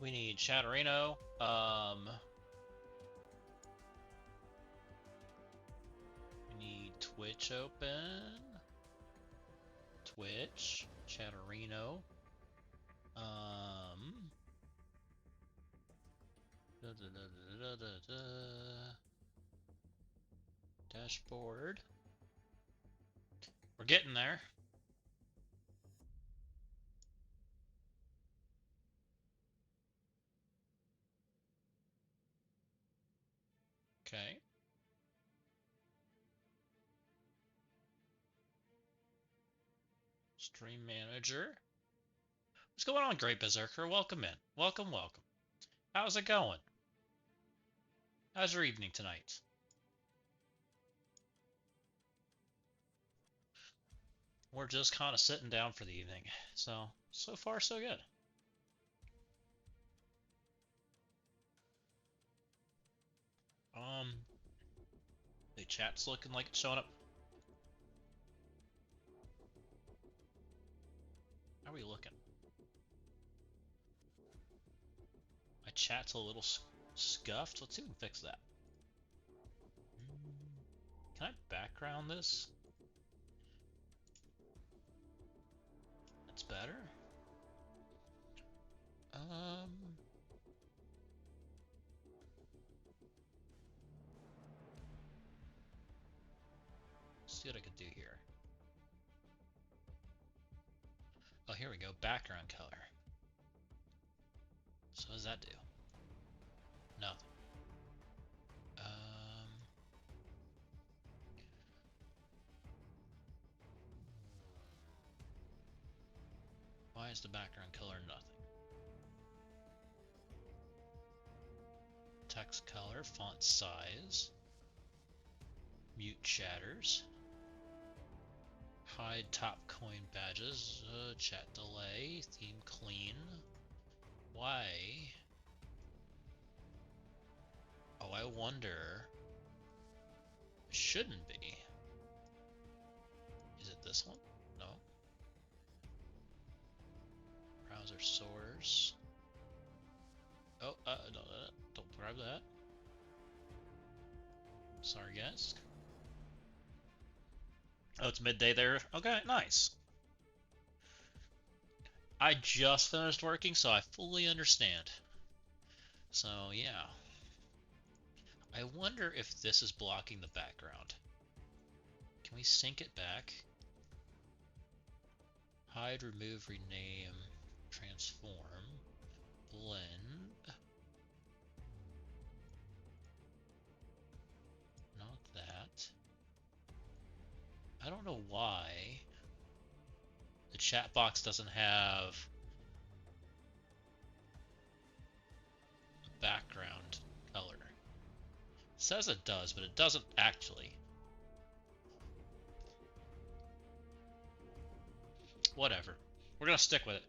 We need Chatterino. We need Twitch open. Twitch, Chatterino. Dashboard. We're getting there. Okay. Stream manager. What's going on, Great Berserker? Welcome in. Welcome, welcome. How's it going? How's your evening tonight? We're just kind of sitting down for the evening. So far, so good. The chat's looking like it's showing up. How are we looking? My chat's a little scuffed. Let's see if we can fix that. Can I background this? That's better. Let's see what I could do here. Oh, here we go. Background color. So what does that do? Nothing. Why is the background color nothing? Text color, font size, mute chatters, hide top coin badges, chat delay, theme clean. Why? Oh, I wonder. It shouldn't be. Is it this one? No. Browser source. Oh, don't grab that. Sorry, guys. Oh, it's midday there. Okay, nice. I just finished working, so I fully understand. So, yeah. I wonder if this is blocking the background. Can we sync it back? Hide, remove, rename, transform, blend. Not that. I don't know why the chat box doesn't have a background color. It says it does, but it doesn't actually. Whatever. We're gonna stick with it.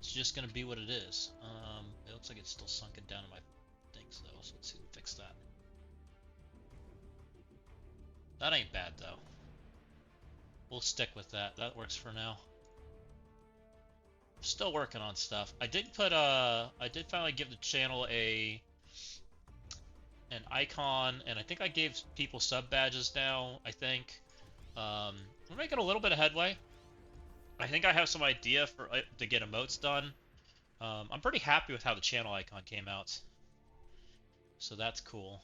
It's just gonna be what it is. It looks like it's still sunken down in my things though, so let's see if we can fix that. That ain't bad though. We'll stick with that. That works for now. Still working on stuff. I did finally give the channel an icon, and I think I gave people sub badges now, I think. We're making a little bit of headway. I think I have some idea for to get emotes done. I'm pretty happy with how the channel icon came out. So that's cool.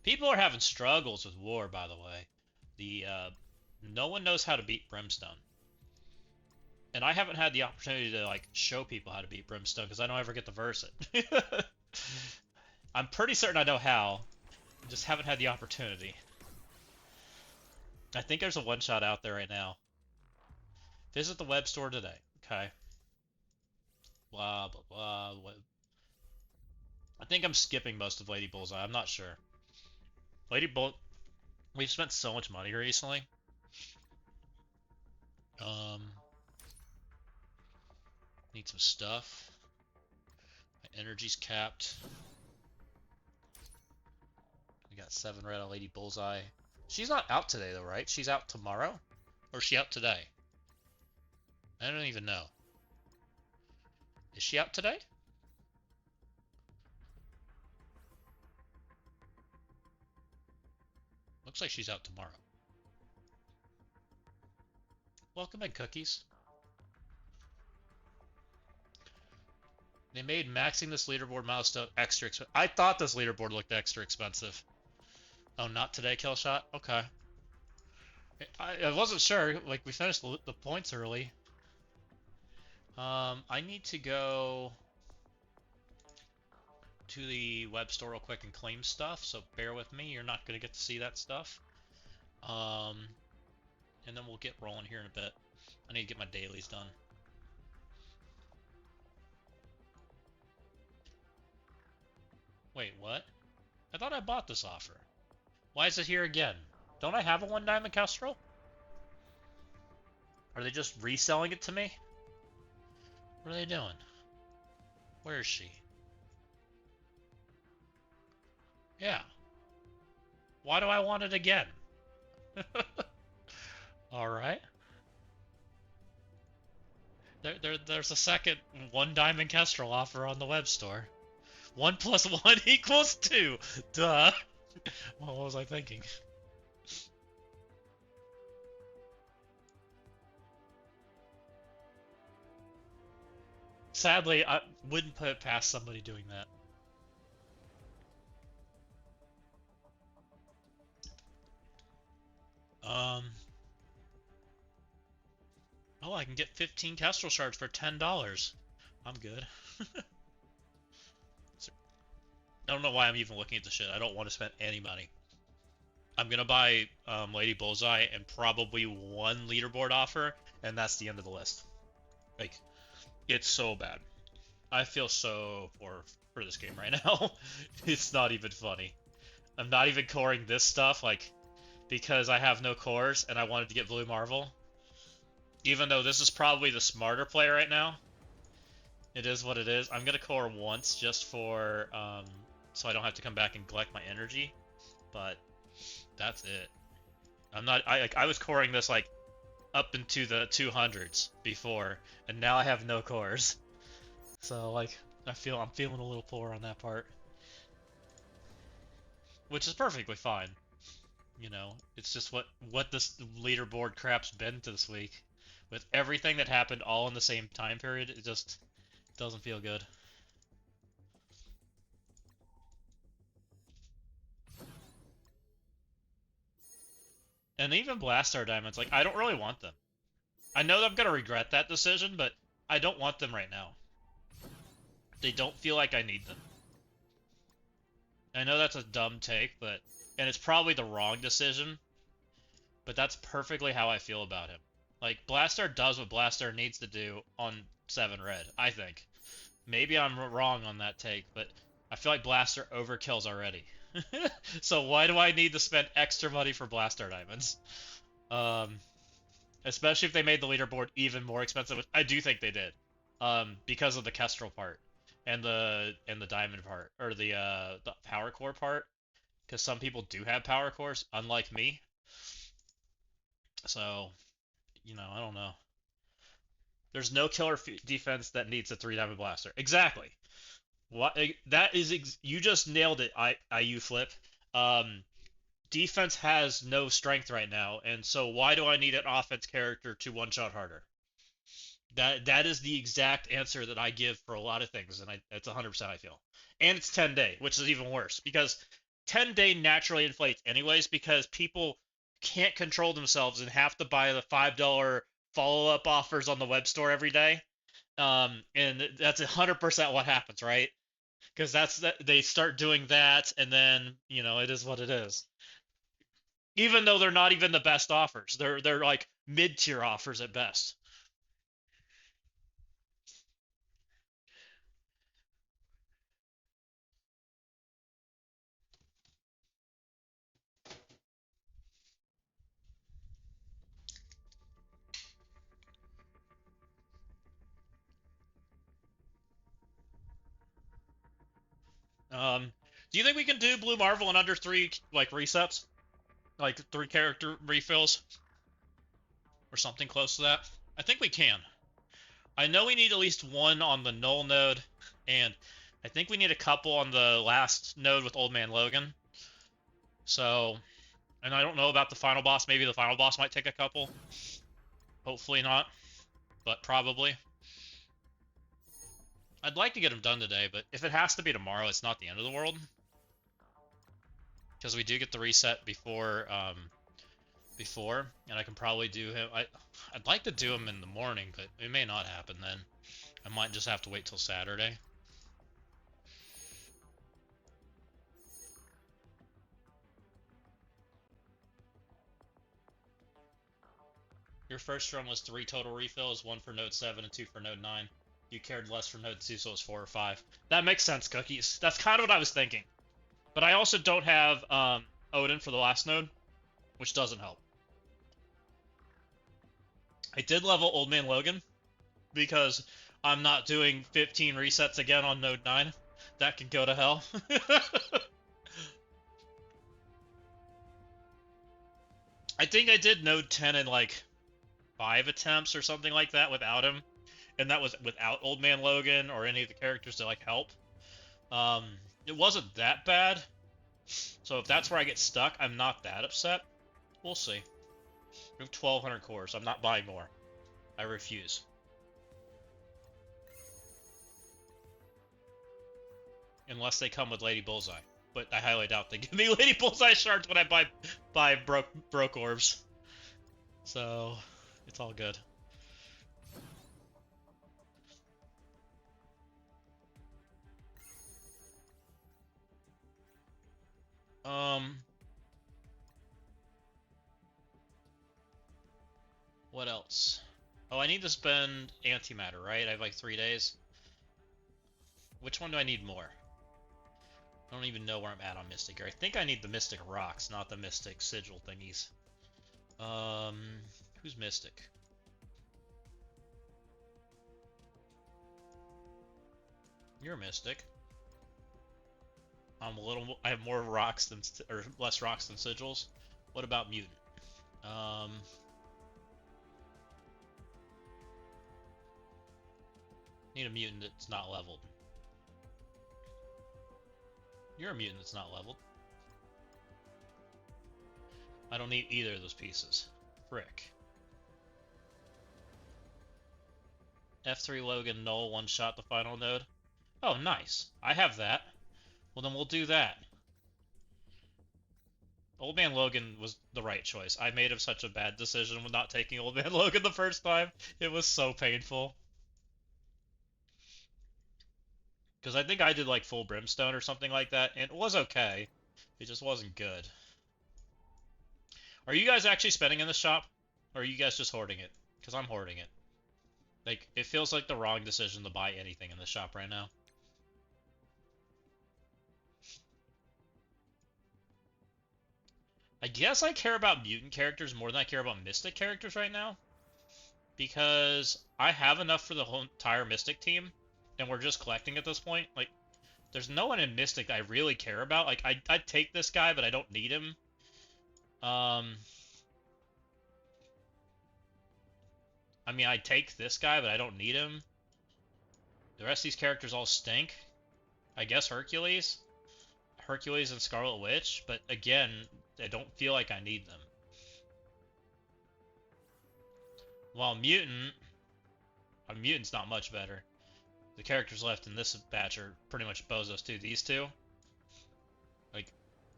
People are having struggles with War, by the way. No one knows how to beat Brimstone. And I haven't had the opportunity to like show people how to beat Brimstone because I don't ever get to verse it. I'm pretty certain I know how. I just haven't had the opportunity. I think there's a one-shot out there right now. Visit the web store today. Okay. Blah, blah, blah. I think I'm skipping most of Lady Bullseye. I'm not sure. We've spent so much money recently. Need some stuff. My energy's capped. We got 7 red on Lady Bullseye. She's not out today though, right? She's out tomorrow? Or is she out today? I don't even know. Is she out today? Looks like she's out tomorrow. Welcome in, Cookies. They made maxing this leaderboard milestone extra expensive. I thought this leaderboard looked extra expensive. Oh, not today, Killshot? Okay. I wasn't sure. Like, we finished the points early. I need to go to the web store real quick and claim stuff, so bear with me. You're not going to get to see that stuff. And then we'll get rolling here in a bit. I need to get my dailies done. Wait, what? I thought I bought this offer. Why is it here again? Don't I have a 1 diamond Kestrel? Are they just reselling it to me? What are they doing? Where is she? Yeah. Why do I want it again? Alright. There's a second 1 diamond Kestrel offer on the web store. 1 plus 1 equals 2. Duh. What was I thinking? Sadly, I wouldn't put it past somebody doing that. Oh, I can get 15 Kestrel shards for $10. I'm good. I don't know why I'm even looking at the shit. I don't want to spend any money. I'm gonna buy Lady Bullseye and probably 1 leaderboard offer, and that's the end of the list. Like, it's so bad. I feel so poor for this game right now. It's not even funny. I'm not even coring this stuff, like, because I have no cores and I wanted to get Blue Marvel. Even though this is probably the smarter play right now. It is what it is. I'm gonna core once just for, so I don't have to come back and collect my energy. But that's it. I was coring this, like, up into the 200s before, and now I have no cores. So, like, I'm feeling a little poor on that part. Which is perfectly fine. You know, it's just what this leaderboard crap's been this week. With everything that happened all in the same time period, it just doesn't feel good. And even Blastar Diamonds, like, I don't really want them. I know I'm gonna regret that decision, but I don't want them right now. They don't feel like I need them. I know that's a dumb take, and it's probably the wrong decision, but that's perfectly how I feel about him. Like, Blastar does what Blastar needs to do on 7 red, I think. Maybe I'm wrong on that take, but I feel like Blastar overkills already. So why do I need to spend extra money for Blastar Diamonds? Especially if they made the leaderboard even more expensive, which I do think they did. Because of the Kestrel part and the diamond part, or the power core part, because some people do have power cores, unlike me. So, you know, I don't know. There's no killer defense that needs a 3 diamond blaster. Exactly. What that is you just nailed it. IU flip. Defense has no strength right now, and so why do I need an offense character to one shot harder? That is the exact answer that I give for a lot of things, and it's 100% I feel. And it's 10-day, which is even worse because 10-day naturally inflates anyways because people can't control themselves and have to buy the $5 follow-up offers on the web store every day. And that's 100% what happens, right? Because they start doing that, and then, you know, it is what it is. Even though they're not even the best offers, they're like mid-tier offers at best. Do you think we can do Blue Marvel in under 3 like resets, like 3 character refills, or something close to that? I think we can. I know we need at least one on the Knull node, and I think we need a couple on the last node with Old Man Logan. So, and I don't know about the final boss. Maybe the final boss might take a couple. Hopefully not, but probably. I'd like to get them done today, but if it has to be tomorrow, it's not the end of the world. Because we do get the reset before, and I can probably do him. I'd like to do him in the morning, but it may not happen then. I might just have to wait till Saturday. Your first run was 3 total refills, 1 for Node 7 and 2 for Node 9. You cared less for Node 2, so it's 4 or 5. That makes sense, Cookies. That's kind of what I was thinking. But I also don't have Odin for the last node, which doesn't help. I did level Old Man Logan, because I'm not doing 15 resets again on Node 9. That can go to hell. I think I did Node 10 in like 5 attempts or something like that without him. And that was without Old Man Logan or any of the characters to like help. It wasn't that bad. So if that's where I get stuck, I'm not that upset. We'll see. We have 1,200 cores. I'm not buying more. I refuse. Unless they come with Lady Bullseye. But I highly doubt they give me Lady Bullseye shards when I buy broke orbs. So, it's all good. What else? Oh, I need to spend antimatter, right? I have like 3 days. Which one do I need more? I don't even know where I'm at on Mystic here. I think I need the Mystic Rocks, not the Mystic Sigil thingies. Who's Mystic? You're Mystic. I have more rocks than, or less rocks than sigils. What about Mutant? Need a mutant that's not leveled. You're a mutant that's not leveled. I don't need either of those pieces. Frick. F3 Logan Knull one-shot the final node. Oh, nice. I have that. Well, then we'll do that. Old Man Logan was the right choice. I made such a bad decision with not taking Old Man Logan the first time. It was so painful. Because I think I did like full Brimstone or something like that, and it was okay. It just wasn't good. Are you guys actually spending in the shop? Or are you guys just hoarding it? Because I'm hoarding it. Like, it feels like the wrong decision to buy anything in the shop right now. I guess I care about mutant characters more than I care about mystic characters right now. Because I have enough for the whole entire mystic team, and we're just collecting at this point. Like, there's no one in mystic that I really care about. Like, I'd take this guy, but I don't need him. I mean, I'd take this guy, but I don't need him. The rest of these characters all stink. I guess Hercules. Hercules and Scarlet Witch, but again, I don't feel like I need them. While Mutant, a Mutant's not much better. The characters left in this batch are pretty much bozos too. These two, like,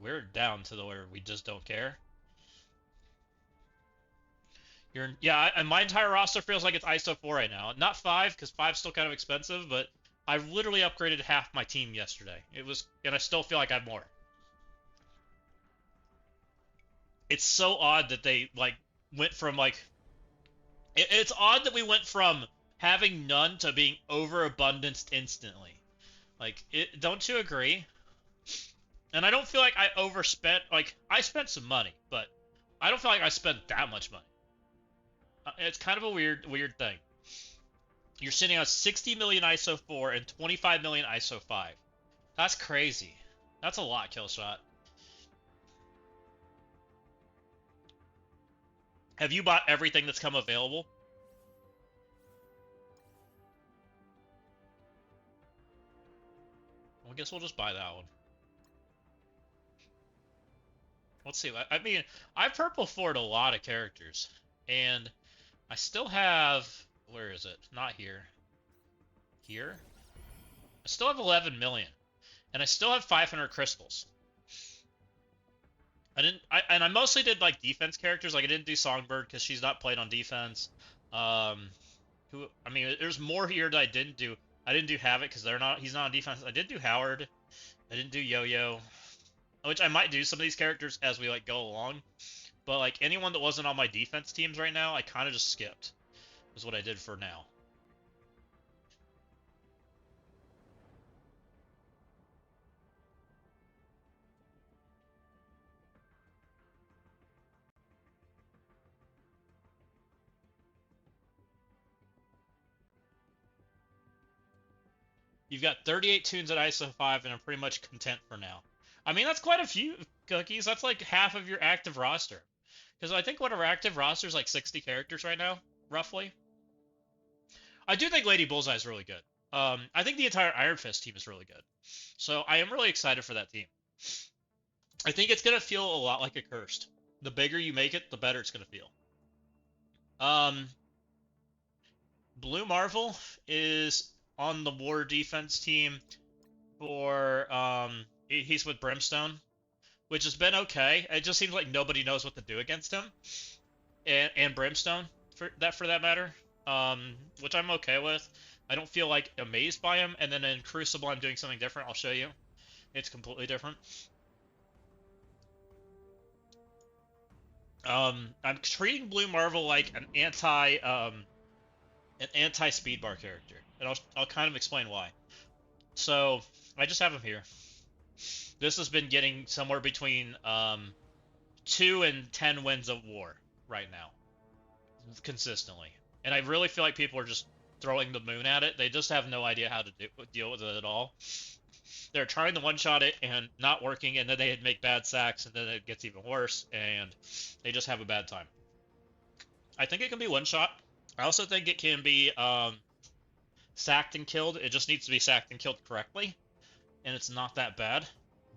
we're down to the where we just don't care. Yeah, my entire roster feels like it's ISO 4 right now. Not 5, because 5's still kind of expensive, but I literally upgraded half my team yesterday. And I still feel like I have more. It's so odd that they, like, went from, like... It's odd that we went from having none to being overabundance instantly. Like, don't you agree? And I don't feel like I overspent. Like, I spent some money, but I don't feel like I spent that much money. It's kind of a weird thing. You're sitting on 60 million ISO 4 and 25 million ISO 5. That's crazy. That's a lot, Killshot. Have you bought everything that's come available? I guess we'll just buy that one. Let's see. I mean, I purple forward a lot of characters, and I still have. Where is it? Not here. Here. I still have 11 million, and I still have 500 crystals. I mostly did like defense characters. Like I didn't do Songbird because she's not played on defense. I mean, there's more here that I didn't do. I didn't do Havoc because he's not on defense. I did do Howard. I didn't do Yo-Yo, which I might do some of these characters as we like go along. But like anyone that wasn't on my defense teams right now, I kind of just skipped. Is what I did for now. You've got 38 tunes at ISO 5, and I'm pretty much content for now. I mean, that's quite a few cookies. That's like half of your active roster. Because I think what our active roster is like 60 characters right now, roughly. I do think Lady Bullseye is really good. I think the entire Iron Fist team is really good. So I am really excited for that team. I think it's going to feel a lot like a Cursed. The bigger you make it, the better it's going to feel. Blue Marvel is on the War defense team for he's with Brimstone, which has been okay. It just seems like nobody knows what to do against him, and Brimstone for that matter, which I'm okay with. I don't feel like amazed by him. And then in Crucible, I'm doing something different. I'll show you. It's completely different. I'm treating Blue Marvel like an anti speed bar character, and I'll kind of explain why. So I just have him here. This has been getting somewhere between 2 and 10 wins of war right now, consistently, and I really feel like people are just throwing the moon at it. They just have no idea how to deal with it at all. They're trying to one-shot it and not working, and then they make bad sacks, and then it gets even worse, and they just have a bad time. I think it can be one-shot. I also think it can be sacked and killed. It just needs to be sacked and killed correctly, and it's not that bad.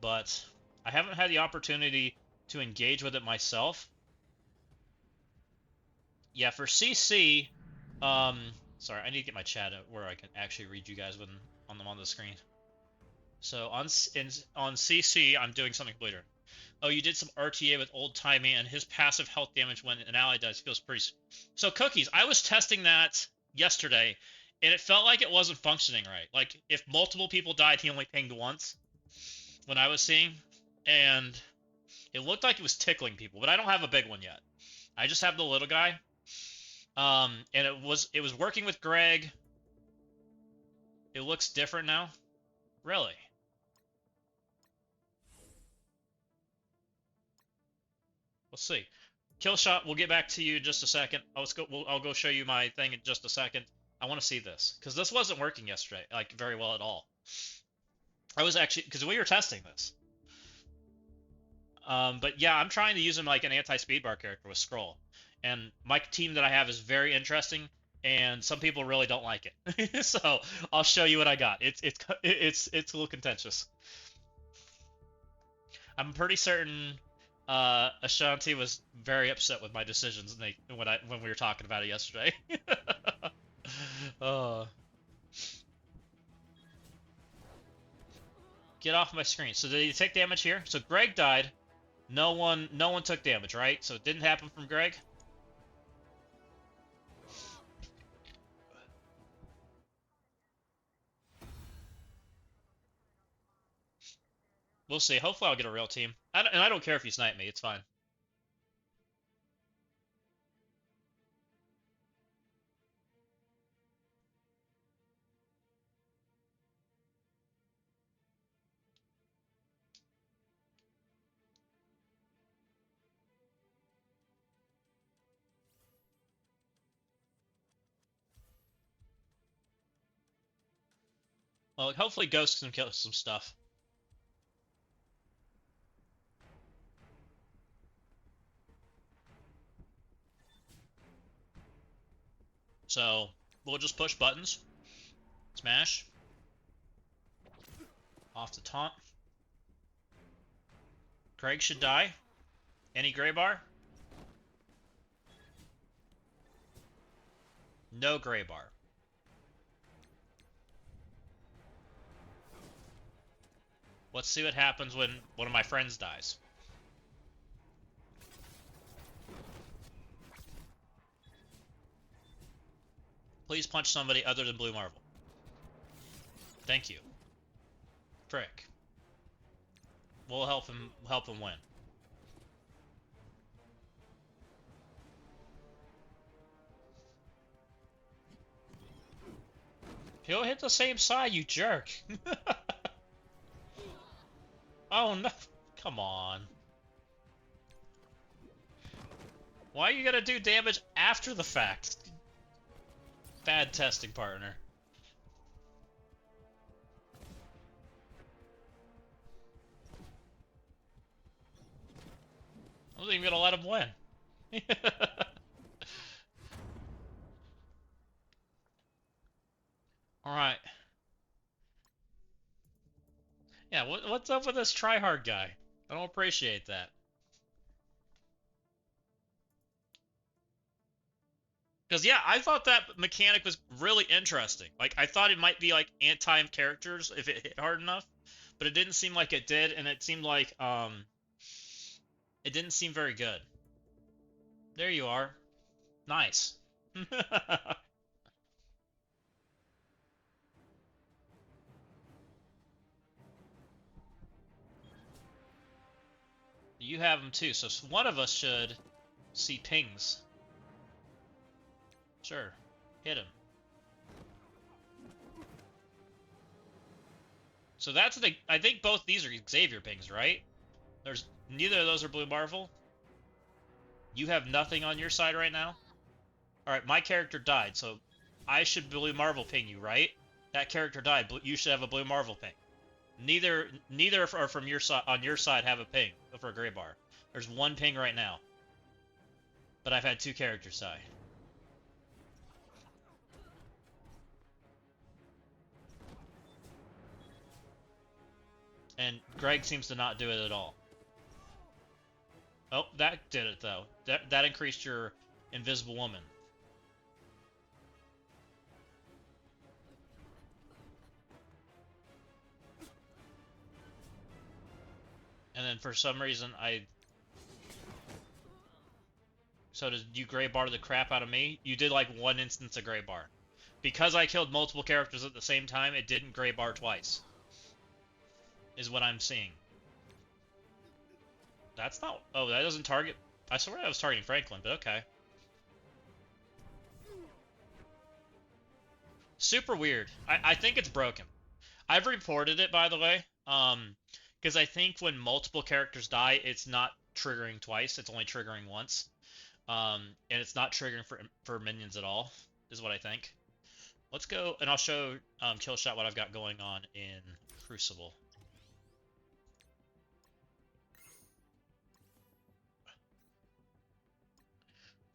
But I haven't had the opportunity to engage with it myself. Yeah, for CC, sorry, I need to get my chat out where I can actually read you guys when on them on the screen. So on CC, I'm doing something completely different. Oh, you did some RTA with Old Timey, and his passive health damage when an ally dies feels pretty. So Cookies, I was testing that yesterday, and it felt like it wasn't functioning right. Like if multiple people died, he only pinged once when I was seeing, and it looked like it was tickling people. But I don't have a big one yet. I just have the little guy. And it was working with Greg. It looks different now. Really? Let's see. Killshot, we'll get back to you in just a second. I'll go show you my thing in just a second. I want to see this because this wasn't working yesterday, like very well at all. I was actually because we were testing this. But yeah, I'm trying to use him like an anti-speed bar character with Scroll, and my team that I have is very interesting, and some people really don't like it. So I'll show you what I got. It's a little contentious. I'm pretty certain Ashanti was very upset with my decisions when we were talking about it yesterday. Get off my screen. So did he take damage here? So Greg died. No one took damage, right? So it didn't happen from Greg. We'll see. Hopefully I'll get a real team. And I don't care if you snipe me. It's fine. Well, hopefully Ghost can kill some stuff. So we'll just push buttons. Smash. Off the taunt. Greg should die. Any gray bar? No gray bar. Let's see what happens when one of my friends dies. Please punch somebody other than Blue Marvel. Thank you. Frick. We'll help him win. He'll hit the same side, you jerk. Oh no. Come on. Why are you gonna do damage after the fact? Bad testing, partner. I wasn't even gonna let him win. Alright. Yeah, what's up with this tryhard guy? I don't appreciate that. Because, yeah, I thought that mechanic was really interesting. Like, I thought it might be, like, anti-characters if it hit hard enough. But it didn't seem like it did, and it seemed like, it didn't seem very good. There you are. Nice. You have them too, so one of us should see pings. Sure. Hit him. So that's the... I think both these are Xavier pings, right? There's... Neither of those are Blue Marvel. You have nothing on your side right now? Alright, my character died, so I should Blue Marvel ping you, right? That character died. You should have a Blue Marvel ping. Neither are from your side. On your side have a ping for a gray bar. There's one ping right now. But I've had two characters die. And Greg seems to not do it at all. Oh, that did it though. That increased your invisible woman. And then for some reason So did you gray bar the crap out of me? You did like one instance of gray bar. Because I killed multiple characters at the same time, it didn't gray bar twice. Is what I'm seeing. That's not... Oh, that doesn't target... I swear I was targeting Franklin, but okay. Super weird. I think it's broken. I've reported it, by the way. Because I think when multiple characters die, it's not triggering twice. It's only triggering once. And it's not triggering for minions at all, is what I think. Let's go, and I'll show Killshot what I've got going on in Crucible.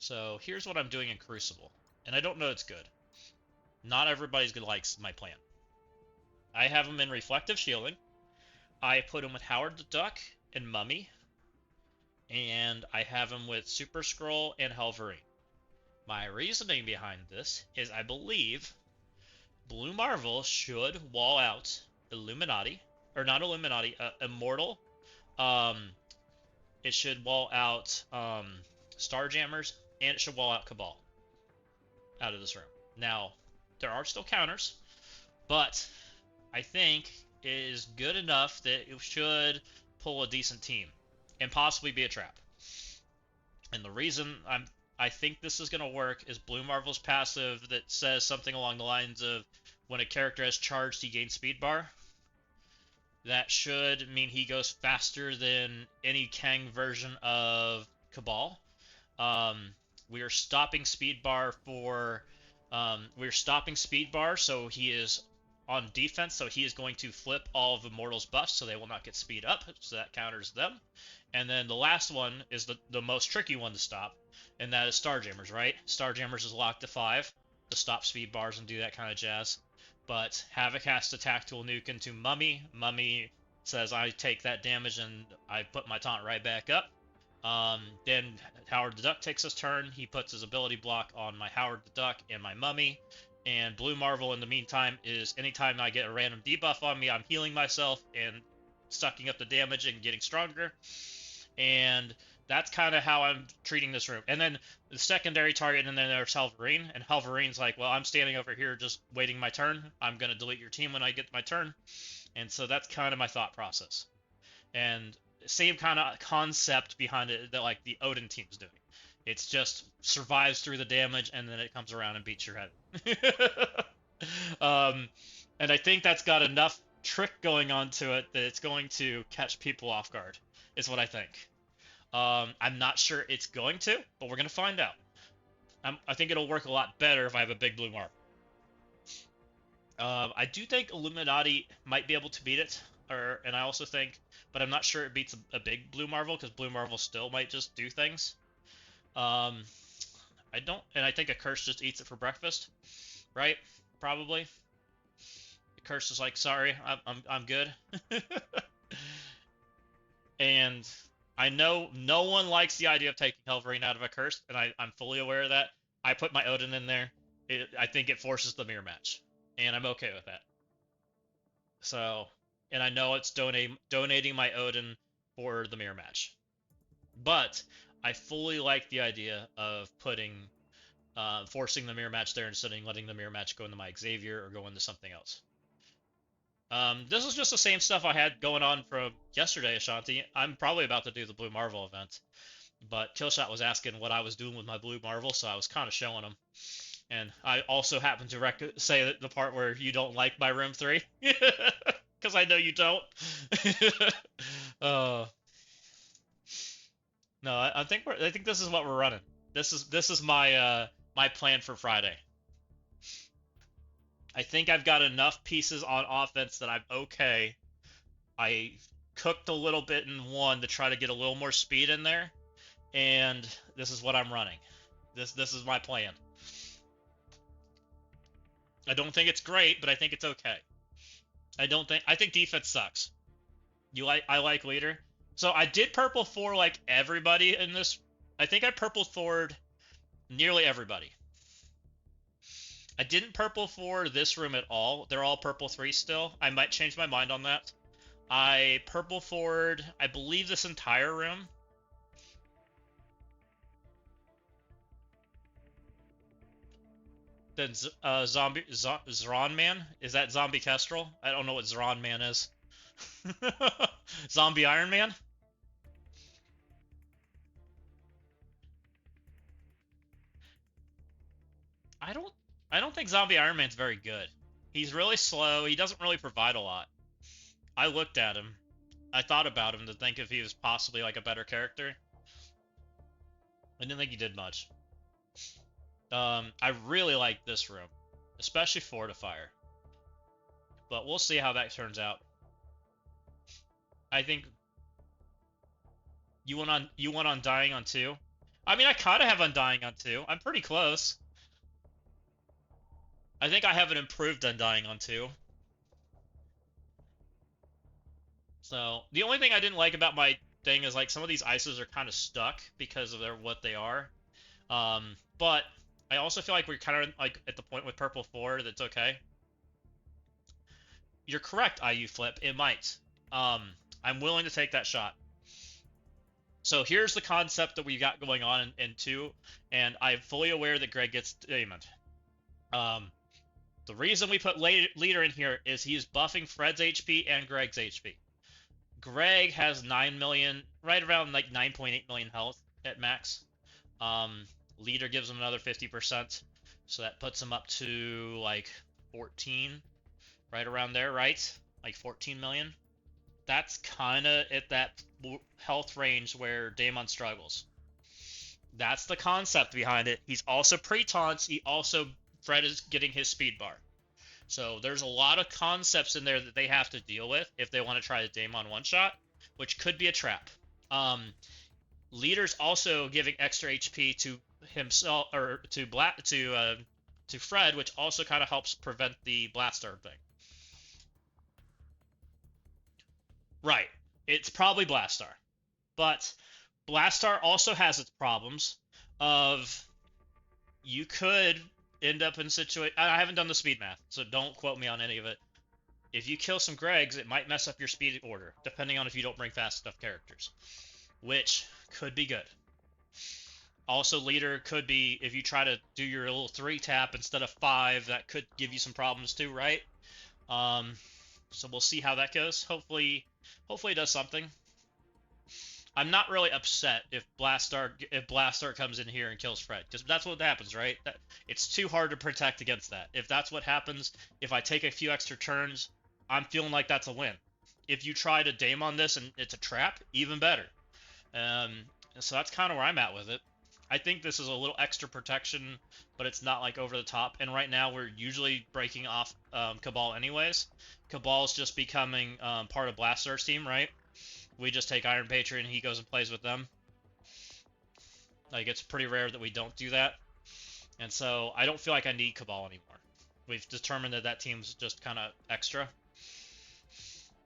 So here's what I'm doing in Crucible. And I don't know it's good. Not everybody's gonna like my plan. I have him in Reflective Shielding. I put him with Howard the Duck and Mummy. And I have him with Super Scroll and Helverine. My reasoning behind this is I believe Blue Marvel should wall out Illuminati. Or not Illuminati, Immortal. It should wall out Starjammers, and it should wall out Cabal out of this room. Now, there are still counters, but I think it is good enough that it should pull a decent team and possibly be a trap. And the reason I think this is going to work is Blue Marvel's passive that says something along the lines of when a character has charged, he gains speed bar. That should mean he goes faster than any Kang version of Cabal. We are stopping speed bar for... we're stopping speed bar, so he is on defense, so he is going to flip all of Immortal's buffs, so they will not get speed up, so that counters them. And then the last one is the most tricky one to stop, and that is Starjammers, right? Starjammers is locked to 5 to stop speed bars and do that kind of jazz. But Havoc has to tactical nuke into Mummy. Mummy says I take that damage and I put my taunt right back up. Then Howard the Duck takes his turn. He puts his ability block on my Howard the Duck and my Mummy. And Blue Marvel, in the meantime, is anytime I get a random debuff on me, I'm healing myself and sucking up the damage and getting stronger. And that's kind of how I'm treating this room. And then the secondary target, and then there's Halvarine. And Halvarine's like, well, I'm standing over here just waiting my turn. I'm going to delete your team when I get my turn. And so that's kind of my thought process. And same kind of concept behind it that like the Odin team's doing. It's just survives through the damage and then it comes around and beats your head. And I think that's got enough trick going on to it that it's going to catch people off guard, is what I think. I'm not sure it's going to, but we're going to find out. I think it'll work a lot better if I have a big blue mark. I do think Illuminati might be able to beat it, and I also think, but I'm not sure it beats a big Blue Marvel, because Blue Marvel still might just do things. I think a Curse just eats it for breakfast, right? Probably. The Curse is like, sorry, I'm good. And I know no one likes the idea of taking Helverine out of a Curse, and I'm fully aware of that. I put my Odin in there. I think it forces the mirror match, and I'm okay with that. So, and I know it's donating my Odin for the mirror match. But I fully like the idea of forcing the mirror match there instead of letting the mirror match go into my Xavier or go into something else. This is just the same stuff I had going on from yesterday, Ashanti. I'm probably about to do the Blue Marvel event, but Killshot was asking what I was doing with my Blue Marvel, so I was kind of showing him. And I also happened to say that the part where you don't like my Room 3, because I know you don't. No, I think this is what we're running. This is my my plan for Friday. I think I've got enough pieces on offense that I'm okay. I cooked a little bit in one to try to get a little more speed in there, and this is what I'm running. This is my plan. I don't think it's great, but I think it's okay. I think defense sucks. I like leader. So I did purple for like everybody in this. I think I purple forward nearly everybody. I didn't purple for this room at all. They're all purple 3 still. I might change my mind on that. I purple forward, I believe, this entire room. Then Zron Man? Is that Zombie Kestrel? I don't know what Zron Man is. Zombie Iron Man? I don't think Zombie Iron Man's very good. He's really slow. He doesn't really provide a lot. I looked at him. I thought about him to think if he was possibly like a better character. I didn't think he did much. I really like this room, especially Fortifier. But we'll see how that turns out. I think you went on Undying on 2. I mean, I kind of have Undying on 2. I'm pretty close. I think I have an improved Undying on 2. So, the only thing I didn't like about my thing is, like, some of these ices are kind of stuck because of what they are. But I also feel like we're kind of, like, at the point with Purple 4 that's okay. You're correct, IU Flip. It might. I'm willing to take that shot. So here's the concept that we got going on in 2, and I'm fully aware that Greg gets Damon. The reason we put Leader in here is he's buffing Fred's HP and Greg's HP. Greg has 9 million, right around like 9.8 million health at max. Leader gives him another 50%, so that puts him up to like 14, right around there, right? Like 14 million. That's kind of at that health range where Daemon struggles. That's the concept behind it. He's also pre-taunts. Fred is getting his speed bar. So there's a lot of concepts in there that they have to deal with if they want to try the Daemon one-shot, which could be a trap. Leader's also giving extra HP to himself, or to to Fred, which also kind of helps prevent the Blastar thing. Right. It's probably Blastar. But Blastar also has its problems of you could end up in a situation. I haven't done the speed math, so don't quote me on any of it. If you kill some Gregs, it might mess up your speed order, depending on if you don't bring fast enough characters, which could be good. Also, leader could be, if you try to do your little 3-tap instead of 5, that could give you some problems too, right? So we'll see how that goes. Hopefully it does something. I'm not really upset if Blastar comes in here and kills Fred, because that's what happens, right? It's too hard to protect against that. If that's what happens, if I take a few extra turns, I'm feeling like that's a win. If you try to Daemon this and it's a trap, even better. So that's kind of where I'm at with it. I think this is a little extra protection, but it's not like over the top. And right now we're usually breaking off Cabal anyways. Cabal's just becoming part of Blastar's team, right? We just take Iron Patriot and he goes and plays with them. Like, it's pretty rare that we don't do that. And so I don't feel like I need Cabal anymore. We've determined that team's just kind of extra.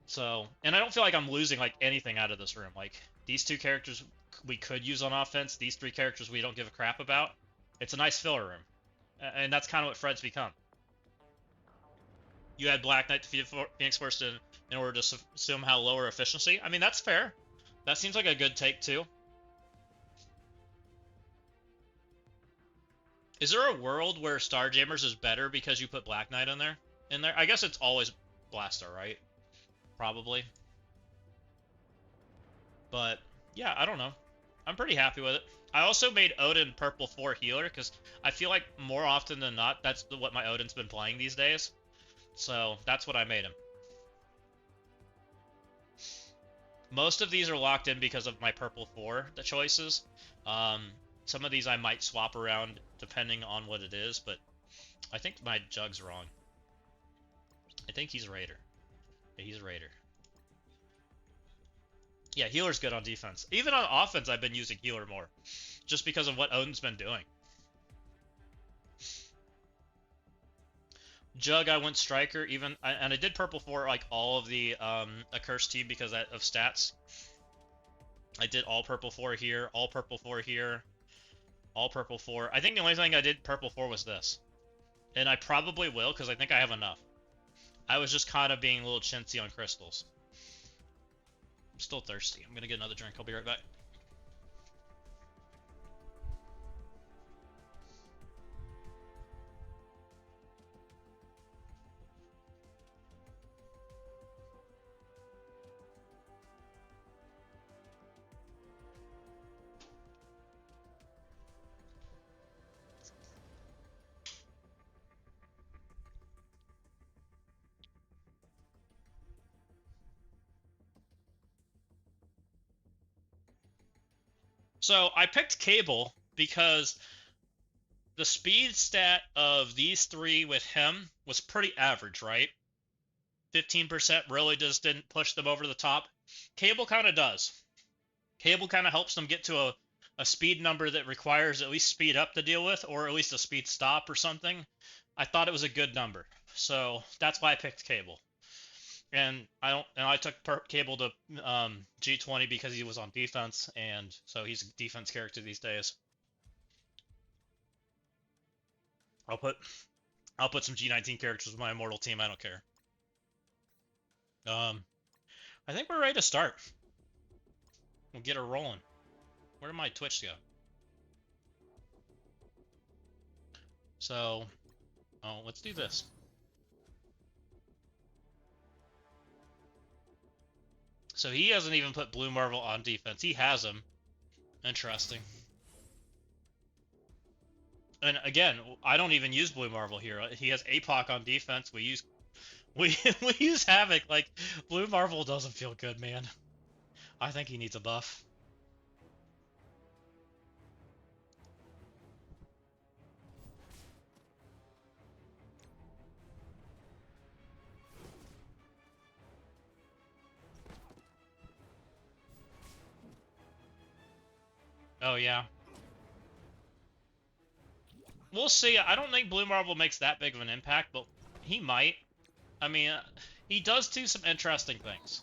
So, and I don't feel like I'm losing like anything out of this room. Like, these 2 characters we could use on offense. These 3 characters we don't give a crap about. It's a nice filler room. And that's kind of what Fred's become. You had Black Knight defeat Phoenix Force in order to somehow lower efficiency. I mean, that's fair. That seems like a good take, too. Is there a world where Starjammers is better because you put Black Knight in there? I guess it's always Blastar, right? Probably. But, yeah, I don't know. I'm pretty happy with it. I also made Odin purple 4 healer, because I feel like more often than not, that's what my Odin's been playing these days. So, that's what I made him. Most of these are locked in because of my purple 4 choices. Some of these I might swap around depending on what it is, but I think my Jug's wrong. I think he's Raider. Yeah, he's Raider. Yeah, healer's good on defense. Even on offense, I've been using healer more, just because of what Odin's been doing. Jug, I went striker, and I did purple for like all of the accursed team because of stats. I did all purple 4 here, all purple 4 here, all purple 4. I think the only thing I did purple 4 was this. And I probably will, because I think I have enough. I was just kind of being a little chintzy on crystals. I'm still thirsty. I'm going to get another drink. I'll be right back. So I picked Cable because the speed stat of these 3 with him was pretty average, right? 15% really just didn't push them over the top. Cable kind of does. Cable kind of helps them get to a speed number that requires at least speed up to deal with, or at least a speed stop or something. I thought it was a good number, so that's why I picked Cable. And I took Cable to G20 because he was on defense, and so he's a defense character these days. I'll put some G19 characters with my immortal team. I don't care. I think we're ready to start. We'll get her rolling. Where did my Twitch go? So, let's do this. So he hasn't even put Blue Marvel on defense. He has him. Interesting. And again, I don't even use Blue Marvel here. He has APOC on defense. We use Havoc. Like, Blue Marvel doesn't feel good, man. I think he needs a buff. Oh, yeah. we'll see. I don't think Blue Marble makes that big of an impact, but he might. I mean, he does do some interesting things.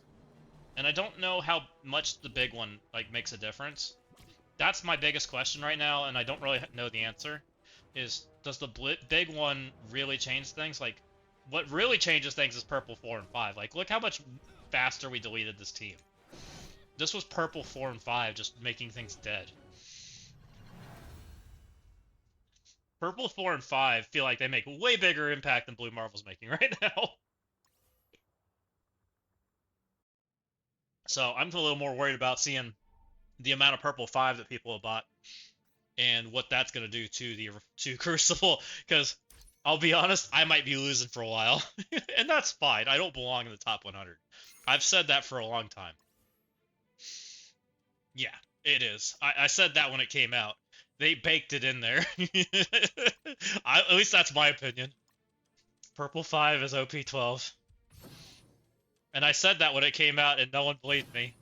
And I don't know how much the big one, like, makes a difference. That's my biggest question right now, and I don't really know the answer. Is, does the big one really change things? Like, what really changes things is purple 4 and 5. Like, look how much faster we deleted this team. This was purple 4 and 5, just making things dead. Purple 4 and 5 feel like they make way bigger impact than Blue Marvel's making right now. So I'm a little more worried about seeing the amount of purple 5 that people have bought and what that's going to do to Crucible, because I'll be honest, I might be losing for a while. And that's fine. I don't belong in the top 100. I've said that for a long time. Yeah, it is. I said that when it came out. They baked it in there. At least that's my opinion. Purple 5 is OP12. And I said that when it came out and no one believed me.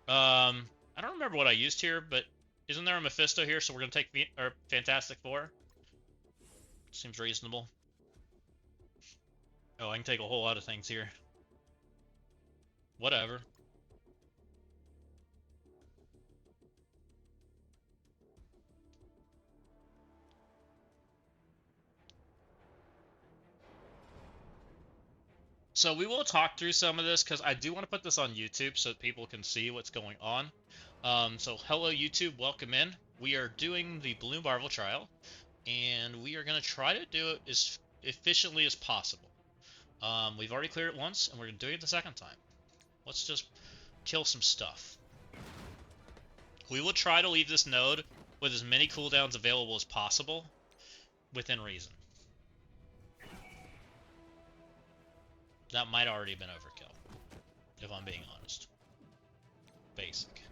I don't remember what I used here, but isn't there a Mephisto here? So we're gonna take Fantastic Four. Seems reasonable. Oh, I can take a whole lot of things here. Whatever. So we will talk through some of this because I do want to put this on YouTube so that people can see what's going on. So hello YouTube, welcome in. We are doing the Blue Marvel trial, and we are going to try to do it as efficiently as possible. We've already cleared it once, and we're doing it the second time. Let's just kill some stuff. We will try to leave this node with as many cooldowns available as possible, within reason. That might already have been overkill, if I'm being honest. Basic.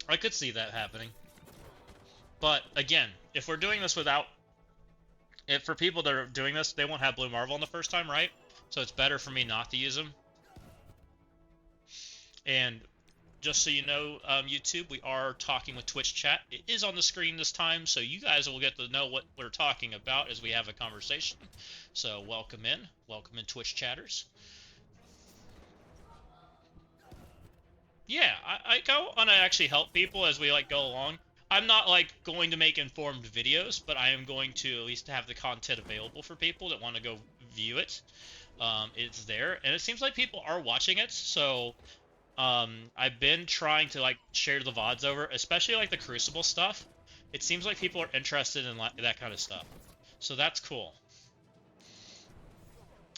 I could see that happening. But, again, if we're doing this without... If for people that are doing this, they won't have Blue Marvel on the first time, right? So it's better for me not to use them. And just so you know, YouTube, we are talking with Twitch chat. It is on the screen this time, so you guys will get to know what we're talking about as we have a conversation. So welcome in. Welcome in, Twitch chatters. Yeah, I want to actually help people as we go along. I'm not going to make informed videos, but I am going to at least have the content available for people that want to go view it. It's there, and it seems like people are watching it, so I've been trying to share the VODs over, especially the Crucible stuff. It seems like people are interested in that kind of stuff, so that's cool.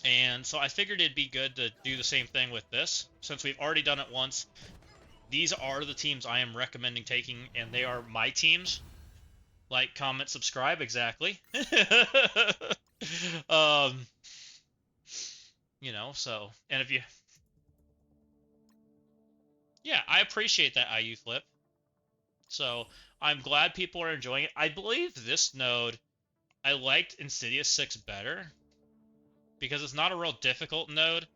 And so I figured it'd be good to do the same thing with this, since we've already done it once. These are the teams I am recommending taking, and they are my teams. Like, comment, subscribe, exactly. You know, so, and if you... Yeah, I appreciate that, IU Flip. So, I'm glad people are enjoying it. I believe this node, I liked Insidious 6 better, because it's not a real difficult node.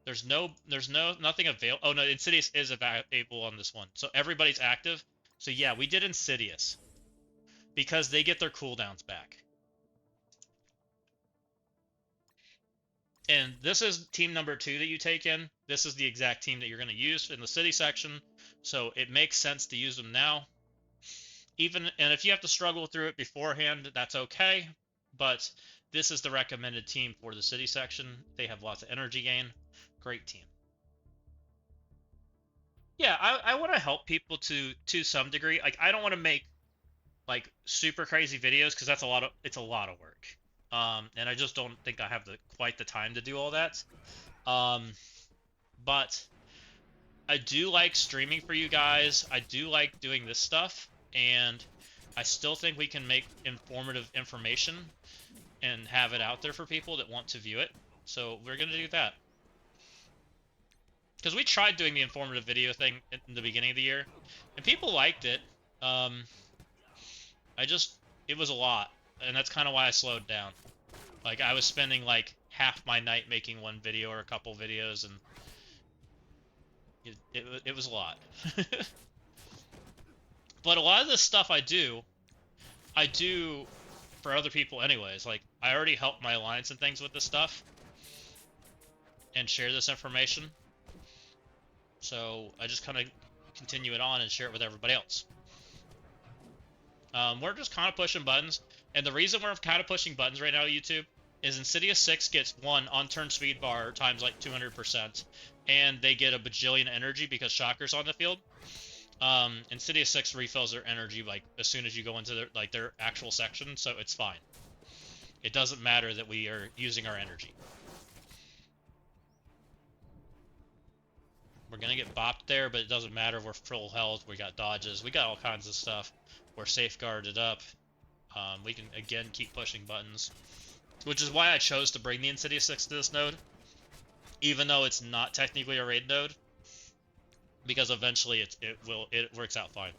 There's nothing available. Oh no, Insidious is available on this one. So everybody's active. So yeah, we did Insidious. Because they get their cooldowns back. And this is team number 2 that you take in. This is the exact team that you're going to use in the city section. So it makes sense to use them now. And if you have to struggle through it beforehand, that's okay. But this is the recommended team for the city section. They have lots of energy gain. Great team. Yeah, I want to help people to some degree. I don't want to make super crazy videos because it's a lot of work. And I just don't think I have quite the time to do all that. But I do like streaming for you guys. I do like doing this stuff, and I still think we can make informative information and have it out there for people that want to view it. So we're gonna do that. Because we tried doing the informative video thing in the beginning of the year, and people liked it. It was a lot, and that's kind of why I slowed down. I was spending half my night making one video or a couple videos, and It was a lot. But a lot of this stuff I do for other people anyways. Like, I already helped my alliance and things with this stuff and share this information. So I just kind of continue it on and share it with everybody else. We're just kind of pushing buttons. And the reason we're kind of pushing buttons right now, YouTube, is Insidious 6 gets one on-turn speed bar times like 200%. And they get a bajillion energy because Shocker's on the field. Insidious 6 refills their energy like as soon as you go into their actual section, so it's fine. It doesn't matter that we are using our energy. We're gonna get bopped there, but it doesn't matter. We're full health. We got dodges. We got all kinds of stuff. We're safeguarded up. We can again keep pushing buttons, which is why I chose to bring the Insidious 6 to this node, even though it's not technically a raid node. Because eventually it works out fine.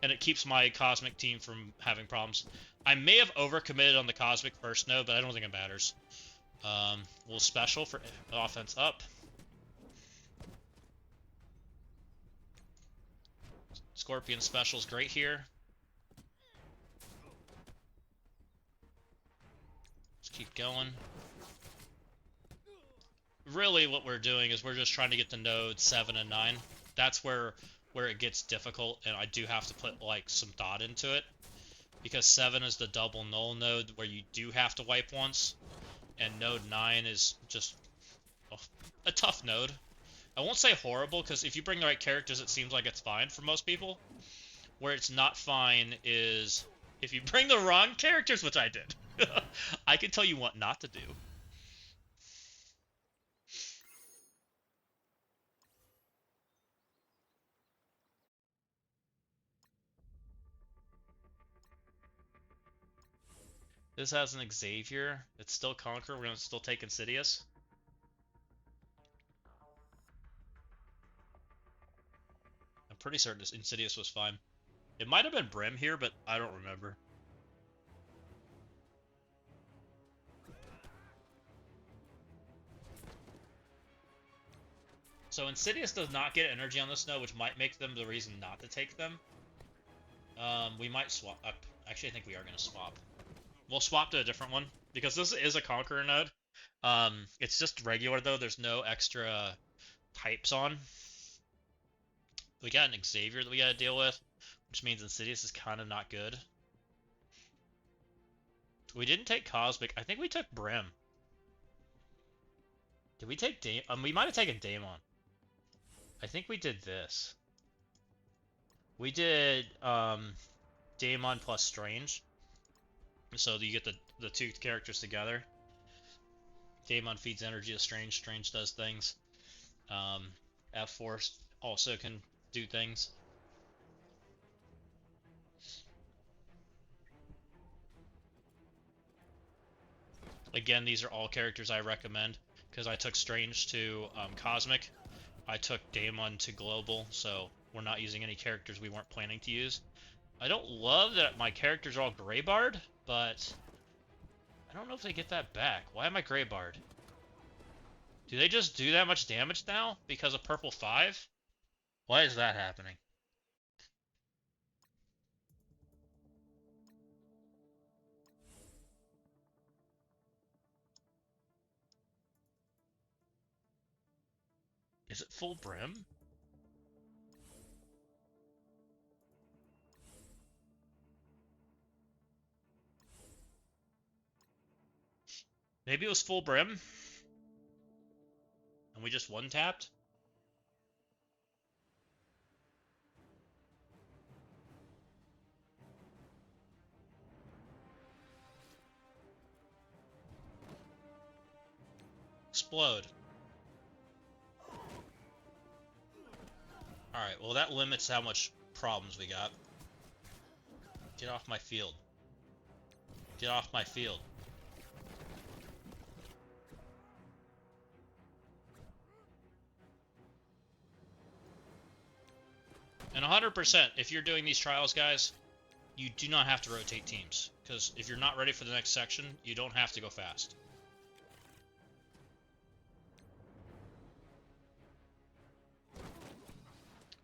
And it keeps my Cosmic team from having problems. I may have overcommitted on the Cosmic first node, but I don't think it matters. We'll special for offense up. Scorpion special's great here. Let's keep going. Really what we're doing is we're just trying to get to nodes 7 and 9. That's where it gets difficult, and I do have to put like some thought into it, because 7 is the double Knull node where you do have to wipe once, and node 9 is just a tough node. I won't say horrible, because if you bring the right characters it seems like it's fine for most people. Where it's not fine is if you bring the wrong characters, which I did. I can tell you what not to do. This has an Xavier. It's still Conqueror. We're going to still take Insidious. I'm pretty certain this Insidious was fine. It might have been Brim here, but I don't remember. So Insidious does not get energy on the snow, which might make them the reason not to take them. We might swap. Actually, I think we are going to swap. We'll swap to a different one, because this is a Conqueror node. It's just regular, though. There's no extra types on. We got an Xavier that we got to deal with, which means Insidious is kind of not good. We didn't take Cosmic. I think we took Brim. Did we take we might have taken Daemon. I think we did this. We did Daemon plus Strange. So you get the two characters together. Daemon feeds energy to Strange. Strange does things. F-Force also can do things. Again, these are all characters I recommend, because I took Strange to Cosmic. I took Daemon to Global, so we're not using any characters we weren't planning to use. I don't love that my characters are all Greybarred, but I don't know if they get that back. Why am I Greybarred? Do they just do that much damage now because of purple 5? Why is that happening? Is it full Brim? Maybe it was full Brim? And we just one-tapped? Explode. Alright, well that limits how much problems we got. Get off my field. Get off my field. And 100%, if you're doing these trials, guys, you do not have to rotate teams. Because if you're not ready for the next section, you don't have to go fast.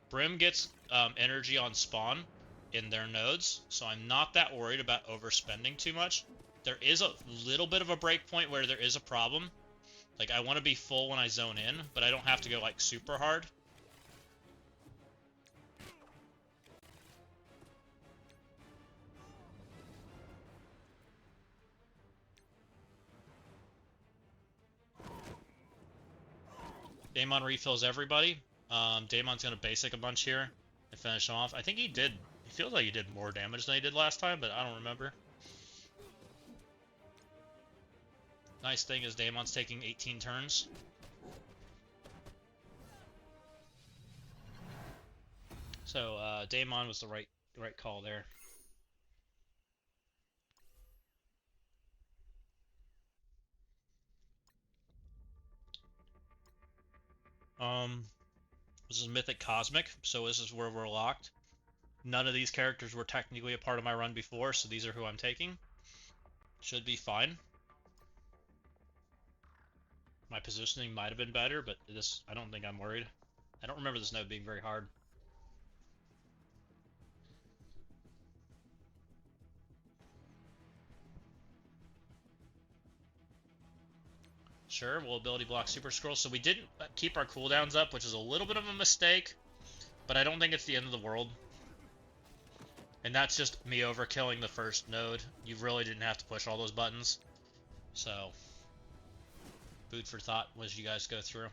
Brim gets energy on spawn in their nodes, so I'm not that worried about overspending too much. There is a little bit of a breakpoint where there is a problem. Like, I want to be full when I zone in, but I don't have to go, like, super hard. Daemon refills everybody. Daemon's gonna basic a bunch here and finish him off. I think he feels like he did more damage than he did last time, but I don't remember. Nice thing is Daemon's taking 18 turns. So, Daemon was the right call there. This is Mythic Cosmic, so this is where we're locked. None of these characters were technically a part of my run before, so these are who I'm taking. Should be fine. My positioning might have been better, but this, I don't think I'm worried. I don't remember this node being very hard. Sure, we'll ability block Super Scroll. So we didn't keep our cooldowns up, which is a little bit of a mistake, but I don't think it's the end of the world. And that's just me overkilling the first node. You really didn't have to push all those buttons. So, food for thought as you guys go through.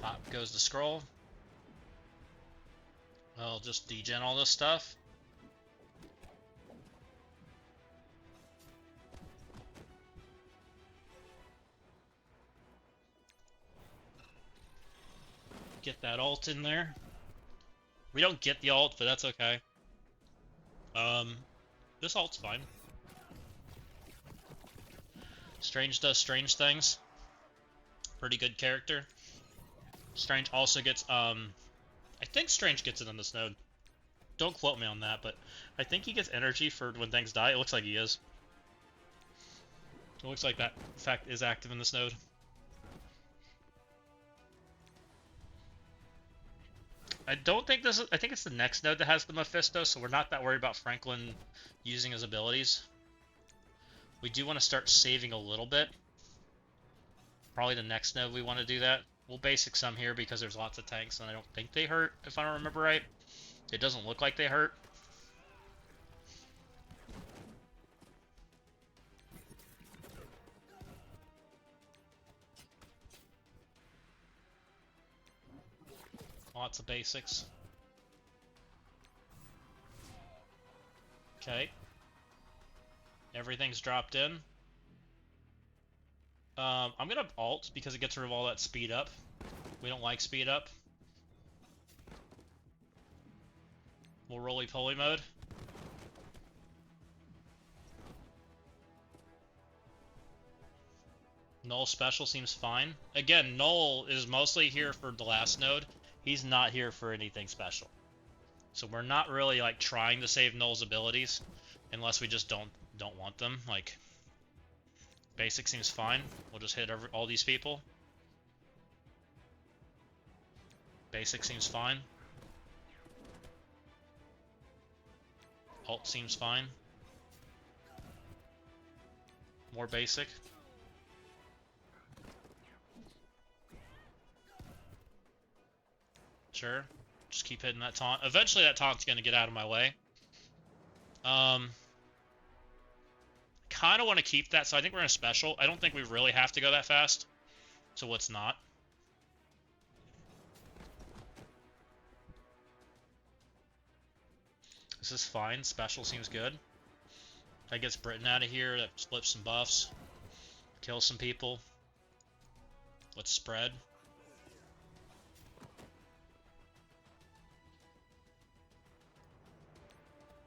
Pop goes the scroll. I'll just degen all this stuff. Get that ult in there. We don't get the ult, but that's okay. This ult's fine. Strange does strange things. Pretty good character. Strange also gets, I think Strange gets it on this node. Don't quote me on that, but I think he gets energy for when things die. It looks like he is. It looks like that fact is active in this node. I don't think this is... I think it's the next node that has the Mephisto, so we're not that worried about Franklin using his abilities. We do want to start saving a little bit. Probably the next node we want to do that. We'll basic some here because there's lots of tanks, and I don't think they hurt, if I don't remember right. It doesn't look like they hurt. Lots of basics. Okay. Everything's dropped in. I'm gonna alt because it gets rid of all that speed up. We don't like speed up. We'll roly-poly mode. Knull special seems fine. Again, Knull is mostly here for the last node. He's not here for anything special. So we're not really like trying to save Knull's abilities unless we just don't want them. Like, basic seems fine. We'll just hit all these people. Basic seems fine. Alt seems fine. More basic. Sure. Just keep hitting that taunt. Eventually that taunt's going to get out of my way. Kind of want to keep that, so I think we're in a special. I don't think we really have to go that fast. So let's not. This is fine. Special seems good. That gets Britain out of here. That flips some buffs. Kills some people. Let's spread.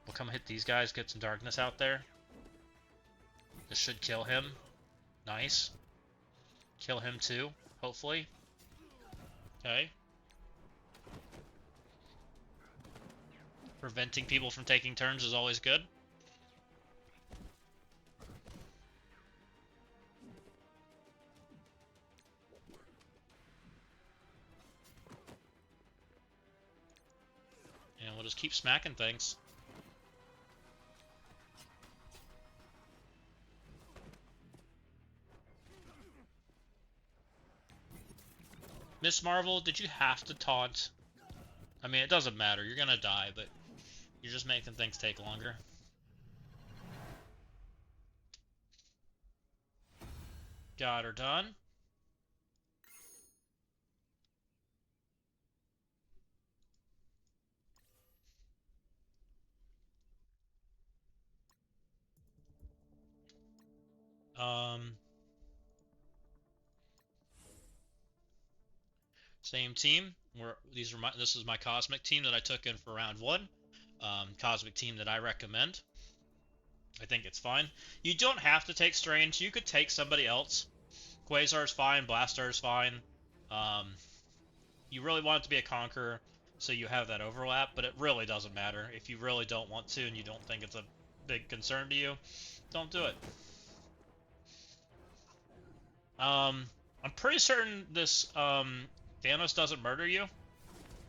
We'll come hit these guys, get some darkness out there. This should kill him. Nice. Kill him too, hopefully. Okay. Preventing people from taking turns is always good. we'll just keep smacking things. Miss Marvel, did you have to taunt? I mean, it doesn't matter. You're gonna die, but you're just making things take longer. Got her done. Same team. This is my Cosmic team that I took in for round 1. Cosmic team that I recommend. I think it's fine. You don't have to take Strange. You could take somebody else. Quasar's fine. Blastar's fine. You really want it to be a Conqueror, so you have that overlap, but it really doesn't matter. If you really don't want to and you don't think it's a big concern to you, don't do it. I'm pretty certain this Thanos doesn't murder you.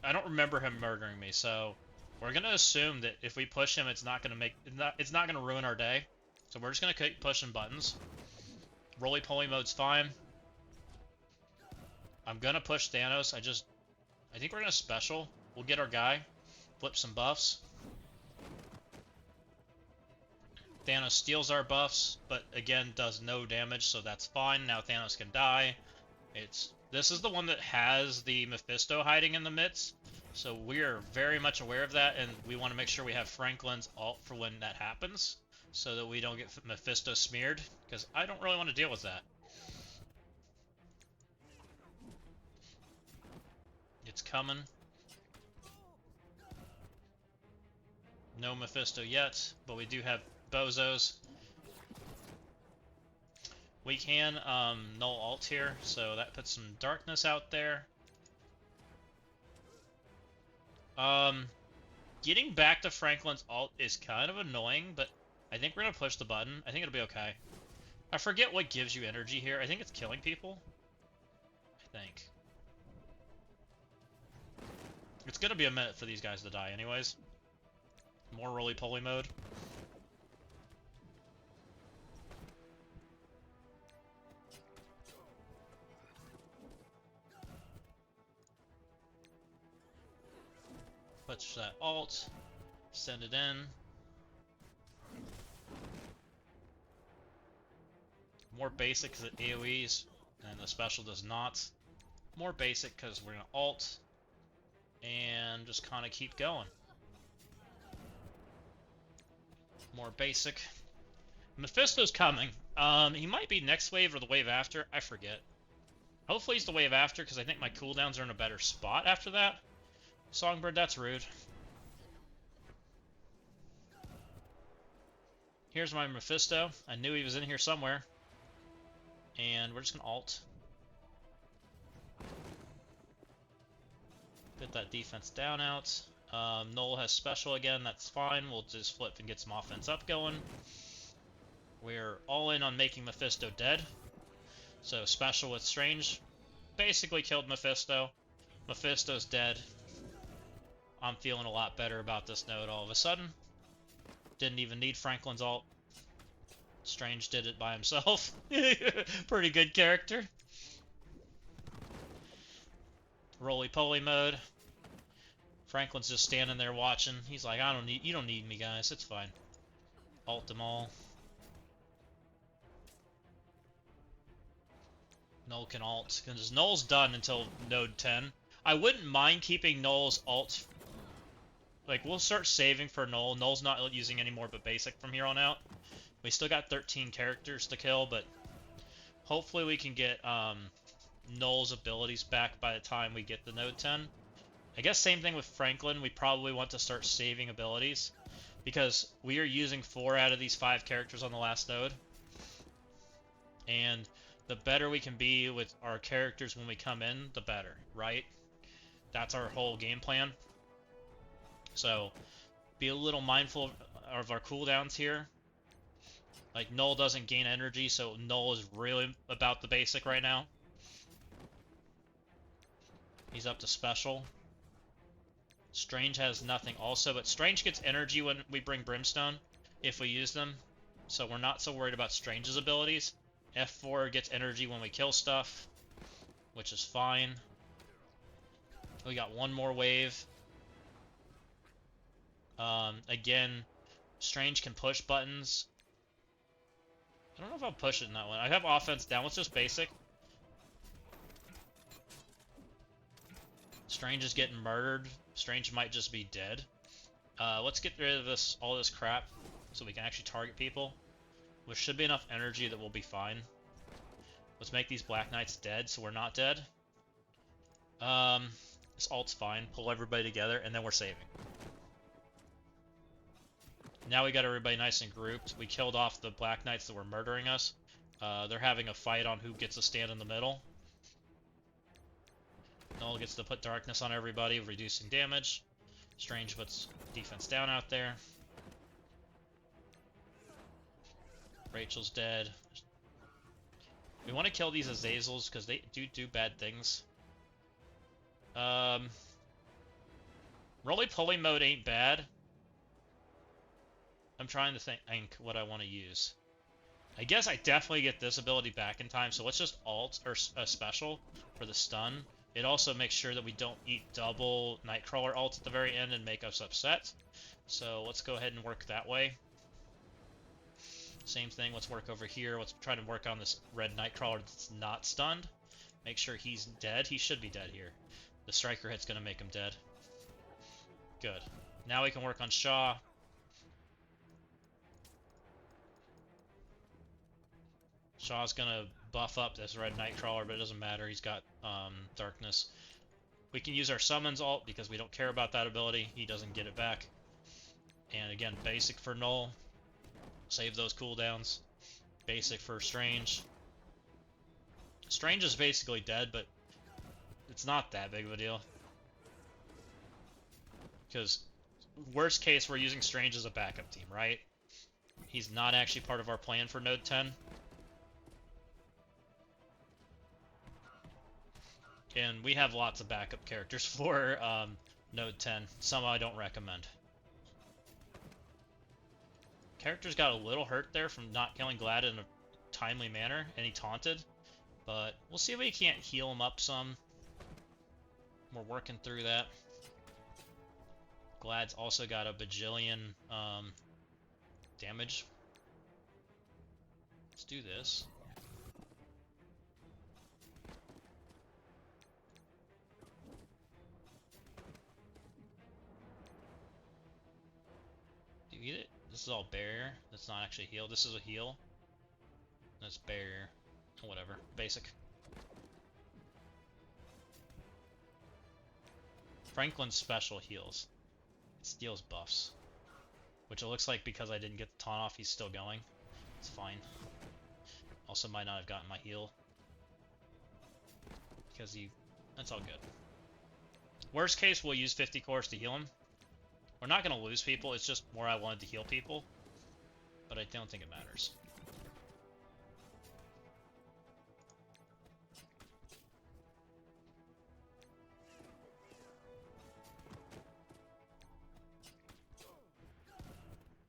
I don't remember him murdering me, so we're gonna assume that if we push him, it's not gonna ruin our day. So we're just gonna keep pushing buttons. Roly-poly mode's fine. I'm gonna push Thanos. I think we're gonna special. We'll get our guy, flip some buffs. Thanos steals our buffs, but again does no damage, so that's fine. Now Thanos can die. This is the one that has the Mephisto hiding in the midst, so we're very much aware of that, and we want to make sure we have Franklin's ult for when that happens, so that we don't get Mephisto smeared, because I don't really want to deal with that. It's coming. No Mephisto yet, but we do have bozos. We can Knull ult here, so that puts some darkness out there. Getting back to Franklin's ult is kind of annoying, but I think we're gonna push the button. I think it'll be okay. I forget what gives you energy here. I think it's killing people. I think. It's gonna be a minute for these guys to die anyways. More roly-poly mode. Push that ult. Send it in. More basic because it AoEs, and the special does not. More basic because we're gonna ult. And just kind of keep going. More basic. Mephisto's coming. He might be next wave or the wave after. I forget. Hopefully he's the wave after, because I think my cooldowns are in a better spot after that. Songbird, that's rude. Here's my Mephisto. I knew he was in here somewhere. And we're just going to ult. Get that defense down out. Knull has special again, that's fine. We'll just flip and get some offense up going. We're all in on making Mephisto dead. So special with Strange basically killed Mephisto. Mephisto's dead. I'm feeling a lot better about this node all of a sudden. Didn't even need Franklin's ult. Strange did it by himself. Pretty good character. Roly-poly mode. Franklin's just standing there watching. He's like, you don't need me, guys. It's fine. Ult them all. Knull can ult. Because Knull's done until node 10. I wouldn't mind keeping Knull's ult. Like, we'll start saving for Knull. Knull's not using any more but basic from here on out. We still got 13 characters to kill, but hopefully we can get Knull's abilities back by the time we get the node 10. I guess same thing with Franklin. We probably want to start saving abilities, because we are using 4 out of these 5 characters on the last node. And the better we can be with our characters when we come in, the better, right? That's our whole game plan. So, be a little mindful of our cooldowns here. Like, Knull doesn't gain energy, so Knull is really about the basic right now. He's up to special. Strange has nothing also, but Strange gets energy when we bring Brimstone, if we use them. So we're not so worried about Strange's abilities. F4 gets energy when we kill stuff, which is fine. We got one more wave. Again, Strange can push buttons. I don't know if I'll push it in that one. I have offense down. Let's just basic. Strange is getting murdered. Strange might just be dead. Let's get rid of all this crap so we can actually target people. There should be enough energy that we'll be fine. Let's make these Black Knights dead so we're not dead. This ult's fine. Pull everybody together, and then we're saving. Now we got everybody nice and grouped. We killed off the Black Knights that were murdering us. They're having a fight on who gets to stand in the middle. Knull gets to put darkness on everybody, reducing damage. Strange puts defense down out there. Rachel's dead. We want to kill these Azazels because they do bad things. Roly-poly mode ain't bad. I'm trying to think what I want to use. I guess I definitely get this ability back in time, so let's just alt or special for the stun. It also makes sure that we don't eat double Nightcrawler ults at the very end and make us upset. So let's go ahead and work that way. Same thing, let's work over here. Let's try to work on this red Nightcrawler that's not stunned. Make sure he's dead. He should be dead here. The striker hit's going to make him dead. Good. Now we can work on Shaw. Shaw's gonna buff up this red Nightcrawler, but it doesn't matter. He's got darkness. We can use our summons ult because we don't care about that ability. He doesn't get it back. And again, basic for Knull. Save those cooldowns. Basic for Strange. Strange is basically dead, but it's not that big of a deal. Because worst case, we're using Strange as a backup team, right? He's not actually part of our plan for Node 10. And we have lots of backup characters for Node 10. Some I don't recommend. Characters got a little hurt there from not killing Glad in a timely manner, and he taunted. But we'll see if we can't heal him up some. We're working through that. Glad's also got a bajillion damage. Let's do this. Do you eat it? This is all barrier. That's not actually heal. This is a heal. That's barrier. Whatever. Basic. Franklin's special heals. It steals buffs. Which it looks like because I didn't get the taunt off, he's still going. It's fine. Also might not have gotten my heal. Because he... That's all good. Worst case, we'll use 50 cores to heal him. We're not going to lose people, it's just more I wanted to heal people. But I don't think it matters.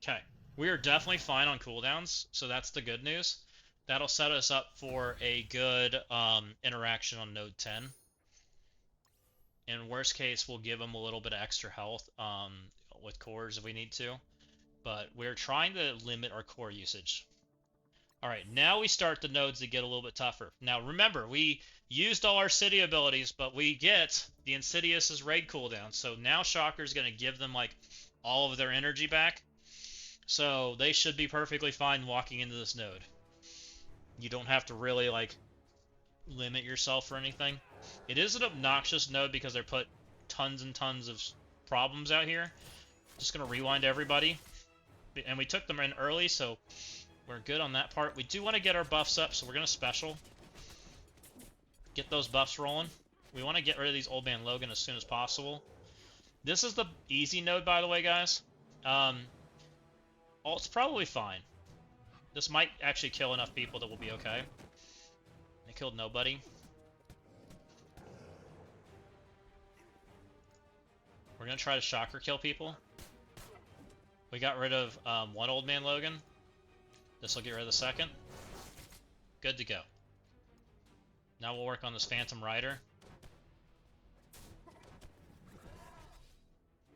Okay, we are definitely fine on cooldowns, so that's the good news. That'll set us up for a good interaction on Node 10. In worst case, we'll give them a little bit of extra health with cores if we need to. But we're trying to limit our core usage. Alright, now we start the nodes that get a little bit tougher. Now remember, we used all our city abilities, but we get the Insidious' raid cooldown. So now Shocker's going to give them like all of their energy back. So they should be perfectly fine walking into this node. You don't have to really like limit yourself or anything. It is an obnoxious node because they put tons and tons of problems out here. Just gonna rewind everybody. And we took them in early, so we're good on that part. We do want to get our buffs up, so we're gonna special. Get those buffs rolling. We want to get rid of these Old Man Logan as soon as possible. This is the easy node, by the way, guys. Ult's probably fine. This might actually kill enough people that we'll be okay. They killed nobody. We're gonna try to shocker kill people. We got rid of one Old Man Logan. This will get rid of the second. Good to go. Now we'll work on this Phantom Rider.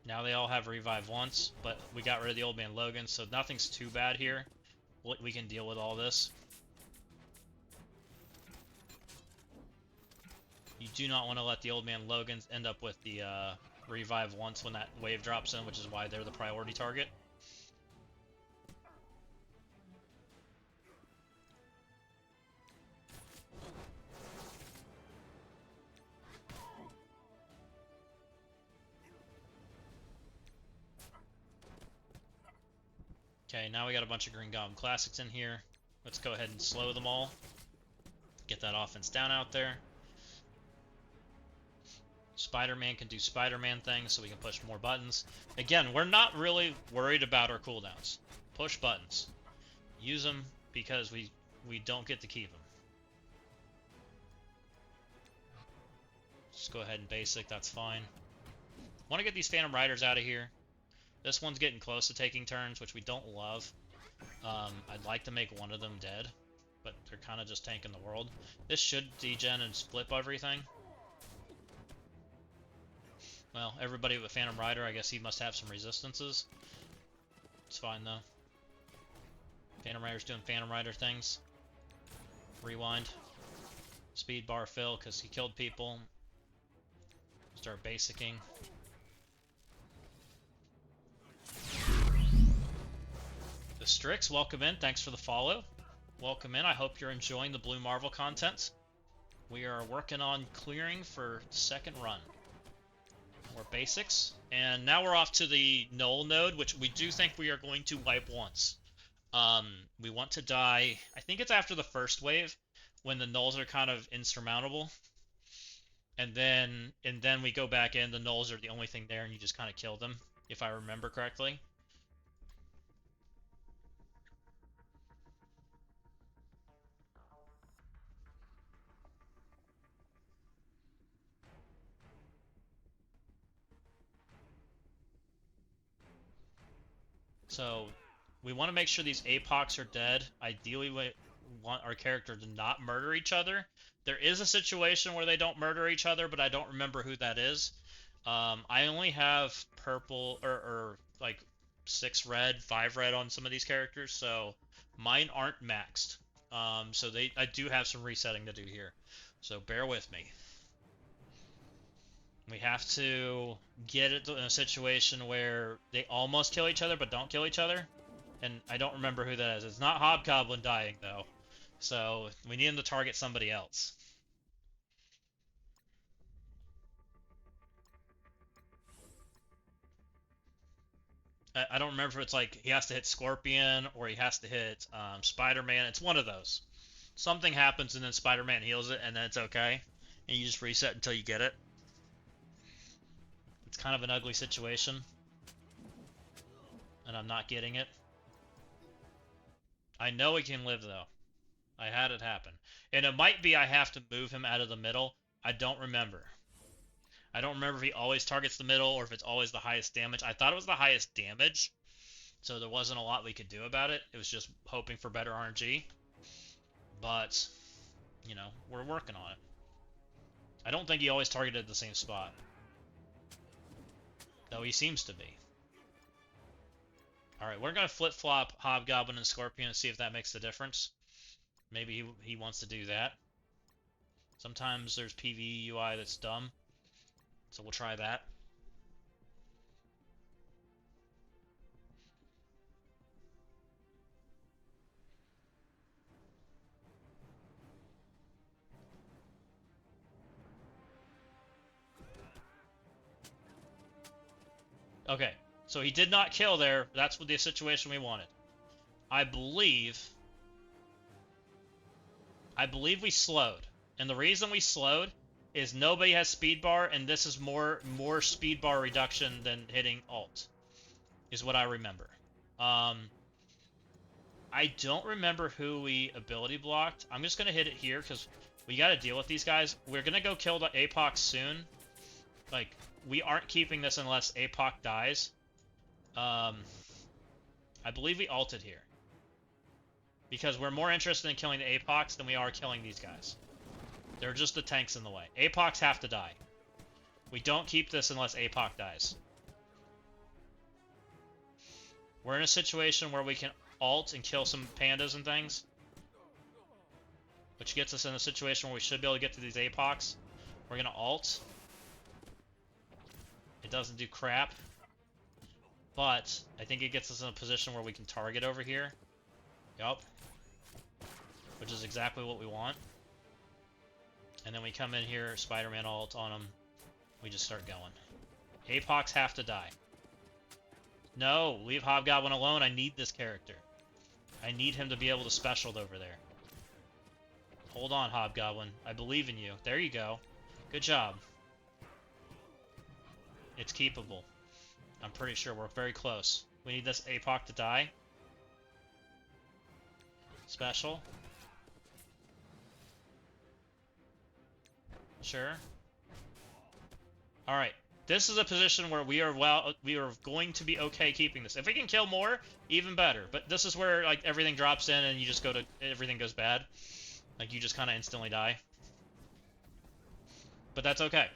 Now they all have revive once, but we got rid of the Old Man Logan, so nothing's too bad here. We can deal with all this. You do not want to let the Old Man Logans end up with the revive once when that wave drops in, which is why they're the priority target. Okay, now we got a bunch of Green Goblin Classics in here. Let's go ahead and slow them all. Get that offense down out there. Spider-Man can do Spider-Man things so we can push more buttons. Again, we're not really worried about our cooldowns. Push buttons. Use them because we don't get to keep them. Just go ahead and basic, that's fine. Want to get these Phantom Riders out of here. This one's getting close to taking turns, which we don't love. I'd like to make one of them dead, but they're kind of just tanking the world. This should degen and split everything. Well, everybody with Phantom Rider, I guess he must have some resistances. It's fine, though. Phantom Rider's doing Phantom Rider things. Rewind. Speed bar fill, because he killed people. Start basicking. The Strix, welcome in. Thanks for the follow. Welcome in. I hope you're enjoying the Blue Marvel content. We are working on clearing for second run. More basics. And now we're off to the Knull node, which we do think we are going to wipe once. We want to die, I think it's after the first wave, when the Knulls are kind of insurmountable. And then we go back in, the Knulls are the only thing there, and you just kind of kill them, if I remember correctly. So, we want to make sure these APOCs are dead. Ideally, we want our character to not murder each other. There is a situation where they don't murder each other, but I don't remember who that is. I only have purple, or like 6 red, 5 red on some of these characters, so mine aren't maxed. So I do have some resetting to do here. So bear with me. We have to get it in a situation where they almost kill each other, but don't kill each other. And I don't remember who that is. It's not Hobgoblin dying, though. So we need him to target somebody else. I don't remember if it's like he has to hit Scorpion or he has to hit Spider-Man. It's one of those. Something happens and then Spider-Man heals it and then it's okay. And you just reset until you get it. It's kind of an ugly situation. And I'm not getting it. I know he can live, though. I had it happen. And it might be I have to move him out of the middle. I don't remember. I don't remember if he always targets the middle or if it's always the highest damage. I thought it was the highest damage, so there wasn't a lot we could do about it. It was just hoping for better RNG. But, you know, we're working on it. I don't think he always targeted the same spot. Though he seems to be. Alright, we're going to flip-flop Hobgoblin and Scorpion and see if that makes the difference. Maybe he wants to do that. Sometimes there's PvE UI that's dumb. So we'll try that. Okay, so he did not kill there. That's what the situation we wanted. I believe we slowed. And the reason we slowed is nobody has speed bar, and this is more speed bar reduction than hitting alt, is what I remember. I don't remember who we ability blocked. I'm just going to hit it here, because we got to deal with these guys. We're going to go kill the APOC soon. Like, we aren't keeping this unless APOC dies. I believe we ulted here. Because we're more interested in killing the APOCs than we are killing these guys. They're just the tanks in the way. APOCs have to die. We don't keep this unless APOC dies. We're in a situation where we can ult and kill some pandas and things. Which gets us in a situation where we should be able to get to these APOCs. We're going to ult. It doesn't do crap. But I think it gets us in a position where we can target over here. Yup. Which is exactly what we want. And then we come in here, Spider-Man ult on them. We just start going. APOCs have to die. No, leave Hobgoblin alone. I need this character. I need him to be able to special over there. Hold on, Hobgoblin. I believe in you. There you go. Good job. It's keepable. I'm pretty sure we're very close. We need this APOC to die. Special. Sure. Alright. This is a position where we are going to be okay keeping this. If we can kill more, even better. But this is where like everything drops in and you just everything goes bad. Like you just kind of instantly die. But that's okay.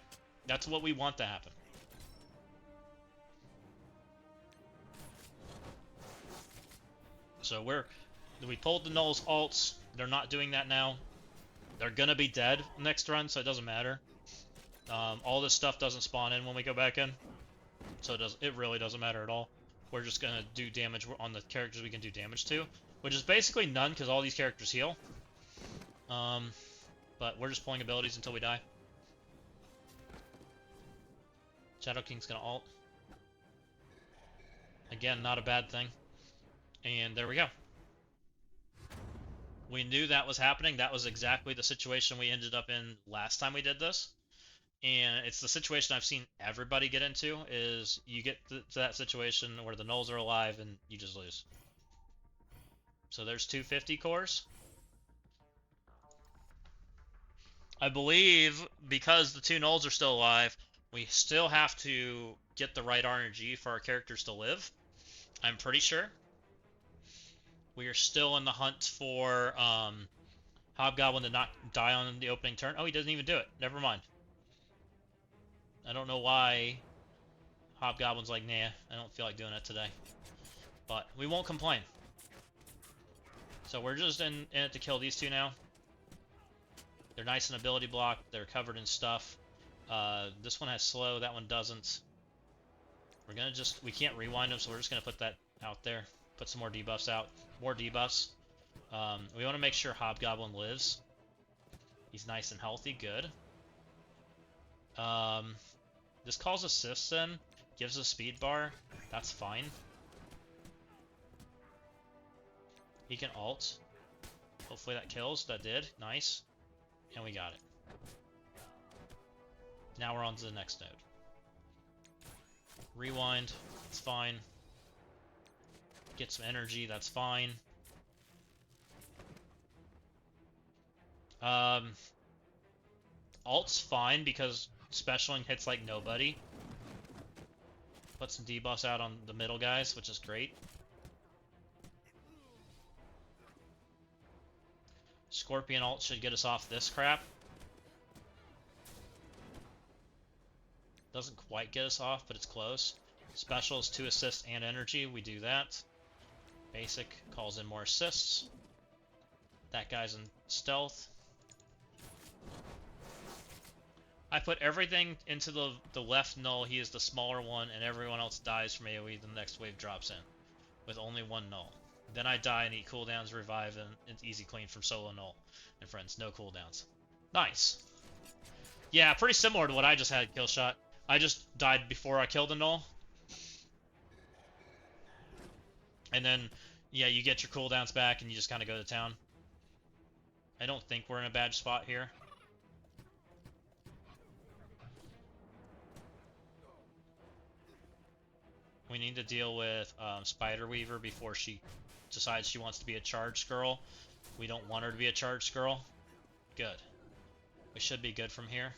That's what we want to happen. So we pulled the Knull's ults. They're not doing that now. They're gonna be dead next run, so it doesn't matter. All this stuff doesn't spawn in when we go back in, so it really doesn't matter at all. We're just gonna do damage on the characters we can do damage to, which is basically none because all these characters heal. But we're just pulling abilities until we die. Shadow King's gonna ult. Again, not a bad thing. And there we go. We knew that was happening. That was exactly the situation we ended up in last time we did this. And it's the situation I've seen everybody get into, is you get to that situation where the Knulls are alive and you just lose. So there's 250 cores. I believe because the 2 Knulls are still alive, we still have to get the right RNG for our characters to live. I'm pretty sure. We are still in the hunt for Hobgoblin to not die on the opening turn. Oh, he doesn't even do it. Never mind. I don't know why Hobgoblin's like, nah, I don't feel like doing it today. But we won't complain. So we're just in it to kill these 2 now. They're nice in ability block. They're covered in stuff. This one has slow. That one doesn't. We can't rewind them, so we're just going to put that out there. Put some more debuffs out. More debuffs. We want to make sure Hobgoblin lives. He's nice and healthy. Good. This calls assists in. Gives a speed bar. That's fine. He can ult. Hopefully that kills. That did. Nice. And we got it. Now we're on to the next node. Rewind. It's fine. Get some energy. That's fine. Ult's fine because specialing hits like nobody. Put some debuffs out on the middle guys, which is great. Scorpion ult should get us off this crap. Doesn't quite get us off, but it's close. Special is 2 assists and energy. We do that. Basic calls in more assists. That guy's in stealth. I put everything into the left Knull. He is the smaller one, and everyone else dies from AoE. The next wave drops in with only 1 Knull. Then I die and eat cooldowns, revive, and it's easy clean from solo Knull. And friends, no cooldowns. Nice. Yeah, pretty similar to what I just had kill shot. I just died before I killed the Knull. And then, yeah, you get your cooldowns back and you just kind of go to town. I don't think we're in a bad spot here. We need to deal with Spider Weaver before she decides she wants to be a charged girl. We don't want her to be a charged girl. Good. We should be good from here.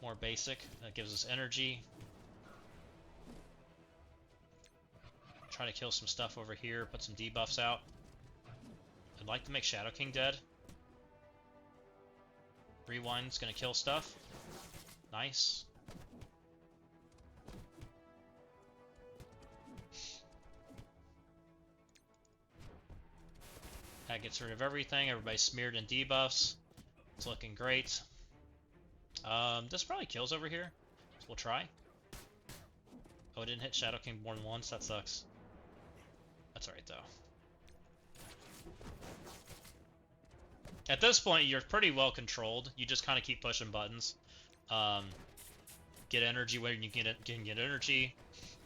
More basic. That gives us energy. Try to kill some stuff over here, put some debuffs out. I'd like to make Shadow King dead. Rewind's gonna kill stuff. Nice. That gets rid of everything. Everybody's smeared in debuffs. It's looking great. This probably kills over here, so we'll try. Oh, it didn't hit Shadow King more than once. That sucks. That's alright, though. At this point, you're pretty well controlled. You just kind of keep pushing buttons. Get energy when you can get energy.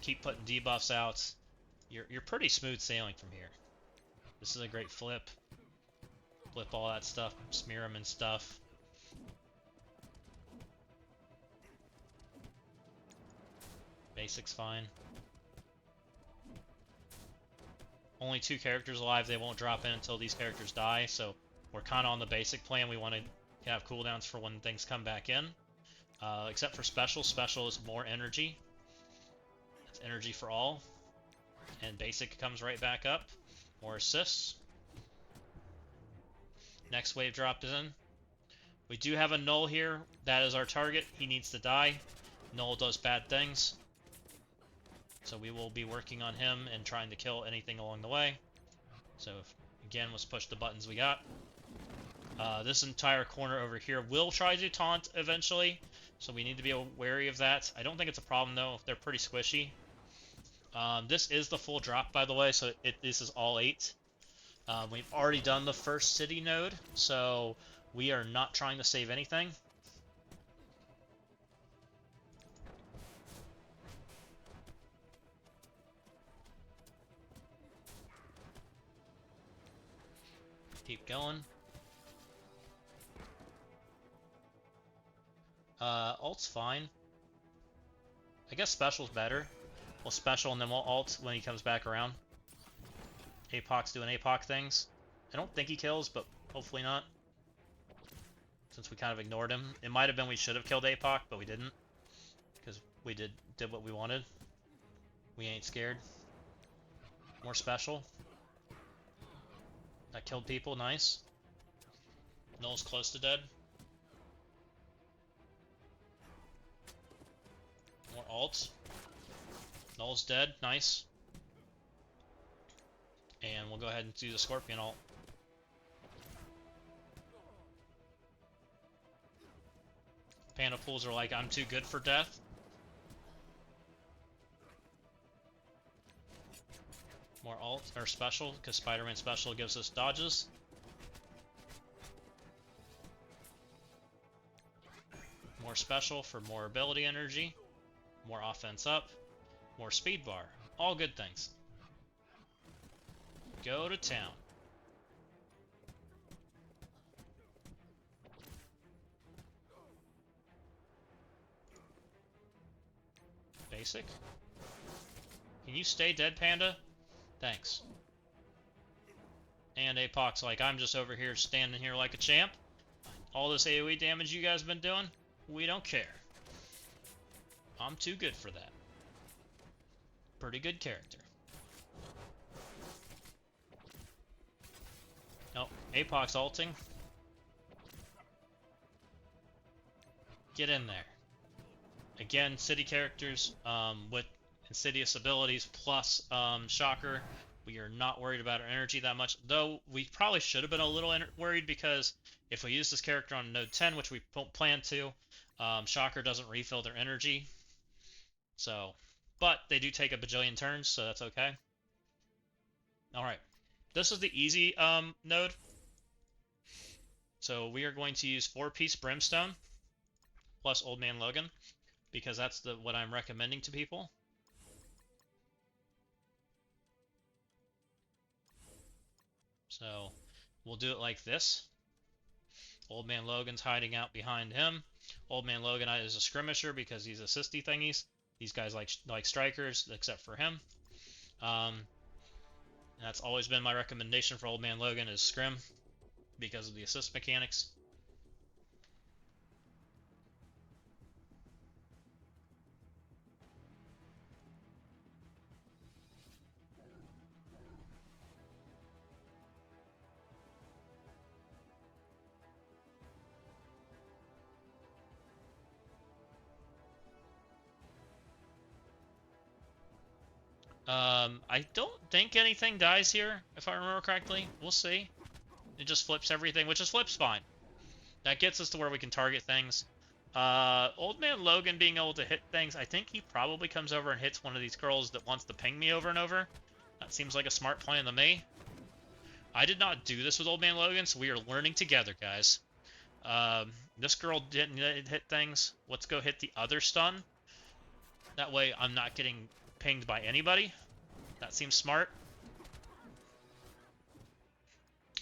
Keep putting debuffs out. You're pretty smooth sailing from here. This is a great flip. Flip all that stuff. Smear them and stuff. Basic's fine. Only 2 characters alive. They won't drop in until these characters die, so we're kind of on the basic plan. We want to have cooldowns for when things come back in. Except for special. Special is more energy. That's energy for all. And basic comes right back up. More assists. Next wave dropped in. We do have a Knull here. That is our target. He needs to die. Knull does bad things. So we will be working on him and trying to kill anything along the way. So again, let's push the buttons we got. This entire corner over here will try to taunt eventually. So we need to be wary of that. I don't think it's a problem though. They're pretty squishy. This is the full drop, by the way, so this is all 8. We've already done the first city node, so we are not trying to save anything. Keep going. Ult's fine. I guess special's better. We'll special and then we'll ult when he comes back around. Apoc's doing Apoc things. I don't think he kills, but hopefully not. Since we kind of ignored him. It might have been we should have killed Apoc, but we didn't. Because we did what we wanted. We ain't scared. More special. That killed people, nice. Knull's close to dead. More ults. Knull's dead, nice. And we'll go ahead and do the Scorpion ult. Panda pools are like, I'm too good for death. More ult, or special, because Spider-Man special gives us dodges. More special for more ability energy. More offense up. More speed bar. All good things. Go to town. Basic. Can you stay dead, Panda? Thanks. And Apoc's like, I'm just over here standing here like a champ. All this AoE damage you guys have been doing, we don't care. I'm too good for that. Pretty good character. Oh, Apoc's ulting. Get in there. Again, city characters with Insidious abilities plus Shocker. We are not worried about our energy that much, though we probably should have been a little worried because if we use this character on node 10, which we don't plan to, Shocker doesn't refill their energy. So, but they do take a bajillion turns, so that's okay. Alright, this is the easy node. So we are going to use 4-piece Brimstone plus Old Man Logan because that's what I'm recommending to people. So we'll do it like this. Old Man Logan's hiding out behind him. Old Man Logan is a skirmisher because he's assisty thingies. These guys like strikers, except for him. That's always been my recommendation for Old Man Logan is scrim because of the assist mechanics. I don't think anything dies here, if I remember correctly. We'll see. It just flips everything, which is flips fine. That gets us to where we can target things. Old Man Logan being able to hit things, I think he probably comes over and hits one of these girls that wants to ping me over and over. That seems like a smart plan to me. I did not do this with Old Man Logan, so we are learning together, guys. This girl didn't hit things. Let's go hit the other stun. That way I'm not getting pinged by anybody. That seems smart.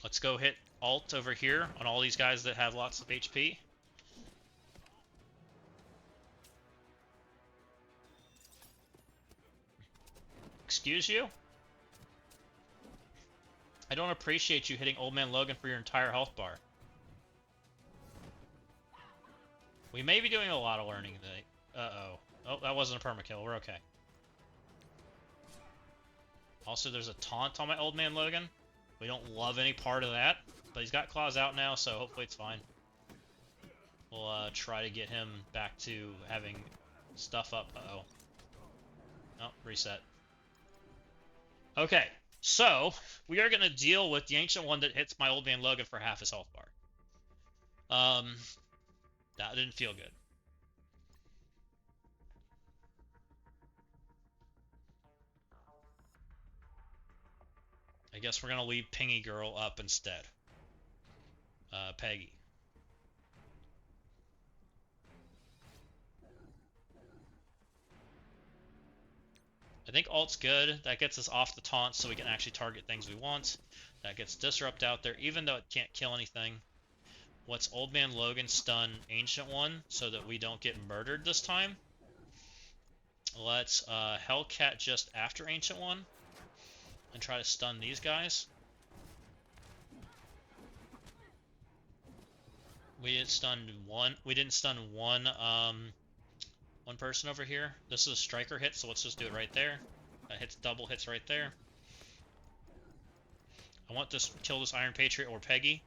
Let's go hit alt over here on all these guys that have lots of HP. Excuse you? I don't appreciate you hitting Old Man Logan for your entire health bar. We may be doing a lot of learning today. Uh-oh. Oh, that wasn't a permakill. We're okay. Also, there's a taunt on my Old Man Logan. We don't love any part of that, but he's got claws out now, so hopefully it's fine. We'll try to get him back to having stuff up. Uh-oh. Oh, reset. Okay, so we are going to deal with the Ancient One that hits my Old Man Logan for half his health bar. That didn't feel good. I guess we're going to leave Pingy Girl up instead. Peggy. I think alt's good. That gets us off the taunt so we can actually target things we want. That gets Disrupt out there, even though it can't kill anything. Let's Old Man Logan stun Ancient One so that we don't get murdered this time. Let's Hellcat just after Ancient One and try to stun these guys. We didn't stun one one person over here. This is a striker hit, so let's just do it right there. That hits double hits right there. I want to kill this Iron Patriot or Peggy.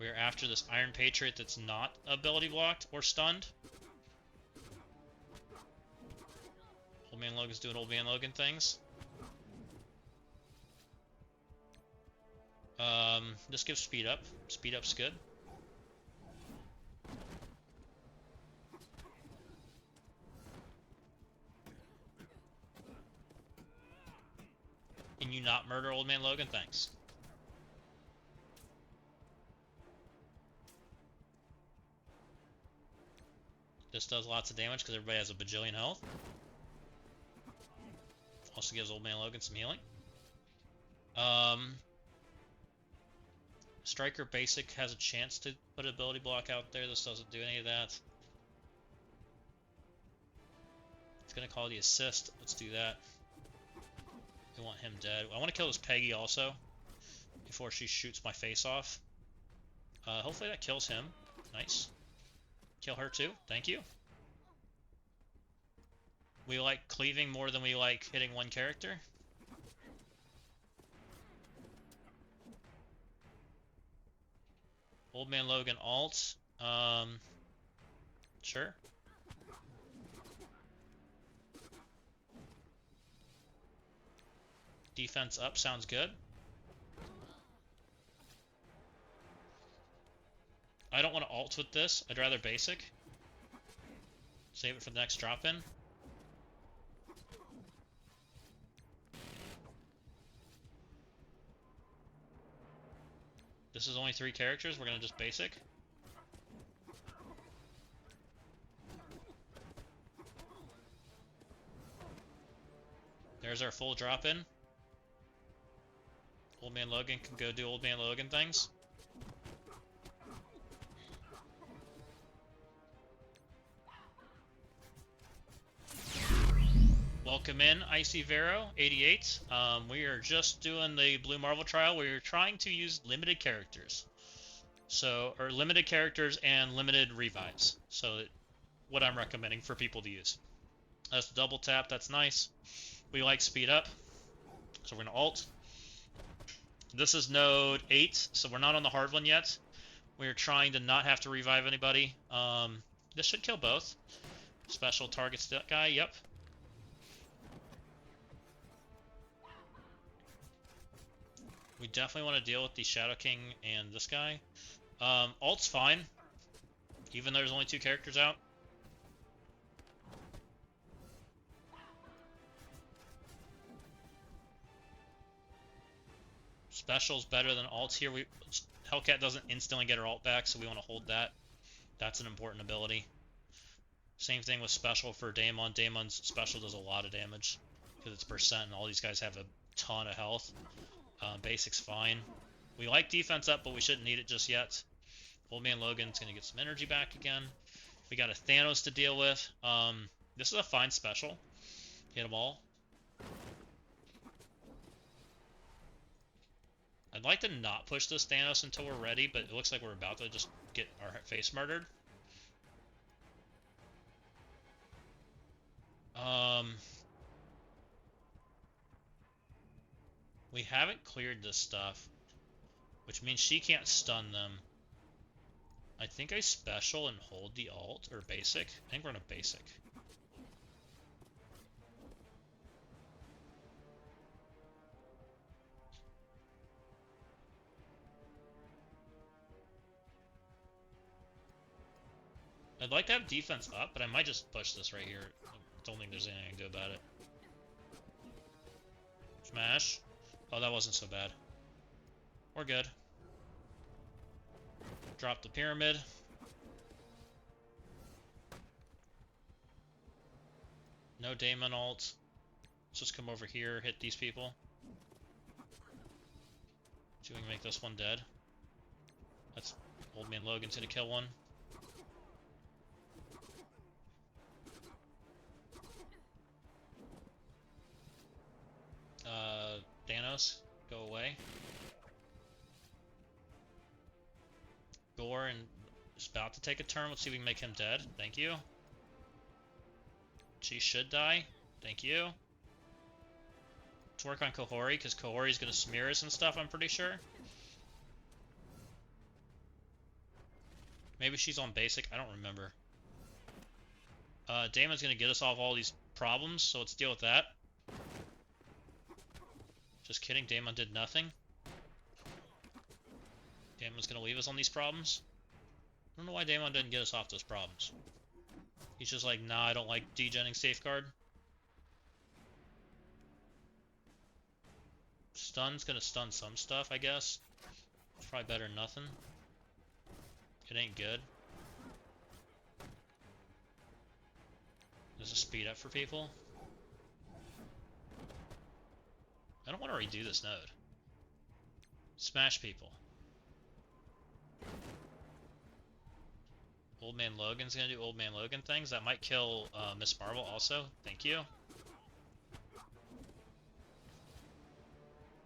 We are after this Iron Patriot that's not ability blocked or stunned. Old Man Logan's doing Old Man Logan things. This gives speed up. Speed up's good. Can you not murder Old Man Logan? Thanks. This does lots of damage because everybody has a bajillion health. Also gives Old Man Logan some healing. Striker Basic has a chance to put ability block out there. This doesn't do any of that. It's going to call the assist. Let's do that. We want him dead. I want to kill this Peggy also before she shoots my face off. Hopefully that kills him. Nice. Kill her too. Thank you. We like cleaving more than we like hitting one character. Old Man Logan alt. Sure. Defense up sounds good. I don't want to alt with this. I'd rather basic. Save it for the next drop-in. This is only 3 characters. We're going to just basic. There's our full drop-in. Old Man Logan can go do Old Man Logan things. Welcome in, Icy Vero 88. We are just doing the Blue Marvel trial. We're trying to use limited characters. Or limited characters and limited revives. So what I'm recommending for people to use. That's double tap, that's nice. We like speed up. So we're gonna alt. This is node 8, so we're not on the hard one yet. We're trying to not have to revive anybody. This should kill both. Special targets that guy, yep. We definitely want to deal with the Shadow King and this guy. Alt's fine, even though there's only 2 characters out. Special's better than alt here. Hellcat doesn't instantly get her alt back, so we want to hold that. That's an important ability. Same thing with special for Daemon. Daemon's special does a lot of damage because it's percent, and all these guys have a ton of health. Basic's fine. We like defense up, but we shouldn't need it just yet. Old Man Logan's going to get some energy back again. We got a Thanos to deal with. This is a fine special. Hit them all. I'd like to not push this Thanos until we're ready, but it looks like we're about to just get our face murdered. We haven't cleared this stuff, which means she can't stun them. I think I special and hold the alt, or basic. I think we're in a basic. I'd like to have defense up, but I might just push this right here. I don't think there's anything I can do about it. Smash. Oh, that wasn't so bad. We're good. Drop the pyramid. No Daemon ult. Let's just come over here, hit these people. See if we can make this one dead. That's Old Man Logan's gonna kill one. Thanos, go away. Gore and is about to take a turn. Let's see if we can make him dead. Thank you. She should die. Thank you. Let's work on Kohori, because Kohori's going to smear us and stuff, I'm pretty sure. Maybe she's on basic. I don't remember. Damon's going to get us off all these problems, so let's deal with that. Just kidding, Daemon did nothing. Daemon's gonna leave us on these problems. I don't know why Daemon didn't get us off those problems. He's just like, nah, I don't like degenning safeguard. Stun's gonna stun some stuff, I guess. It's probably better than nothing. It ain't good. There's a speed up for people. I don't want to redo this node. Smash people. Old Man Logan's gonna do Old Man Logan things. That might kill Miss Marvel also. Thank you.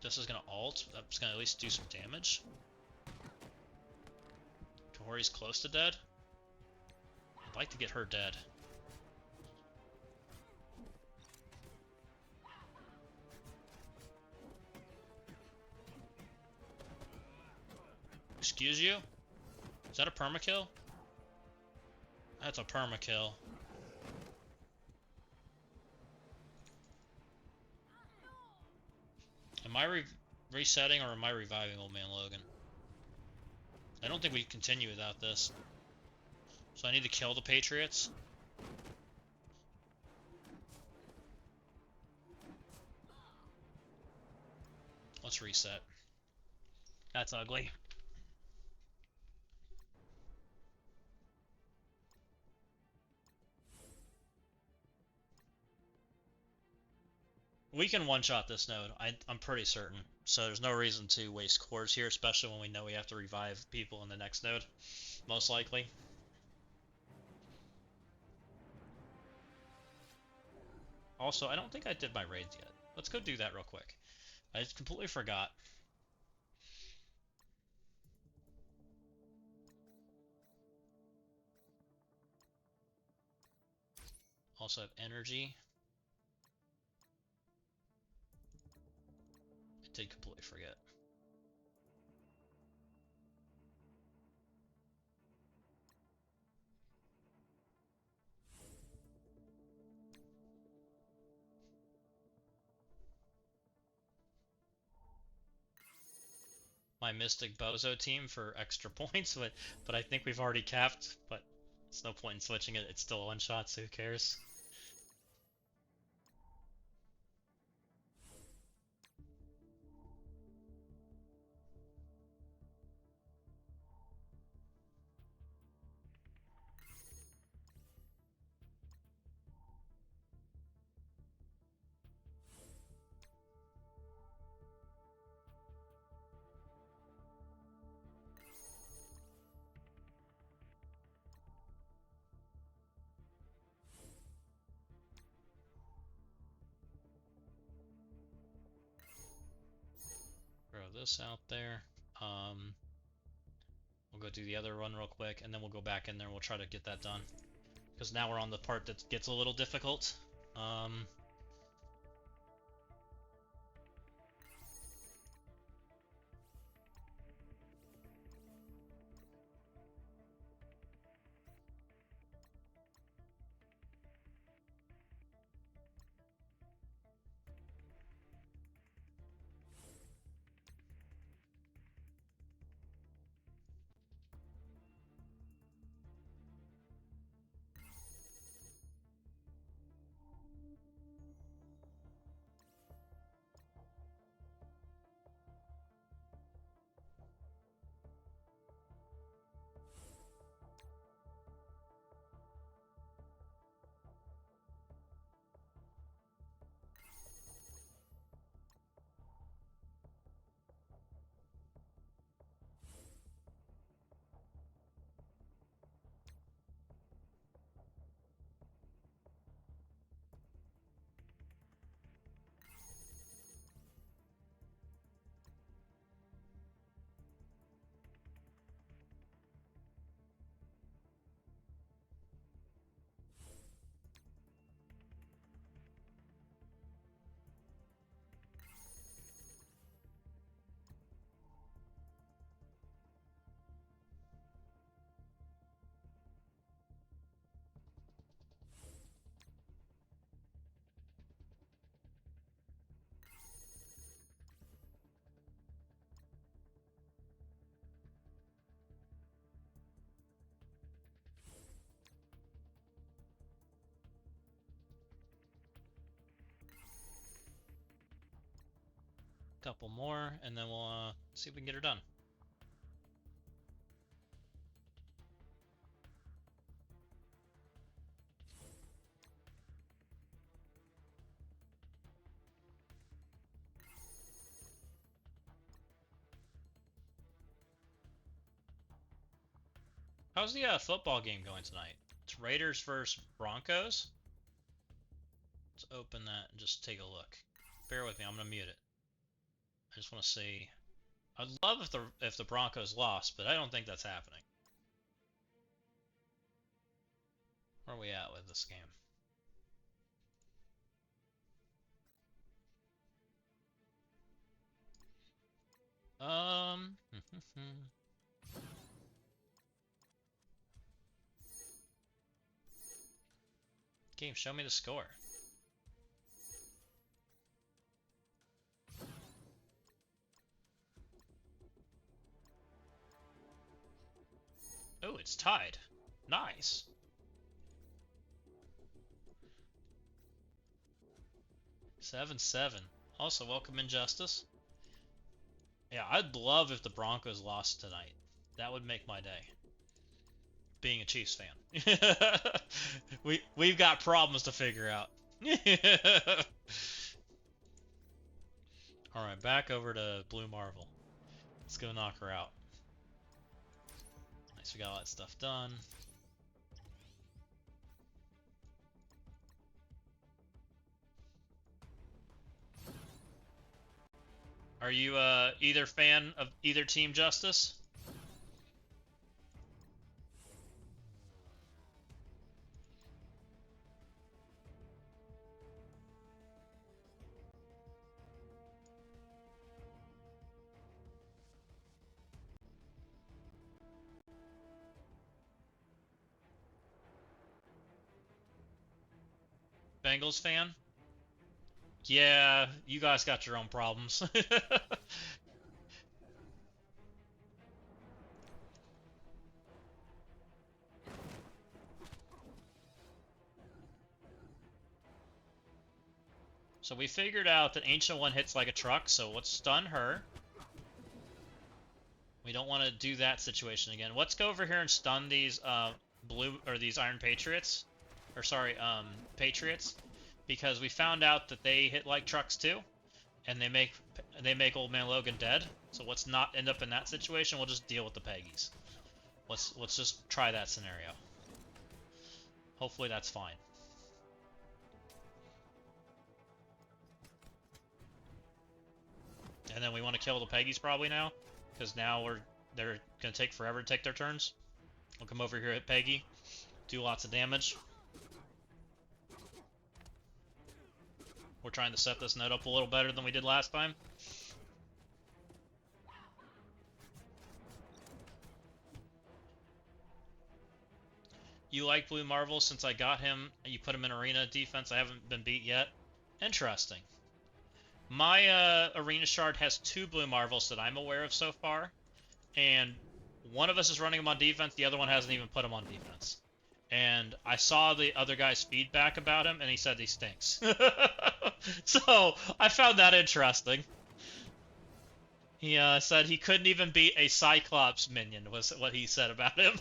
This is gonna ult. That's gonna at least do some damage. Kahori's close to dead. I'd like to get her dead. Excuse you? Is that a permakill? That's a permakill. Am I resetting or am I reviving Old Man Logan? I don't think we can continue without this. So I need to kill the Patriots. Let's reset. That's ugly. We can one-shot this node, I'm pretty certain. So there's no reason to waste cores here, especially when we know we have to revive people in the next node. Most likely. Also, I don't think I did my raids yet. Let's go do that real quick. I just completely forgot. Also have energy. I did completely forget. my Mystic Bozo team for extra points, but I think we've already capped, but there's no point in switching it. It's still one shot, so who cares? Throw this out there. We'll go do the other run real quick, and then we'll go back in there and we'll try to get that done. Because now we're on the part that gets a little difficult. Couple more, and then we'll see if we can get her done. How's the football game going tonight? It's Raiders versus Broncos. Let's open that and just take a look. Bear with me, I'm gonna mute it. I just want to see. I'd love if the Broncos lost, but I don't think that's happening. Where are we at with this game? Game, show me the score. Oh, it's tied. Nice. 7-7. Also, welcome Injustice. Yeah, I'd love if the Broncos lost tonight. That would make my day. Being a Chiefs fan. We've got problems to figure out. Alright, back over to Blue Marvel. Let's go knock her out. Nice, we got all that stuff done. Are you either fan of either Team Justice? Bengals fan? Yeah, you guys got your own problems. So we figured out that Ancient One hits like a truck, so let's stun her. We don't want to do that situation again. Let's go over here and stun these these Iron Patriots. Or sorry, Patriots. Because we found out that they hit like trucks too. And they make Old Man Logan dead. So let's not end up in that situation. We'll just deal with the Peggies. Let's just try that scenario. Hopefully that's fine. And then we want to kill the Peggies probably now, because now they're gonna take forever to take their turns. We'll come over here, hit Peggy, do lots of damage. We're trying to set this node up a little better than we did last time. You like Blue Marvel since I got him. You put him in arena defense. I haven't been beat yet. Interesting. My arena shard has 2 Blue Marvels that I'm aware of so far, and one of us is running him on defense. The other one hasn't even put him on defense. And I saw the other guy's feedback about him, and he said he stinks. So I found that interesting. He said he couldn't even beat a Cyclops minion, was what he said about him.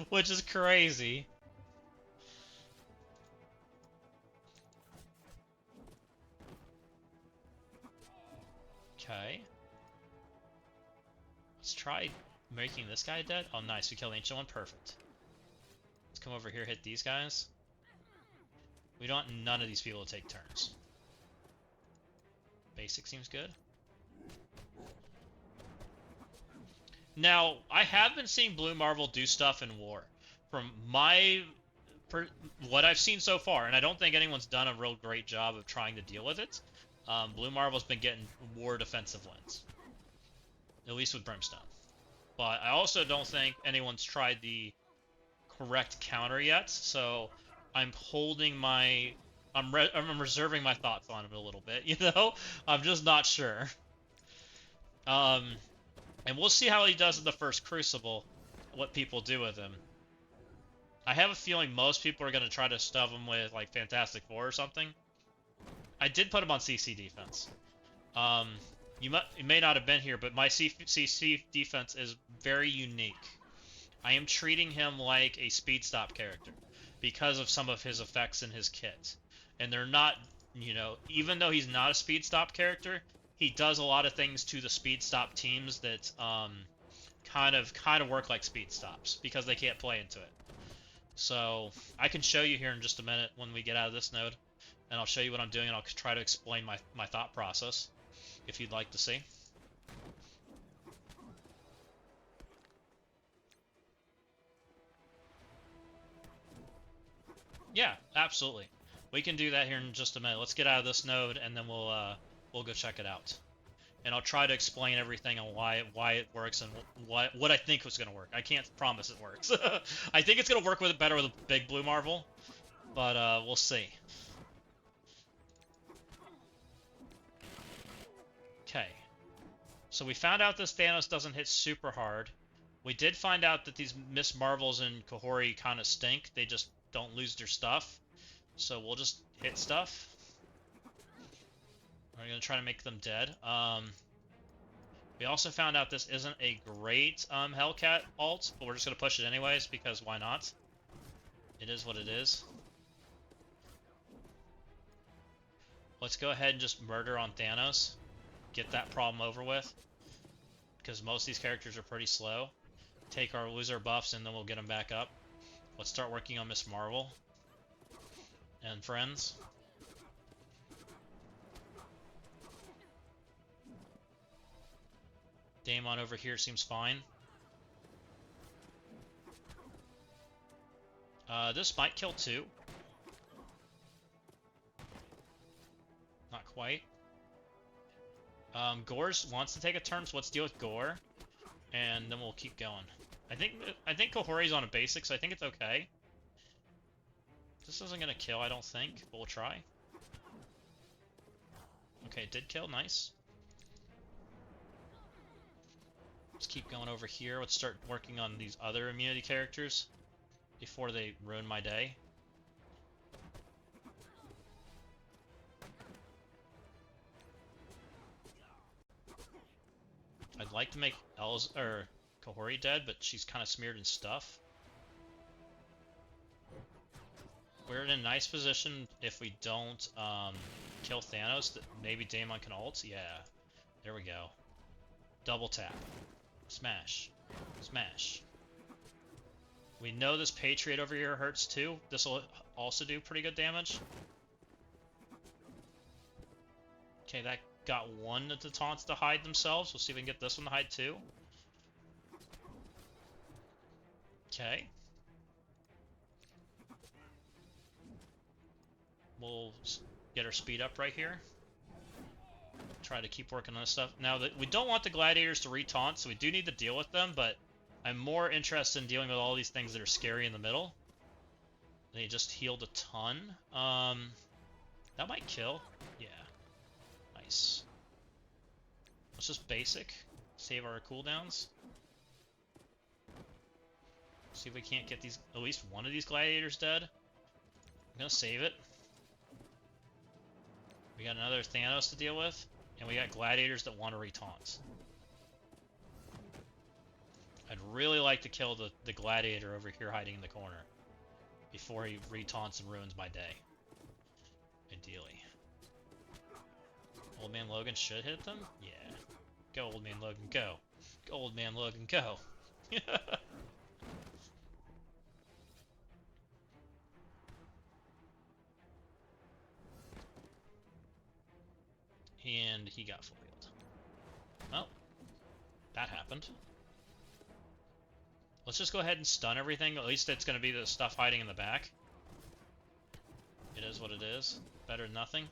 Which is crazy. Okay. Let's try making this guy dead. Oh, nice. We killed the Ancient One. Perfect. Let's come over here, hit these guys. We don't want none of these people to take turns. Basic seems good. Now, I have been seeing Blue Marvel do stuff in war. From what I've seen so far, and I don't think anyone's done a real great job of trying to deal with it, Blue Marvel's been getting war defensive wins. At least with Brimstone. But I also don't think anyone's tried the correct counter yet, so I'm holding my... I'm reserving my thoughts on him a little bit, you know? I'm just not sure. And we'll see how he does in the first Crucible, what people do with him. I have a feeling most people are going to try to stuff him with, like, Fantastic Four or something. I did put him on CC defense. You may not have been here, but my CC defense is very unique. I am treating him like a speed stop character because of some of his effects in his kit. And they're not, you know, even though he's not a speed stop character, he does a lot of things to the speed stop teams that kind of work like speed stops because they can't play into it. So I can show you here in just a minute when we get out of this node, and I'll show you what I'm doing, and I'll try to explain my thought process if you'd like to see. Yeah, absolutely. We can do that here in just a minute. Let's get out of this node, and then we'll go check it out. And I'll try to explain everything and why it works and what I think was going to work. I can't promise it works. I think it's going to work with it better with a big Blue Marvel, but we'll see. Okay. So we found out this Thanos doesn't hit super hard. We did find out that these Miss Marvels and Kahori kind of stink. They just don't lose their stuff. So we'll just hit stuff. We're going to try to make them dead. We also found out this isn't a great Hellcat ult, but we're just going to push it anyways, because why not? It is what it is. Let's go ahead and just murder on Thanos. Get that problem over with. Because most of these characters are pretty slow. Lose our buffs, and then we'll get them back up. Let's start working on Miss Marvel. And friends. Daemon over here seems fine. This might kill 2. Not quite. Gore wants to take a turn, so let's deal with Gore. And then we'll keep going. I think Kahori's on a basic, so I think it's okay. This isn't gonna kill, I don't think, but we'll try. Okay, it did kill, nice. Let's keep going over here. Let's start working on these other immunity characters before they ruin my day. like to make Kahori dead, but she's kind of smeared in stuff. We're in a nice position if we don't kill Thanos. That maybe Daemon can ult. Yeah, there we go. Double tap, smash, smash. We know this Patriot over here hurts too. This will also do pretty good damage. Okay, that got one of the taunts to hide themselves. We'll see if we can get this one to hide too. Okay. We'll get our speed up right here. Try to keep working on this stuff. Now, we don't want the gladiators to re-taunt, so we do need to deal with them, but I'm more interested in dealing with all these things that are scary in the middle. They just healed a ton. That might kill. Yeah. Nice. Let's just basic. Save our cooldowns. See if we can't get these, at least one of these gladiators dead. I'm gonna save it. We got another Thanos to deal with, and we got gladiators that want to re-taunt. I'd really like to kill the gladiator over here hiding in the corner before he re-taunts and ruins my day. Ideally. Old Man Logan should hit them? Yeah. Go, Old Man Logan, go. Go, Old Man Logan, go. And he got foiled. Well, that happened. Let's just go ahead and stun everything. At least it's going to be the stuff hiding in the back. It is what it is. Better than nothing.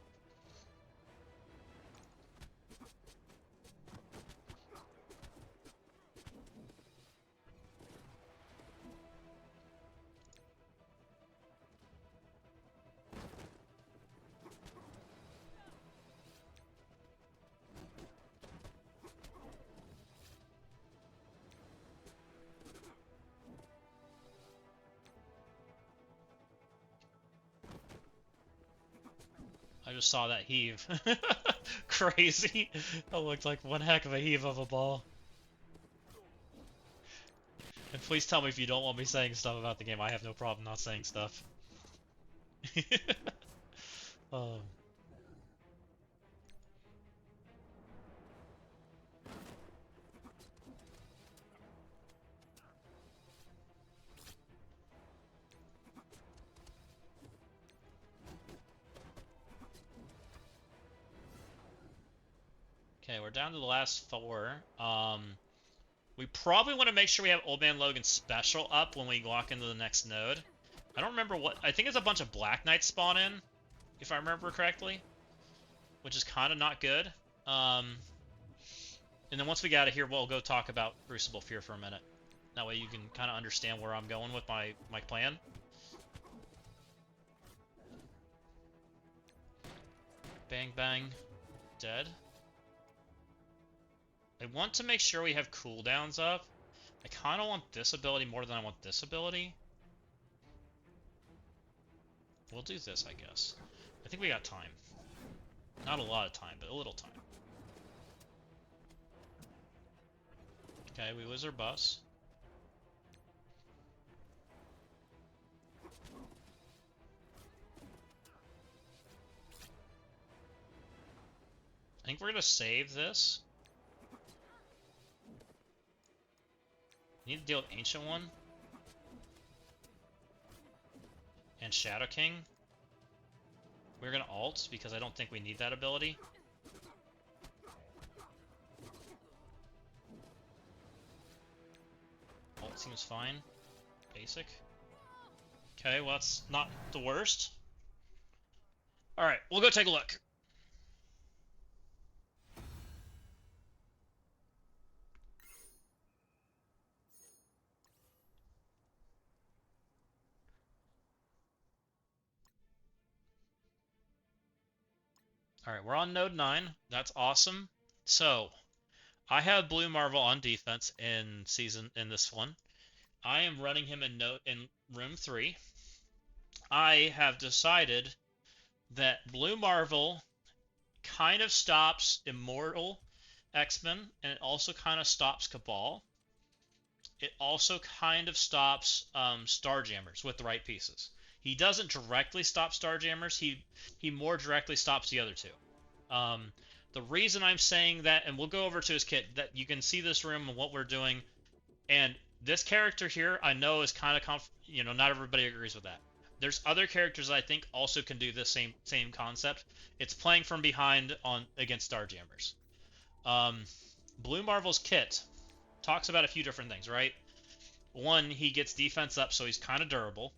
I just saw that heave. Crazy. That looked like one heck of a heave of a ball. And please tell me if you don't want me saying stuff about the game. I have no problem not saying stuff. Oh. Okay, we're down to the last four. We probably want to make sure we have Old Man Logan special up when we walk into the next node. I don't remember what... I think it's a bunch of Black Knights spawn in, if I remember correctly. Which is kind of not good. And then once we get out of here, we'll go talk about Crucible Fear for a minute. That way you can kind of understand where I'm going with my plan. Bang, bang. Dead. I want to make sure we have cooldowns up. I kind of want this ability more than I want this ability. We'll do this, I guess. I think we got time. Not a lot of time, but a little time. Okay, we lose our bus. I think we're going to save this. Need to deal with Ancient One. And Shadow King. We're going to ult because I don't think we need that ability. Ult seems fine. Basic. Okay, well that's not the worst. Alright, we'll go take a look. Alright, we're on node 9. That's awesome. So, I have Blue Marvel on defense in this one. I am running him in room 3. I have decided that Blue Marvel kind of stops Immortal X-Men, and it also kind of stops Cabal. It also kind of stops Starjammers with the right pieces. He doesn't directly stop Starjammers. He more directly stops the other two. The reason I'm saying that, and we'll go over to his kit, that you can see this room and what we're doing, and this character here I know is kind of not everybody agrees with that. There's other characters I think also can do this same concept. It's playing from behind on against Starjammers. Blue Marvel's kit talks about a few different things, right? One, he gets defense up, so he's kind of durable.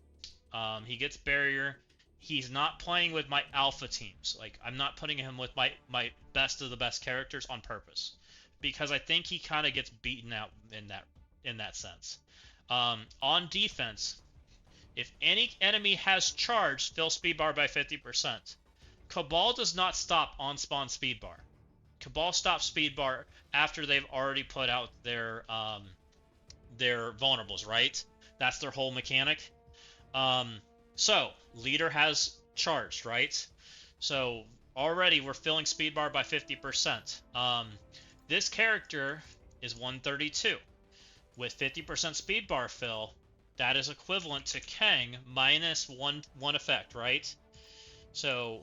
He gets barrier. He's not playing with my alpha teams. Like, I'm not putting him with my best of the best characters on purpose, because I think he kind of gets beaten out in that sense. On defense, if any enemy has charged, fill speed bar by 50%. Cabal does not stop on spawn speed bar. Cabal stops speed bar after they've already put out their vulnerables, right? That's their whole mechanic. So leader has charged, right? So already we're filling speed bar by 50%. This character is 132 with 50% speed bar fill. That is equivalent to Kang minus one effect, right? So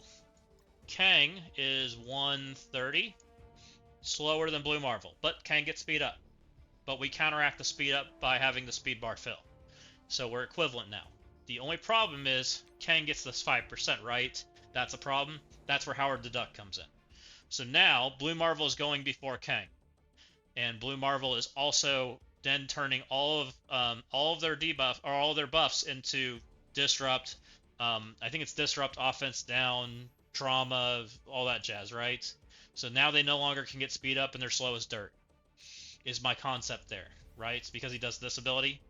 Kang is 130, slower than Blue Marvel, but Kang gets speed up. But we counteract the speed up by having the speed bar fill. So we're equivalent now. The only problem is Kang gets this 5%, right? That's a problem. That's where Howard the Duck comes in. So now Blue Marvel is going before Kang, and Blue Marvel is also then turning all of their debuff or all of their buffs into disrupt. I think it's disrupt, offense down, trauma, all that jazz, right? So now they no longer can get speed up and they're slow as dirt. Is my concept there, right? Because he does this ability,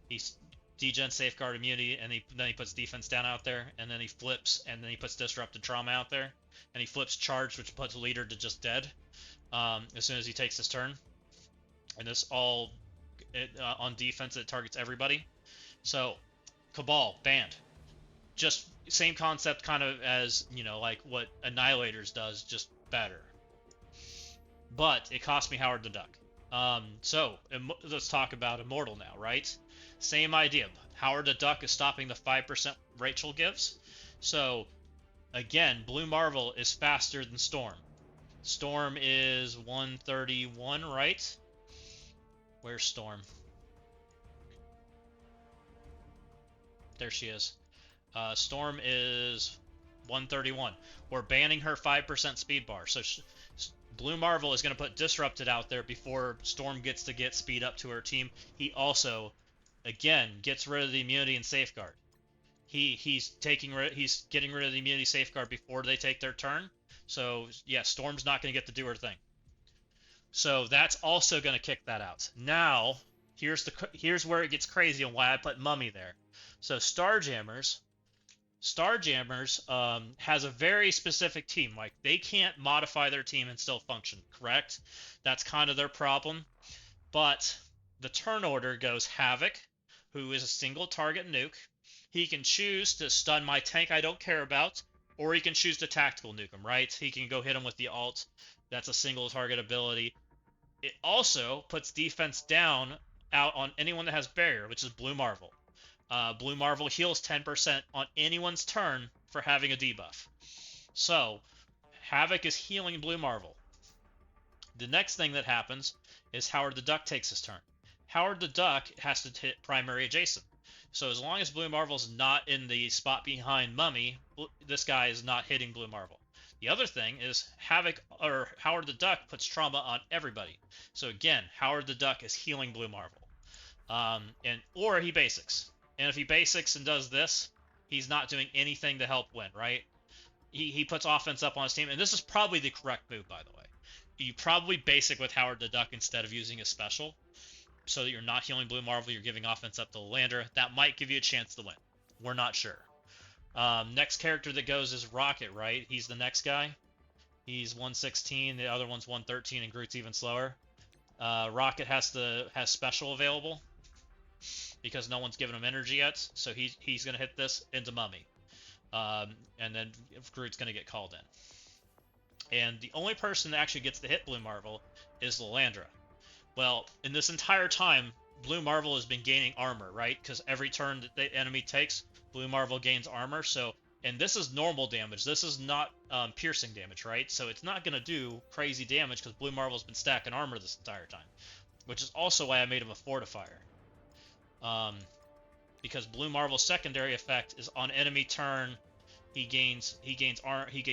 he's degen safeguard immunity, and then he puts defense down out there, and then he flips, and then he puts disrupted trauma out there, and he flips charge, which puts leader to just dead as soon as he takes his turn. And this all on defense, it targets everybody. So Cabal banned, just same concept kind of as like what Annihilators does, just better. But it cost me Howard the Duck. So let's talk about Immortal now, right? Same idea. Howard the Duck is stopping the 5% Rachel gives. So again, Blue Marvel is faster than Storm. Storm is 131, right? Where's Storm? There she is. Storm is 131. We're banning her 5% speed bar. So Blue Marvel is going to put Disrupted out there before Storm gets to get speed up to her team. He also, again, gets rid of the immunity and safeguard. He's getting rid of the immunity safeguard before they take their turn. So yeah, Storm's not going to get to do her thing. So that's also going to kick that out. Now here's where it gets crazy and why I put Mummy there. So Starjammers has a very specific team. Like, they can't modify their team and still function, correct? That's kind of their problem. But the turn order goes Havoc, who is a single target nuke. He can choose to stun my tank I don't care about, or he can choose to tactical nuke him, right? He can go hit him with the ult. That's a single target ability. It also puts defense down out on anyone that has barrier, which is Blue Marvel. Blue Marvel heals 10% on anyone's turn for having a debuff. So Havoc is healing Blue Marvel. The next thing that happens is Howard the Duck takes his turn. Howard the Duck has to hit primary adjacent. So as long as Blue Marvel's not in the spot behind Mummy, this guy is not hitting Blue Marvel. The other thing is Howard the Duck puts trauma on everybody. So again, Howard the Duck is healing Blue Marvel. Or he basics. And if he basics and does this, he's not doing anything to help win, right? He puts offense up on his team, and this is probably the correct move, by the way. You probably basic with Howard the Duck instead of using a special, so that you're not healing Blue Marvel, you're giving offense up to the lander. That might give you a chance to win. We're not sure. Next character that goes is Rocket, right? He's the next guy. He's 116, the other one's 113, and Groot's even slower. Rocket has special available, because no one's given him energy yet, so he's going to hit this into Mummy. And then Groot's going to get called in. And the only person that actually gets to hit Blue Marvel is Lilandra. Well, in this entire time, Blue Marvel has been gaining armor, right? Because every turn that the enemy takes, Blue Marvel gains armor. So, and this is normal damage. This is not piercing damage, right? So it's not going to do crazy damage because Blue Marvel's been stacking armor this entire time, which is also why I made him a fortifier. Because Blue Marvel's secondary effect is on enemy turn, he gains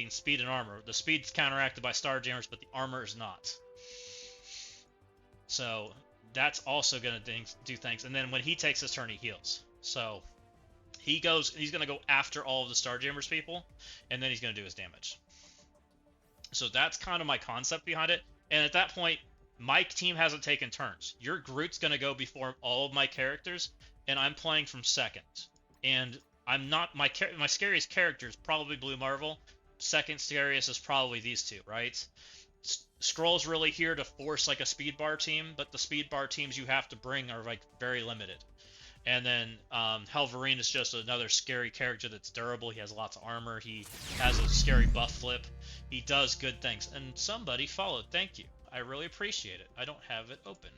speed and armor. The speed's counteracted by Starjammers, but the armor is not. So that's also going to do things. And then when he takes his turn, he heals. So he's going to go after all of the Starjammers people, and then he's going to do his damage. So that's kind of my concept behind it. And at that point, my team hasn't taken turns. Your Groot's going to go before all of my characters, and I'm playing from second. And I'm not my scariest character is probably Blue Marvel. Second scariest is probably these two, right? Skrull's really here to force like a speed bar team, but the speed bar teams you have to bring are like very limited. And then Helverine is just another scary character that's durable. He has lots of armor. He has a scary buff flip. He does good things. And somebody followed. Thank you. I really appreciate it. I don't have it open.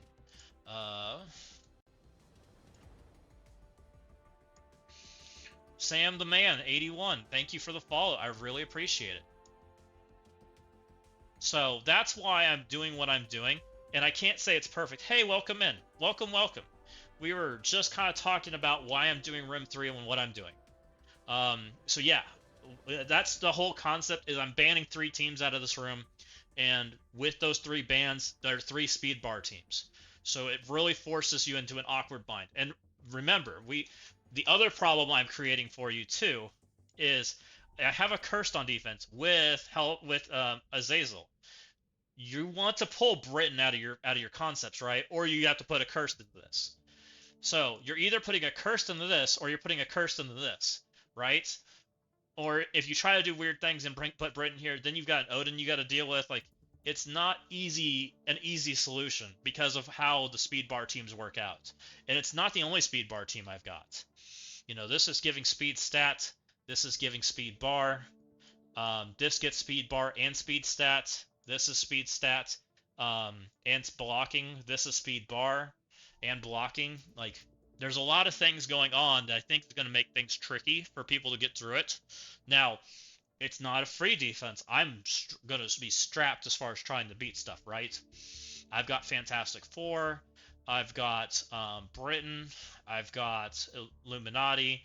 Sam the Man, 81. Thank you for the follow. I really appreciate it. So that's why I'm doing what I'm doing. And I can't say it's perfect. Hey, welcome in. Welcome, welcome. We were just kind of talking about why I'm doing Rim 3 and what I'm doing. So yeah, that's the whole concept is I'm banning 3 teams out of this room. And with those 3 bans, there are 3 speed bar teams. So it really forces you into an awkward bind. And remember, the other problem I'm creating for you too is I have a cursed on defense with Azazel. You want to pull Britain out of your concepts, right? Or you have to put a curse into this. So you're either putting a curse into this, or you're putting a curse into this, right? Or if you try to do weird things and put Britain here, then you've got an Odin you got to deal with. Like it's not an easy solution because of how the speed bar teams work out, and it's not the only speed bar team I've got. You know, this is giving speed stat. This is giving speed bar. This gets speed bar and speed stat. This is speed stat and blocking. This is speed bar and blocking. Like, there's a lot of things going on that I think is going to make things tricky for people to get through it. Now, it's not a free defense. I'm going to be strapped as far as trying to beat stuff, right? I've got Fantastic Four. I've got Britain. I've got Illuminati.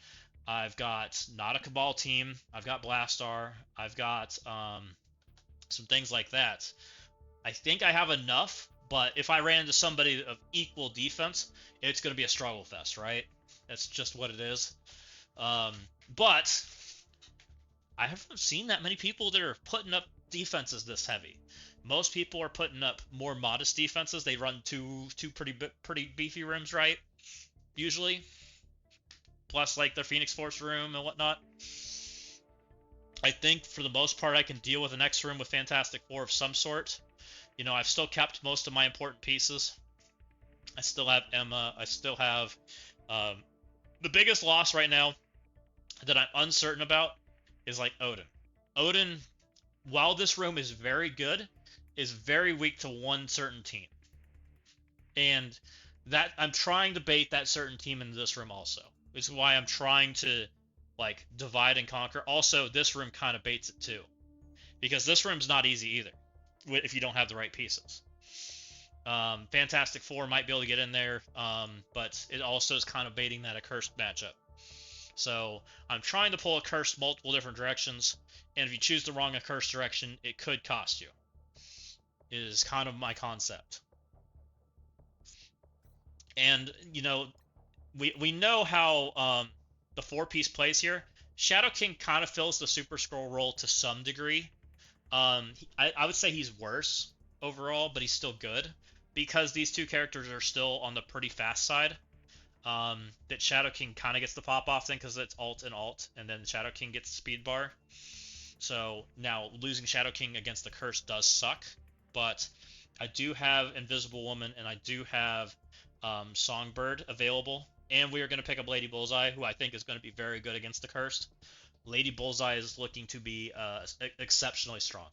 I've got not a Cabal team. I've got Blastar. I've got some things like that. I think I have enough, but if I ran into somebody of equal defense, it's going to be a struggle fest, right? That's just what it is. But I haven't seen that many people that are putting up defenses this heavy. Most people are putting up more modest defenses. They run two pretty beefy rooms, right? Usually. Plus, like, their Phoenix Force room and whatnot. I think, for the most part, I can deal with the next room with Fantastic Four of some sort. You know, I've still kept most of my important pieces. I still have Emma. I still have... the biggest loss right now that I'm uncertain about is, like, Odin. Odin, while this room is very good, is very weak to one certain team. And that I'm trying to bait that certain team into this room also. Which is why I'm trying to, like, divide and conquer. Also, this room kind of baits it too. Because this room's not easy either, if you don't have the right pieces. Fantastic Four might be able to get in there, but it also is kind of baiting that accursed matchup. So I'm trying to pull accursed multiple different directions, and if you choose the wrong accursed direction, it could cost you. It is kind of my concept. And, you know, we know how the 4-piece plays here. Shadow King kind of fills the Super Skrull role to some degree. I would say he's worse overall, but he's still good because these two characters are still on the pretty fast side. That Shadow King kind of gets the pop off thing because it's alt and alt, and then Shadow King gets speed bar. So now losing Shadow King against the curse does suck, but I do have Invisible Woman and I do have Songbird available. And we are going to pick up Lady Bullseye, who I think is going to be very good against the Cursed. Lady Bullseye is looking to be exceptionally strong.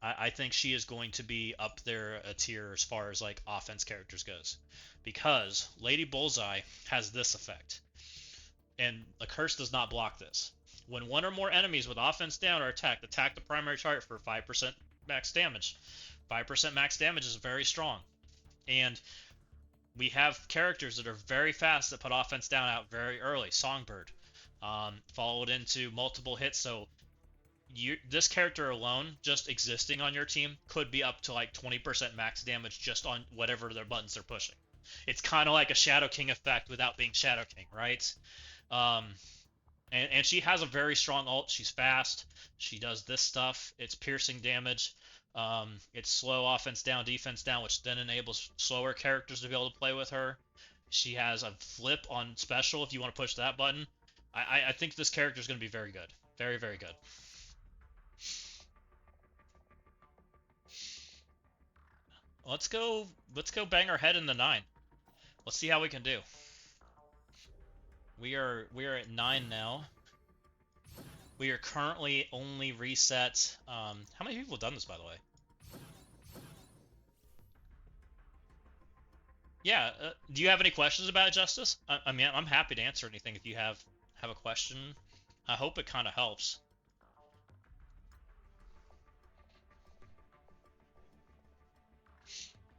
I think she is going to be up there a tier as far as like offense characters goes, because Lady Bullseye has this effect, and the curse does not block this. When one or more enemies with offense down are attack the primary target for 5% max damage. 5% max damage is very strong, and we have characters that are very fast that put offense down out very early. Songbird, followed into multiple hits, so this character alone, just existing on your team, could be up to like 20% max damage just on whatever their buttons they're pushing. It's kind of like a Shadow King effect without being Shadow King, right? Um, and she has a very strong ult. She's fast. She does this stuff. It's piercing damage. It's slow offense down, defense down, which then enables slower characters to be able to play with her. She has a flip on special if you want to push that button. I think this character is going to be very good. Very, very good. Let's go bang our head in the 9. Let's see how we can do. We are at 9 now. We are currently only reset. How many people have done this, by the way? Yeah. Do you have any questions about it, Justice? I mean, I'm happy to answer anything if you have a question. I hope it kind of helps.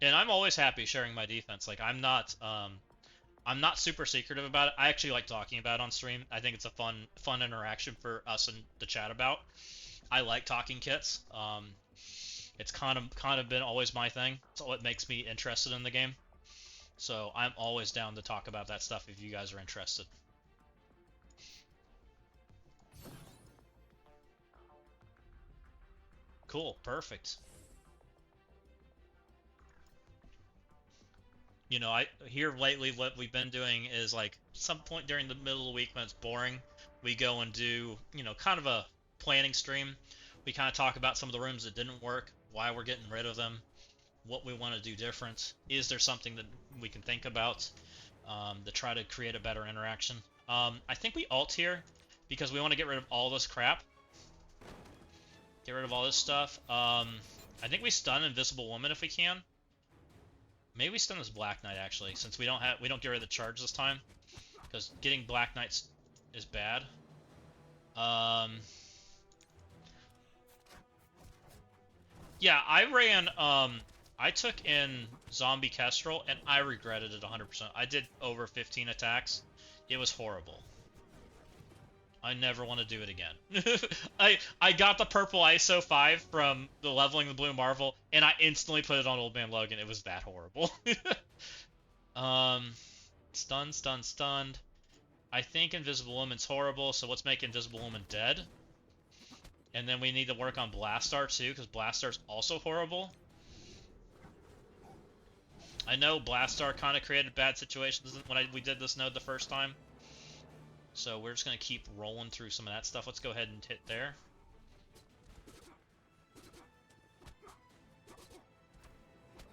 And I'm always happy sharing my defense. Like I'm not super secretive about it. I actually like talking about it on stream. I think it's a fun interaction for us and the chat about. I like talking kits. It's kind of been always my thing. It's what makes me interested in the game. So I'm always down to talk about that stuff if you guys are interested. Cool, perfect. You know, I here lately what we've been doing is like some point during the middle of the week when it's boring, we go and do, you know, kind of a planning stream. We kind of talk about some of the rooms that didn't work, why we're getting rid of them, what we want to do different. Is there something that we can think about to try to create a better interaction? I think we alt here because we want to get rid of all this crap. Get rid of all this stuff. I think we stun Invisible Woman if we can. Maybe we stun this Black Knight actually, since we don't get rid of the charge this time, because getting Black Knights is bad. Yeah, I ran. I took in Zombie Kestrel and I regretted it 100%. I did over 15 attacks. It was horrible. I never want to do it again. I got the purple ISO 5 from the Leveling the Blue Marvel, and I instantly put it on Old Man Logan. It was that horrible. Stunned. I think Invisible Woman's horrible, so let's make Invisible Woman dead. And then we need to work on Blastar too, because Blastar's also horrible. I know Blastar kind of created bad situations when we did this node the first time. So we're just going to keep rolling through some of that stuff. Let's go ahead and hit there.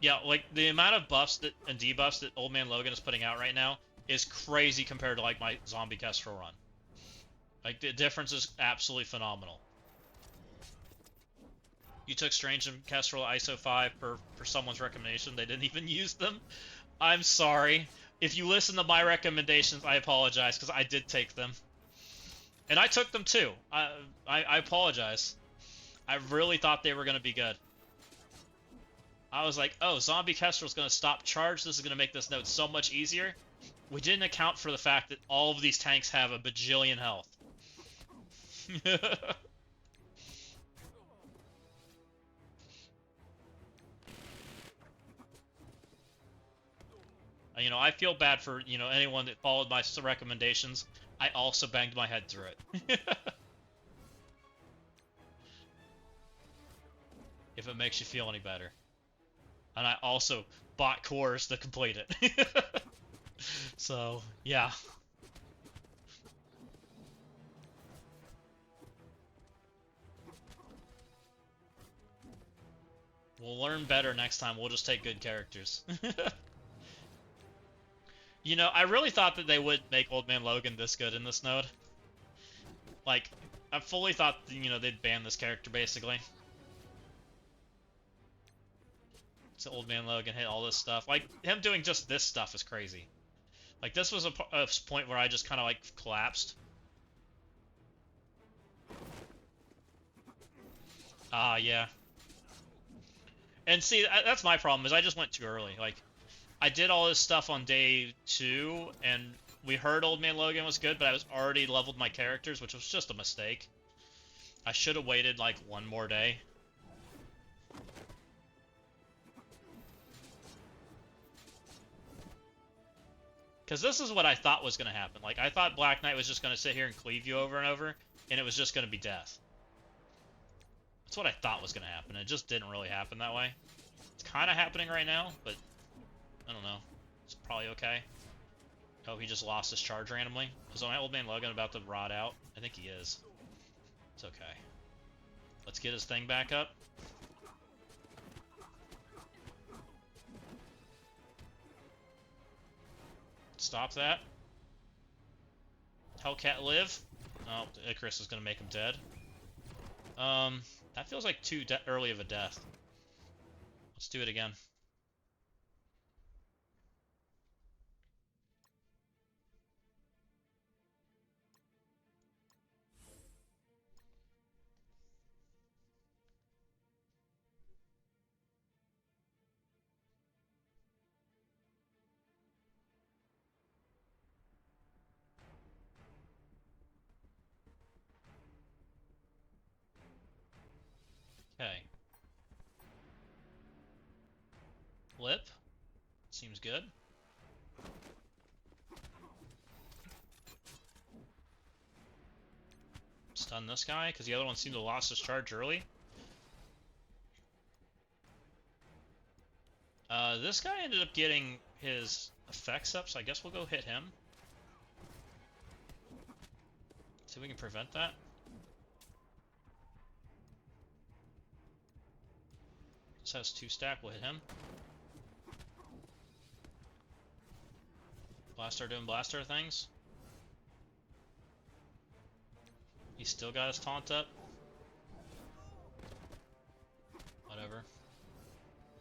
Yeah, like the amount of buffs and debuffs that Old Man Logan is putting out right now is crazy compared to like my Zombie Kestrel run. Like the difference is absolutely phenomenal. You took Strange and Kestrel ISO 5 for someone's recommendation. They didn't even use them. I'm sorry. If you listen to my recommendations, I apologize, because I did take them. And I took them too. I apologize. I really thought they were going to be good. I was like, oh, Zombie Kestrel's going to stop charge. This is going to make this node so much easier. We didn't account for the fact that all of these tanks have a bajillion health. You know, I feel bad for, you know, anyone that followed my recommendations. I also banged my head through it. If it makes you feel any better. And I also bought cores to complete it. So, yeah. We'll learn better next time. We'll just take good characters. You know, I really thought that they would make Old Man Logan this good in this node. Like, I fully thought, you know, they'd ban this character, basically. So Old Man Logan hit all this stuff. Like, him doing just this stuff is crazy. Like, this was a point where I just kind of, like, collapsed. Ah, yeah. And see, that's my problem, is I just went too early. Like, I did all this stuff on day 2, and we heard Old Man Logan was good, but I was already leveled my characters, which was just a mistake. I should have waited, like, one more day. Because this is what I thought was going to happen. Like, I thought Black Knight was just going to sit here and cleave you over and over, and it was just going to be death. That's what I thought was going to happen. It just didn't really happen that way. It's kind of happening right now, but I don't know. It's probably okay. Oh, he just lost his charge randomly. Is my Old Man Logan about to rot out? I think he is. It's okay. Let's get his thing back up. Stop that. Hellcat live. Oh, Icarus is going to make him dead. That feels like too early of a death. Let's do it again. Okay. Lip. Seems good. Stun this guy, because the other one seemed to have lost his charge early. This guy ended up getting his effects up, so I guess we'll go hit him. See if we can prevent that. This has 2-stack, we'll hit him. Blaster doing blaster things. He's still got his taunt up. Whatever.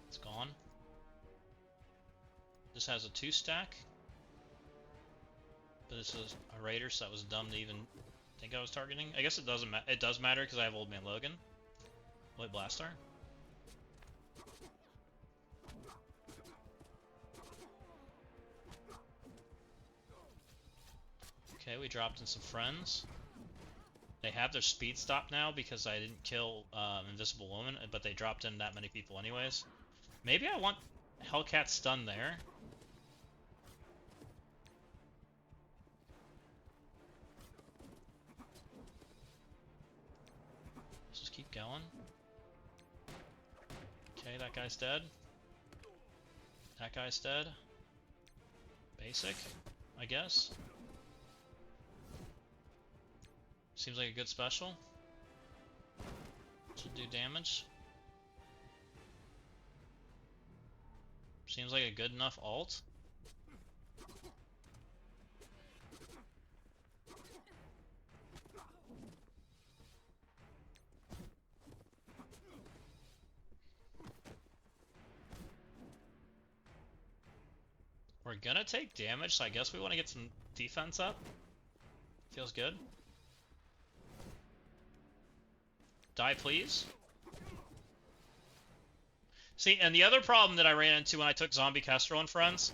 It's gone. This has a 2-stack. But this is a raider, so that was dumb to even think I was targeting. I guess it doesn't matter. It does matter because I have Old Man Logan. Wait, blaster. Okay, we dropped in some friends. They have their speed stop now because I didn't kill Invisible Woman, but they dropped in that many people anyways. Maybe I want Hellcat stun there. Let's just keep going. Okay, that guy's dead. That guy's dead. Basic, I guess. Seems like a good special. Should do damage. Seems like a good enough ult. We're gonna take damage, so I guess we want to get some defense up. Feels good. Die, please. See, and the other problem that I ran into when I took Zombie Kestrel and friends,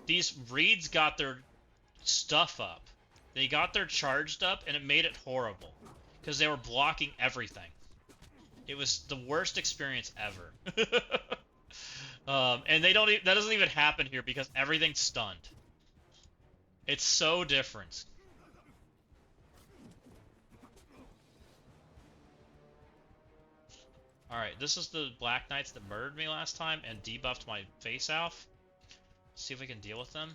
these reeds got their stuff up. They got their charged up, and it made it horrible. Because they were blocking everything. It was the worst experience ever. And they don't. That doesn't even happen here because everything's stunned. It's so different. Alright, this is the Black Knights that murdered me last time and debuffed my face off. Let's see if we can deal with them.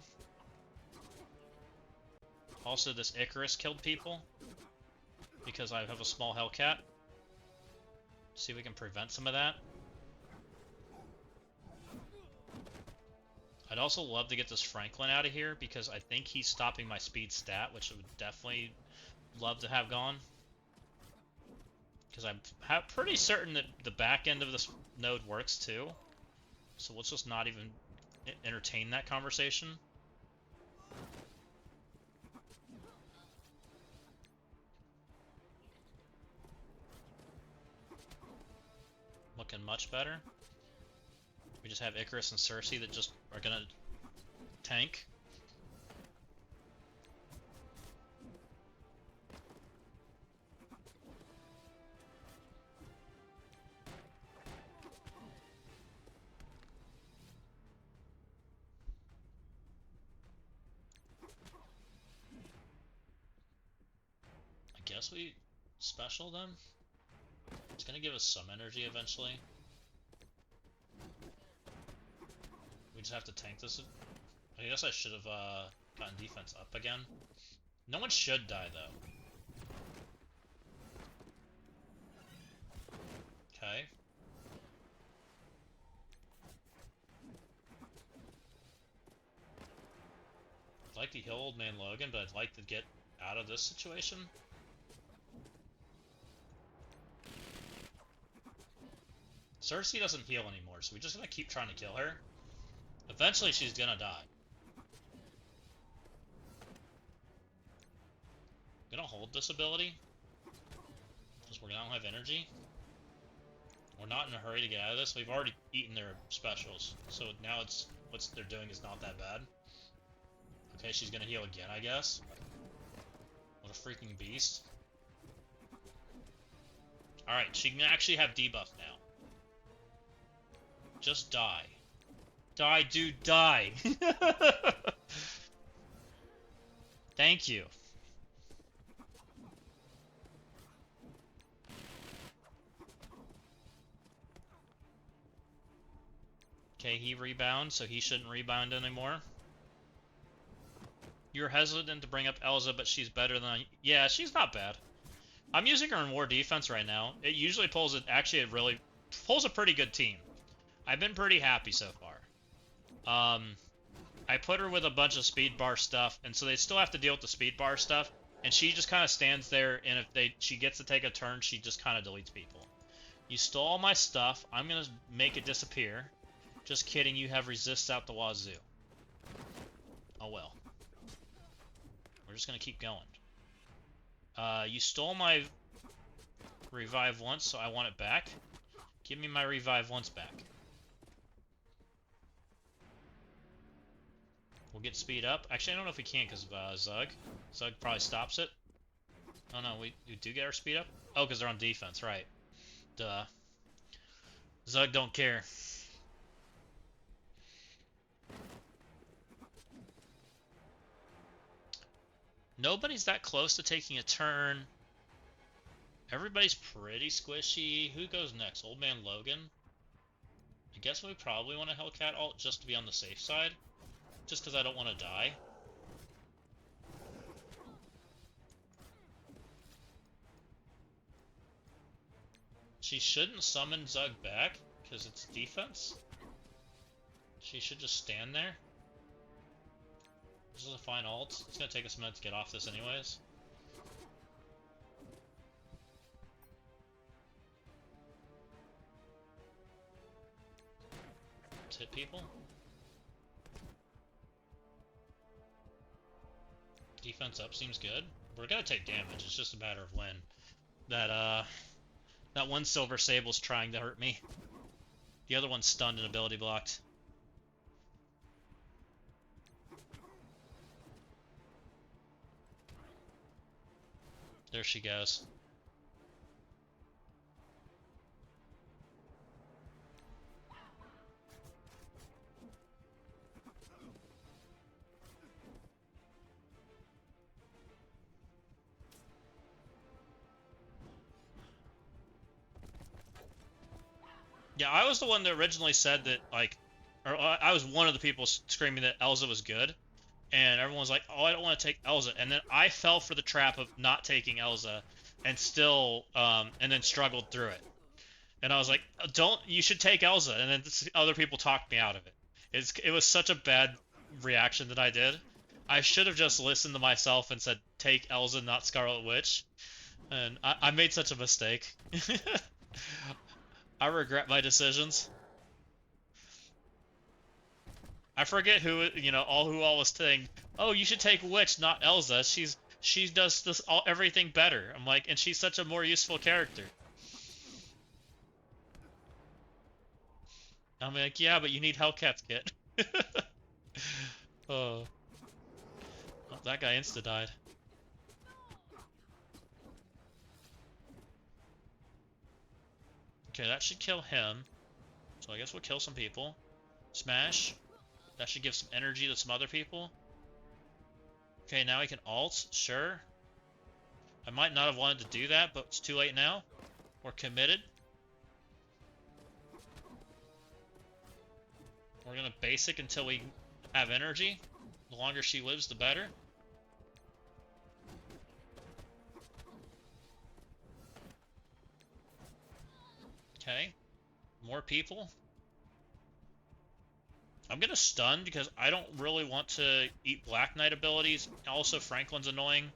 Also, this Icarus killed people because I have a small Hellcat. See if we can prevent some of that. I'd also love to get this Franklin out of here because I think he's stopping my speed stat, which I would definitely love to have gone. Because I'm pretty certain that the back end of this node works too. So let's just not even entertain that conversation. Looking much better. We just have Icarus and Cersei that just are gonna tank. I guess we special them. It's gonna give us some energy eventually. We just have to tank this. I guess I should have gotten defense up again. No one should die though. Okay. I'd like to heal Old Man Logan, but I'd like to get out of this situation. Cersei doesn't heal anymore, so we're just gonna keep trying to kill her. Eventually she's gonna die. I'm gonna hold this ability, because we don't have energy. We're not in a hurry to get out of this. We've already eaten their specials, so now it's what they're doing is not that bad. Okay, she's gonna heal again, I guess. What a freaking beast. Alright, she can actually have debuff now. Just die. Die, dude, die! Thank you. Okay, he rebounds, so he shouldn't rebound anymore. You're hesitant to bring up Elza, but she's better than... Yeah, she's not bad. I'm using her in war defense right now. It usually pulls pulls a pretty good team. I've been pretty happy so far. I put her with a bunch of speed bar stuff, and so they still have to deal with the speed bar stuff, and she just kind of stands there, and if she gets to take a turn, she just kind of deletes people. You stole all my stuff. I'm gonna make it disappear. Just kidding, you have resists out the wazoo. Oh well. We're just gonna keep going. You stole my revive once, so I want it back. Give me my revive once back. We'll get speed up. Actually, I don't know if we can because of Zug. Zug probably stops it. Oh no, we do get our speed up? Oh, because they're on defense, right. Duh. Zug don't care. Nobody's that close to taking a turn. Everybody's pretty squishy. Who goes next? Old Man Logan? I guess we probably want a Hellcat ult just to be on the safe side. Just because I don't want to die. She shouldn't summon Zug back, because it's defense. She should just stand there. This is a fine ult. It's going to take us a minute to get off this anyways. Let's hit people. Defense up seems good. We're going to take damage. It's just a matter of when. That one Silver Sable's trying to hurt me. The other one's stunned and ability blocked. There she goes. Yeah, I was the one that originally said that, like, or I was one of the people screaming that Elza was good, and everyone was like, oh, I don't want to take Elza, and then I fell for the trap of not taking Elza, and still, and then struggled through it. And I was like, you should take Elza, and then other people talked me out of it. It was such a bad reaction that I did. I should have just listened to myself and said, take Elza, not Scarlet Witch, and I made such a mistake. I regret my decisions. I forget who, who all was saying, oh, you should take Witch, not Elsa. She does this everything better. I'm like, and she's such a more useful character. I'm like, yeah, but you need Hellcat's kit. Oh, that guy insta died. Okay, that should kill him. So I guess we'll kill some people. Smash. That should give some energy to some other people. Okay, now I can ult. Sure. I might not have wanted to do that, but it's too late now. We're committed. We're gonna basic until we have energy. The longer she lives, the better. Okay. More people. I'm gonna stun because I don't really want to eat Black Knight abilities. Also, Franklin's annoying.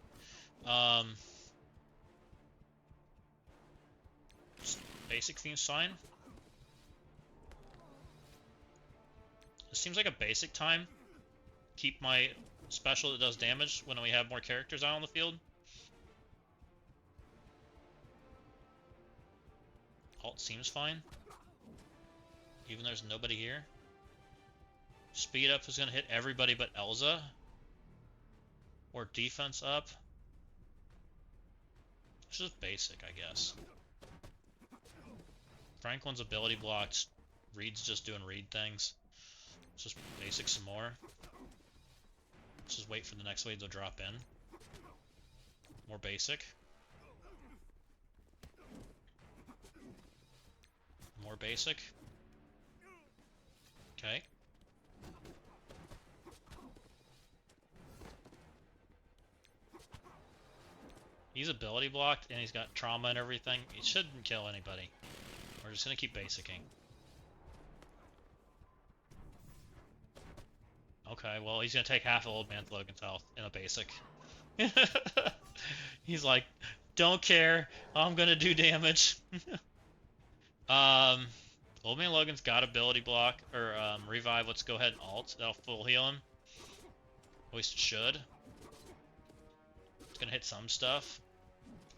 Basic theme's fine. This seems like a basic time. Keep my special that does damage when we have more characters out on the field. Alt seems fine. Even there's nobody here. Speed up is going to hit everybody but Elsa. Or defense up. It's just basic, I guess. Franklin's ability blocked. Reed's just doing Reed things. Let's just basic some more. Let's just wait for the next wave to drop in. More basic. More basic. Okay. He's ability blocked and he's got trauma and everything. He shouldn't kill anybody. We're just gonna keep basicking. Okay, well he's gonna take half of Old Man Logan's health in a basic. He's like, don't care, I'm gonna do damage. Old Man Logan's got ability block, or revive. Let's go ahead and ult. That'll full heal him. At least it should. It's gonna hit some stuff.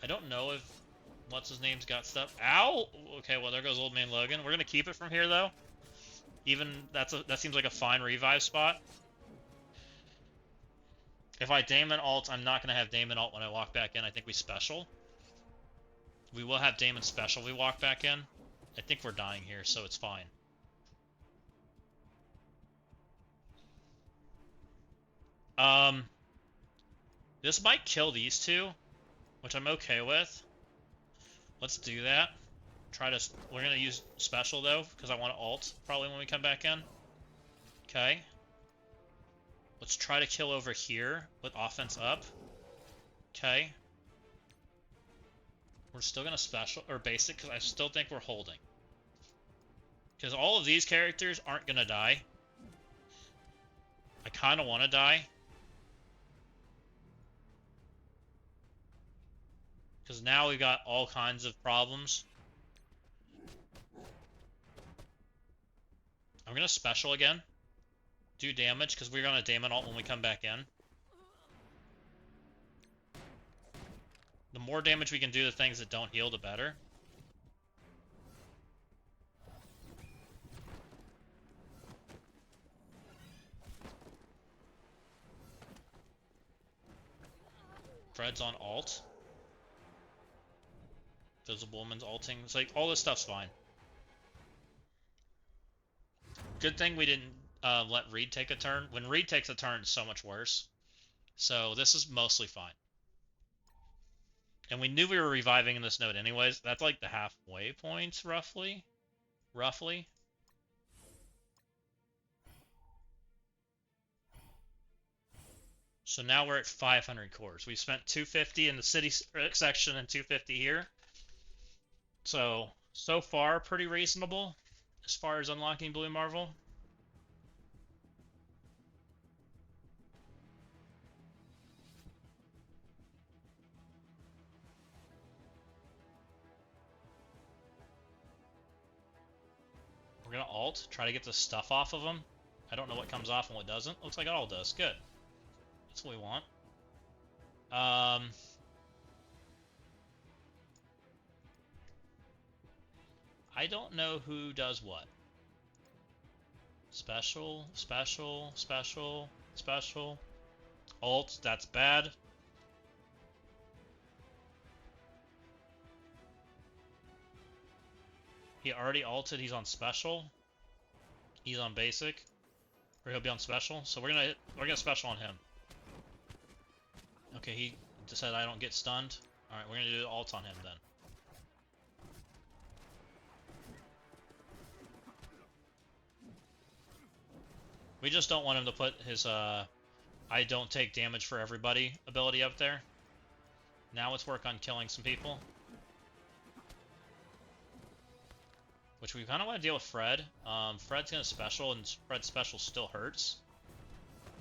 I don't know if what's-his-name's got stuff. Ow! Okay, well there goes Old Man Logan. We're gonna keep it from here though. Even that seems like a fine revive spot. If I Daemon ult, I'm not gonna have Daemon ult when I walk back in. I think we special. We will have Daemon special if we walk back in. I think we're dying here, so it's fine. This might kill these two, which I'm okay with. Let's do that. We're gonna use special though, because I want to ult probably when we come back in. Okay. Let's try to kill over here with offense up. Okay. We're still gonna special or basic because I still think we're holding. Because all of these characters aren't gonna die. I kind of want to die. Because now we've got all kinds of problems. I'm gonna special again. Do damage because we're gonna Daemon ult when we come back in. The more damage we can do to things that don't heal, the better. Fred's on ult. Visible Woman's ulting. It's like, all this stuff's fine. Good thing we didn't let Reed take a turn. When Reed takes a turn, it's so much worse. So this is mostly fine. And we knew we were reviving in this node anyways. That's like the halfway point, roughly. So now we're at 500 cores. We spent 250 in the city section and 250 here. So far, pretty reasonable as far as unlocking Blue Marvel. We're gonna ult, try to get the stuff off of them. I don't know what comes off and what doesn't. Looks like it all does. Good. That's what we want. I don't know who does what. Special, special, special, special. Alt, that's bad. He already ulted, he's on special. He's on basic. Or he'll be on special. So we're gonna special on him. Okay, he just said I don't get stunned. Alright, we're gonna do alt on him then. We just don't want him to put his I don't take damage for everybody ability up there. Now let's work on killing some people. Which we kind of want to deal with Fred. Fred's going to special, and Fred's special still hurts.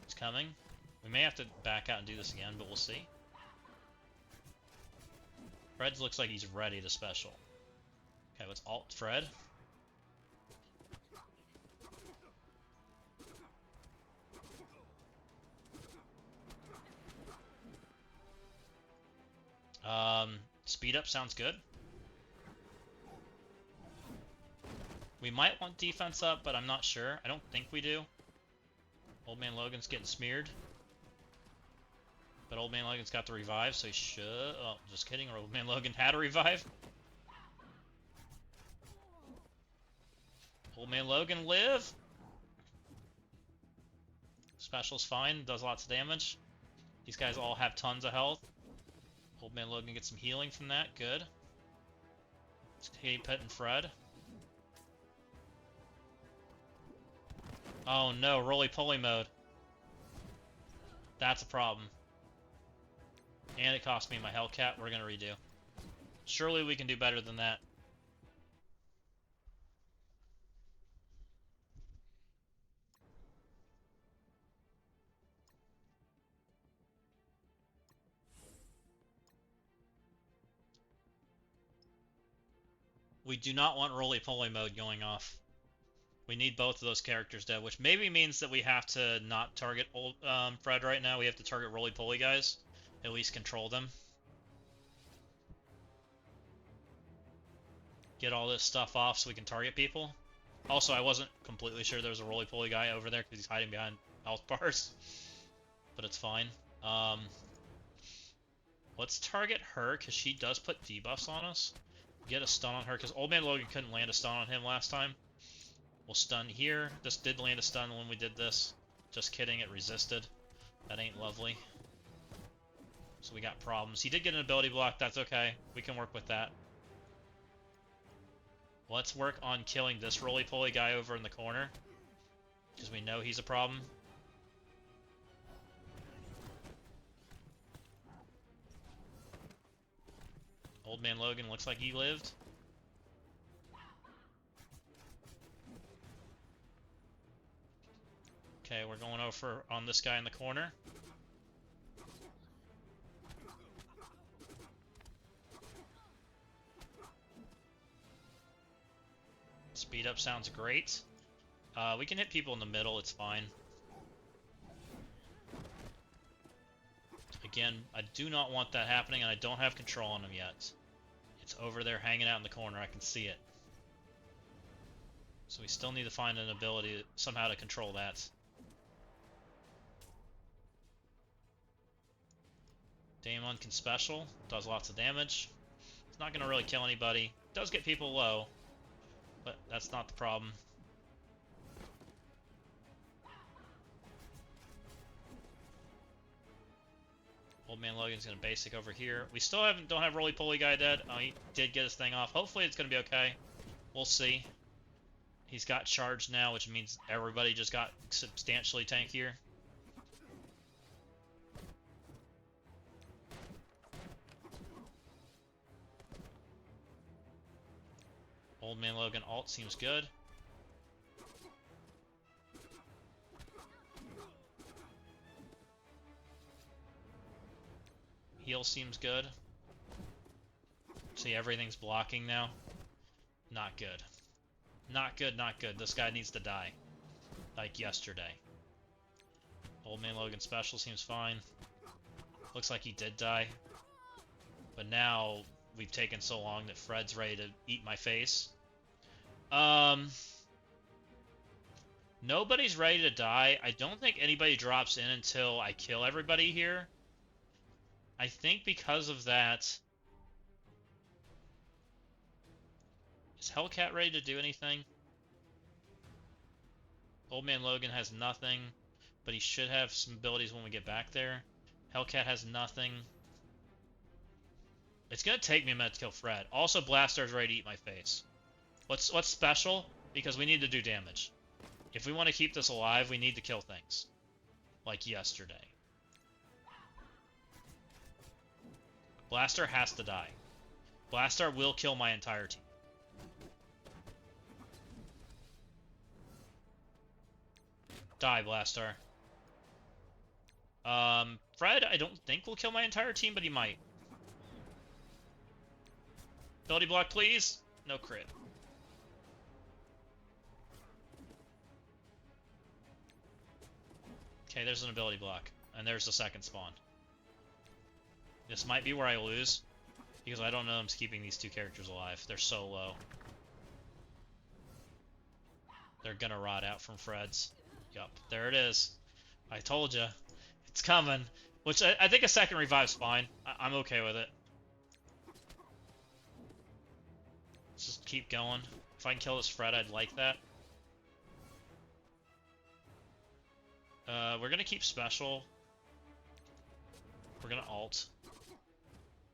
It's coming. We may have to back out and do this again, but we'll see. Fred looks like he's ready to special. Okay, let's alt Fred. Speed up sounds good. We might want defense up, but I'm not sure. I don't think we do. Old Man Logan's getting smeared. But Old Man Logan's got the revive, so he should... Oh, just kidding. Old Man Logan had a revive. Old Man Logan live! Special's fine. Does lots of damage. These guys all have tons of health. Old Man Logan gets some healing from that. Good. Let's keep hitting Fred. Oh no, roly-poly mode. That's a problem. And it cost me my Hellcat. We're gonna redo. Surely we can do better than that. We do not want roly-poly mode going off. We need both of those characters dead, which maybe means that we have to not target old Fred right now. We have to target roly-poly guys. At least control them. Get all this stuff off so we can target people. Also, I wasn't completely sure there was a roly-poly guy over there because he's hiding behind health bars. But it's fine. Let's target her because she does put debuffs on us. Get a stun on her because Old Man Logan couldn't land a stun on him last time. We'll stun here. This did land a stun when we did this. Just kidding, it resisted. That ain't lovely. So we got problems. He did get an ability block, that's okay. We can work with that. Let's work on killing this roly-poly guy over in the corner. Because we know he's a problem. Old Man Logan looks like he lived. Okay, we're going over on this guy in the corner. Speed up sounds great. We can hit people in the middle, it's fine. Again, I do not want that happening, and I don't have control on him yet. It's over there hanging out in the corner, I can see it. So we still need to find an ability somehow to control that. Daemon can special, does lots of damage. It's not going to really kill anybody. Does get people low, but that's not the problem. Old Man Logan's going to basic over here. We still don't have roly-poly guy dead. Oh, he did get his thing off. Hopefully it's going to be okay. We'll see. He's got charged now, which means everybody just got substantially tankier. Old Man Logan alt seems good. Heal seems good. See, everything's blocking now. Not good. Not good, not good. This guy needs to die. like yesterday. Old Man Logan special seems fine. Looks like he did die. But now we've taken so long that Fred's ready to eat my face. Nobody's ready to die. I don't think anybody drops in until I kill everybody here. I think because of that... Is Hellcat ready to do anything? Old Man Logan has nothing, but he should have some abilities when we get back there. Hellcat has nothing. It's gonna take me a minute to kill Fred. Also, Blastar's ready to eat my face. What's special? Because we need to do damage. If we want to keep this alive, we need to kill things. Like yesterday. Blastar has to die. Blastar will kill my entire team. Die, Blastar. Fred, I don't think will kill my entire team, but he might. Ability block, please. No crit. Okay, there's an ability block. And there's the second spawn. This might be where I lose, because I don't know I'm keeping these two characters alive. They're so low. They're gonna rot out from Fred's. Yup, there it is. I told ya. It's coming. Which, I think a second revive's fine. I'm okay with it. Let's just keep going. If I can kill this Fred, I'd like that. We're gonna keep special. We're gonna alt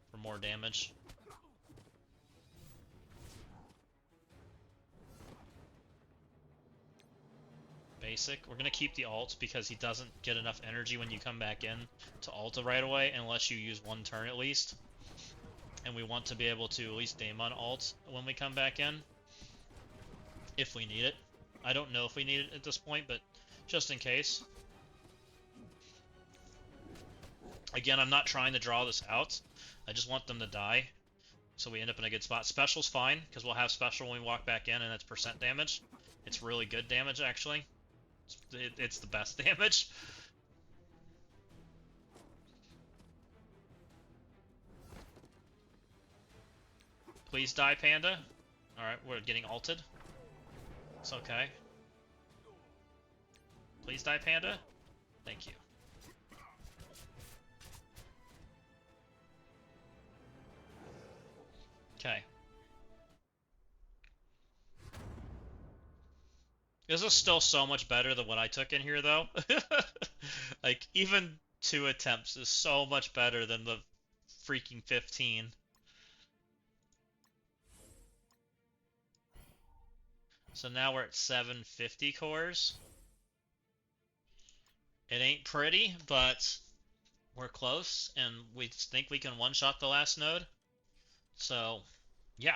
for more damage. Basic. We're gonna keep the alt because he doesn't get enough energy when you come back in to ult right away unless you use one turn at least. And we want to be able to at least Daemon ult when we come back in. If we need it. I don't know if we need it at this point, but just in case. Again, I'm not trying to draw this out. I just want them to die, so we end up in a good spot. Special's fine, because we'll have special when we walk back in, and it's percent damage. It's really good damage, actually. It's the best damage. Please die, Panda. Alright, we're getting ulted. It's okay. Please die, Panda. Thank you. Okay. This is still so much better than what I took in here, though. Like, even 2 attempts is so much better than the freaking 15. So now we're at 750 cores. It ain't pretty, but we're close, and we think we can one-shot the last node. So, yeah.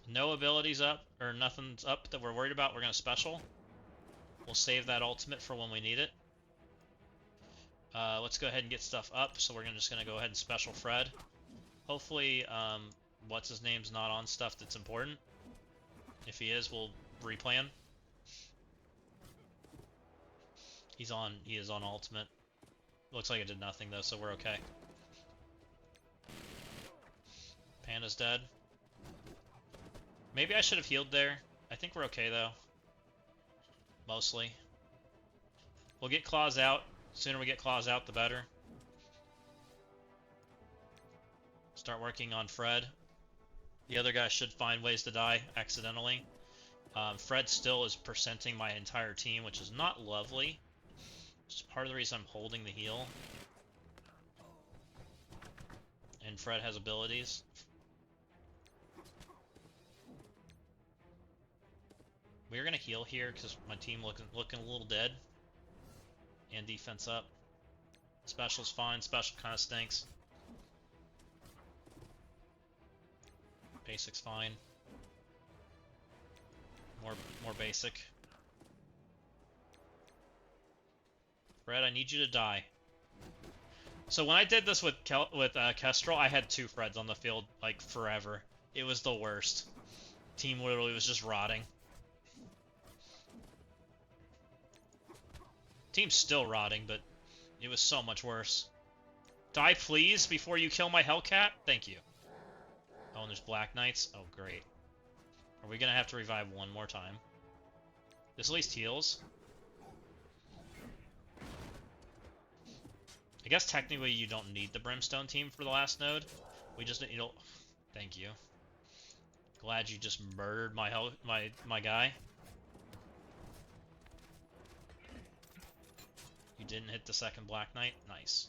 No abilities up, or nothing's up that we're worried about. We're going to special. We'll save that ultimate for when we need it. Let's go ahead and get stuff up. So we're just going to go ahead and special Fred. Hopefully, what's-his-name's not on stuff that's important. If he is, we'll replan. He is on ultimate. Looks like it did nothing, though, so we're okay. Panda's dead. Maybe I should have healed there. I think we're okay, though. Mostly. We'll get claws out. The sooner we get claws out, the better. Start working on Fred. The other guy should find ways to die accidentally. Fred still is percenting my entire team, which is not lovely. It's part of the reason I'm holding the heal. And Fred has abilities. We're gonna heal here because my team looking a little dead. And defense up. Special's fine. Special kind of stinks. Basic's fine. More basic. Fred, I need you to die. So when I did this with Kestrel, I had 2 Freds on the field like forever. It was the worst. Team literally was just rotting. Team's still rotting, but it was so much worse. Die, please, before you kill my Hellcat? Thank you. Oh, and there's Black Knights? Oh, great. Are we gonna have to revive one more time? This at least heals. I guess technically you don't need the Brimstone team for the last node. We just need... Thank you. Glad you just murdered my guy. You didn't hit the second Black Knight? Nice.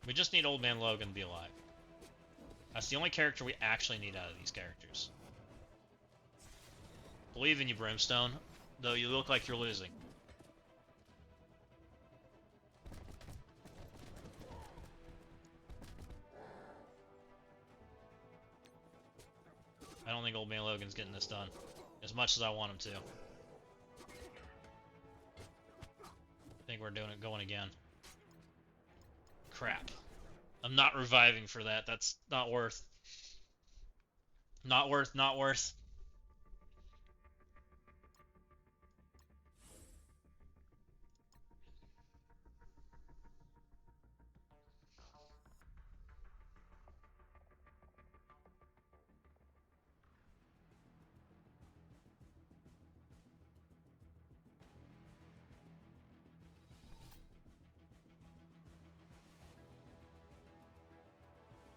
We just need Old Man Logan to be alive. That's the only character we actually need out of these characters. Believe in you, Brimstone, though you look like you're losing. I don't think Old Man Logan's getting this done, as much as I want him to. I think we're going again. Crap. I'm not reviving for that. That's not worth. Not worth, not worth.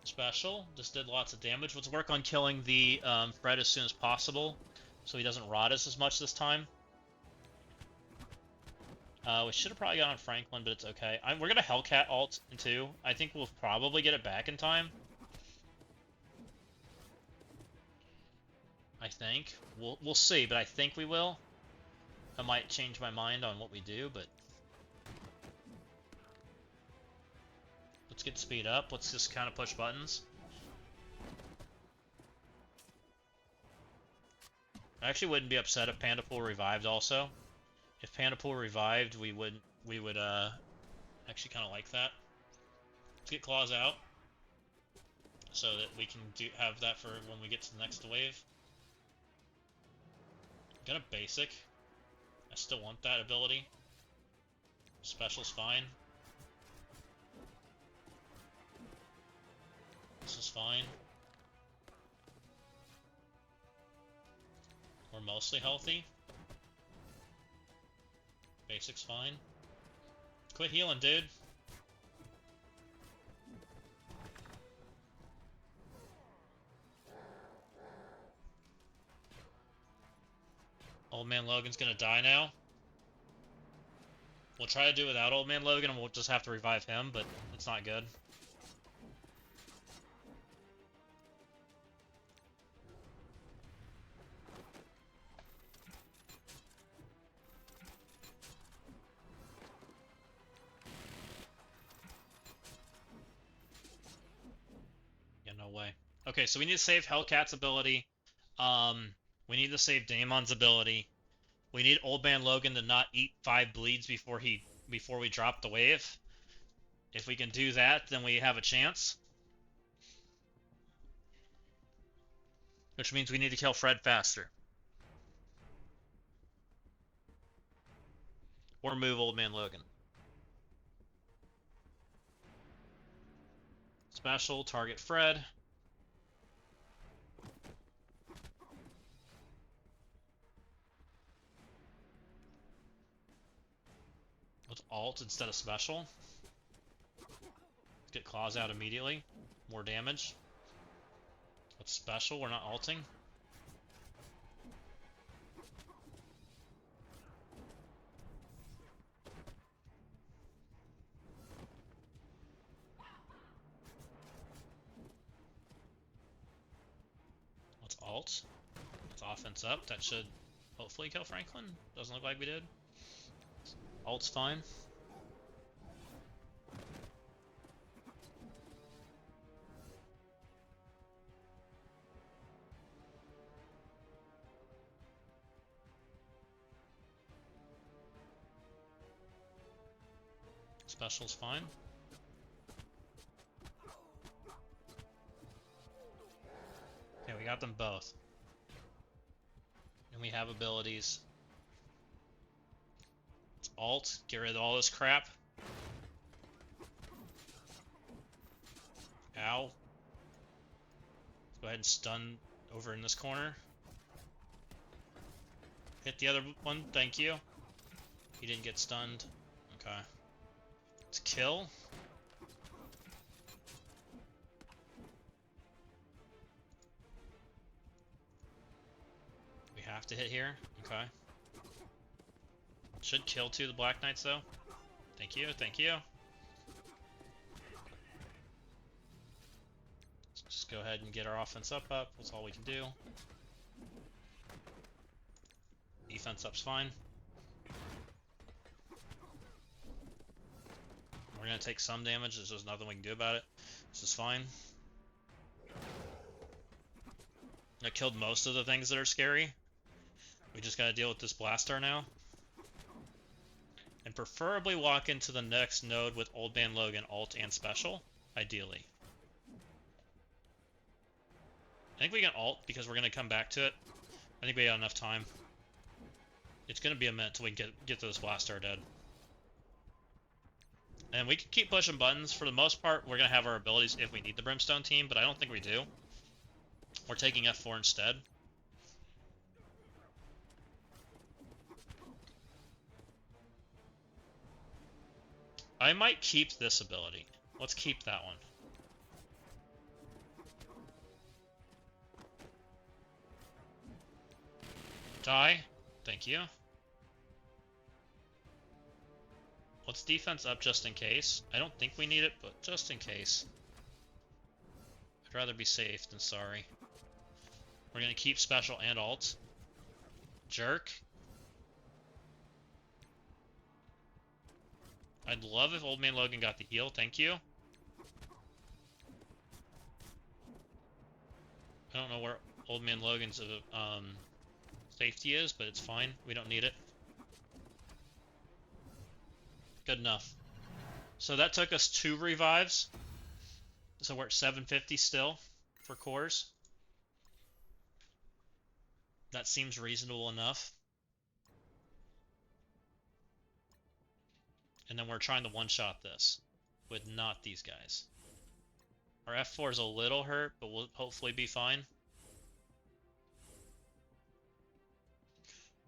Special. Just did lots of damage. Let's work on killing the Fred as soon as possible, so he doesn't rot us as much this time. We should have probably got on Franklin, but it's okay. We're gonna Hellcat ult too. I think we'll probably get it back in time. I think. We'll see, but I think we will. I might change my mind on what we do, but let's get speed up. Let's just kind of push buttons. I actually wouldn't be upset if Pandapool revived also. If Pandapool revived, we would actually kind of like that. Let's get Claws out so that we can have that for when we get to the next wave. Got a basic. I still want that ability. Special's fine. This is fine. We're mostly healthy. Basic's fine. Quit healing, dude. Old Man Logan's gonna die now. We'll try to do it without Old Man Logan, and we'll just have to revive him, but it's not good. Yeah, no way. Okay, so we need to save Hellcat's ability. We need to save Daemon's ability. We need Old Man Logan to not eat 5 bleeds before we drop the wave. If we can do that, then we have a chance. Which means we need to kill Fred faster. Or move Old Man Logan. Special, target Fred. Let's alt instead of special. Let's get Claws out immediately. More damage. Let's special, we're not alting. Let's alt. Let's offense up. That should hopefully kill Franklin. Doesn't look like we did. Alt's fine. Special's fine. Okay, we got them both. And we have abilities. Let's alt, get rid of all this crap. Ow. Let's go ahead and stun over in this corner. Hit the other one, thank you. He didn't get stunned. Okay. Let's kill. We have to hit here. Okay. Should kill two of the Black Knights though. Thank you, thank you. Let's just go ahead and get our offense up. That's all we can do. Defense up's fine. We're gonna take some damage. There's just nothing we can do about it. This is fine. I killed most of the things that are scary. We just gotta deal with this Blastar now. And preferably walk into the next node with Old Man Logan alt and special, ideally. I think we can alt because we're gonna come back to it. I think we got enough time. It's gonna be a minute till we get to this Blastar dead. And we can keep pushing buttons. For the most part, we're gonna have our abilities if we need the Brimstone team, but I don't think we do. We're taking F4 instead. I might keep this ability. Let's keep that one. Die. Thank you. Let's defense up just in case. I don't think we need it, but just in case. I'd rather be safe than sorry. We're gonna keep special and alt. Jerk. I'd love if Old Man Logan got the heal, thank you. I don't know where Old Man Logan's safety is, but it's fine. We don't need it. Good enough. So that took us 2 revives. So we're at 750 still for cores. That seems reasonable enough. And then we're trying to one-shot this with not these guys. Our F4 is a little hurt, but we'll hopefully be fine.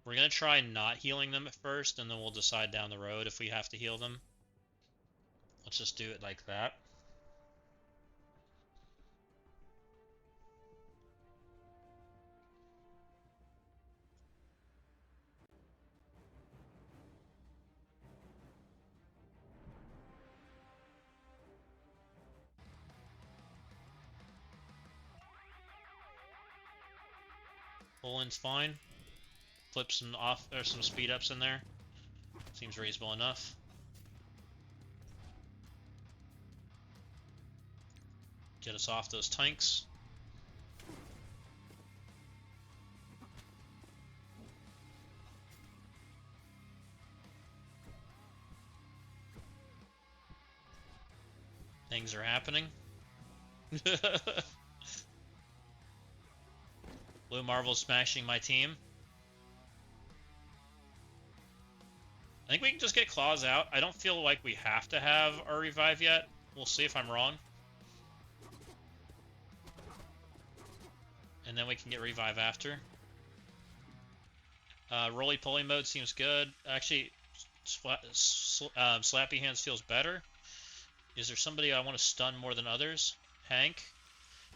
We're going to try not healing them at first, and then we'll decide down the road if we have to heal them. Let's just do it like that. Pull-in's fine. Flip some off or some speed ups in there. Seems reasonable enough. Get us off those tanks. Things are happening. Blue Marvel's smashing my team. I think we can just get Claws out. I don't feel like we have to have our revive yet. We'll see if I'm wrong. And then we can get revive after. Roly-poly mode seems good. Actually, Slappy Hands feels better. Is there somebody I want to stun more than others? Hank.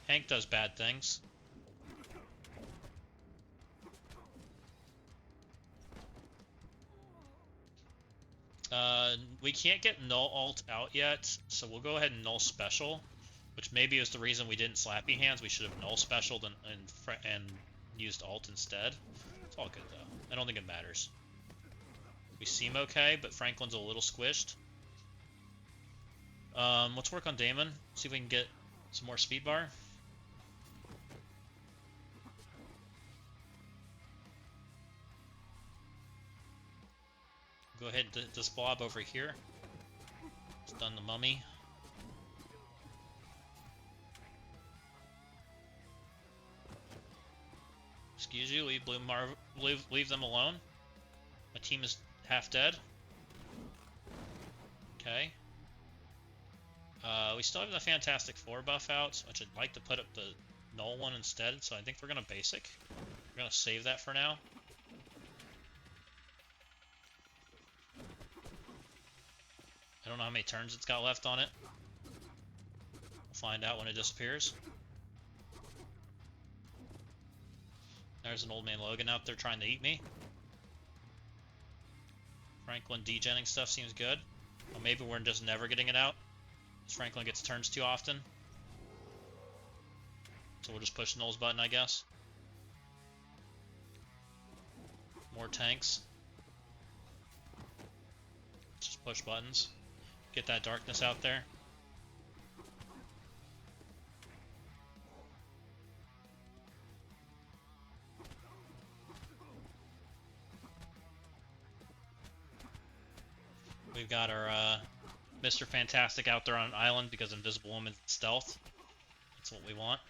Hank does bad things. We can't get Knull alt out yet, so we'll go ahead and Knull special, which maybe is the reason we didn't Slappy Hands. We should have Knull specialed and used alt instead. It's all good though. I don't think it matters. We seem okay, but Franklin's a little squished. Let's work on Damon. See if we can get some more speed bar. Go ahead and this blob over here. Stun the mummy. Excuse you, leave them alone. My team is half dead. Okay. We still have the Fantastic Four buff out, which I'd like to put up the Knull one instead, so I think we're gonna basic. We're gonna save that for now. I don't know how many turns it's got left on it. We'll find out when it disappears. There's an old man Logan out there trying to eat me. Franklin degenning stuff seems good. Or maybe we're just never getting it out, because Franklin gets turns too often. So we'll just push Knull's button, I guess. More tanks. Just push buttons. Get that darkness out there. We've got our Mr. Fantastic out there on an island because Invisible Woman's stealth. That's what we want.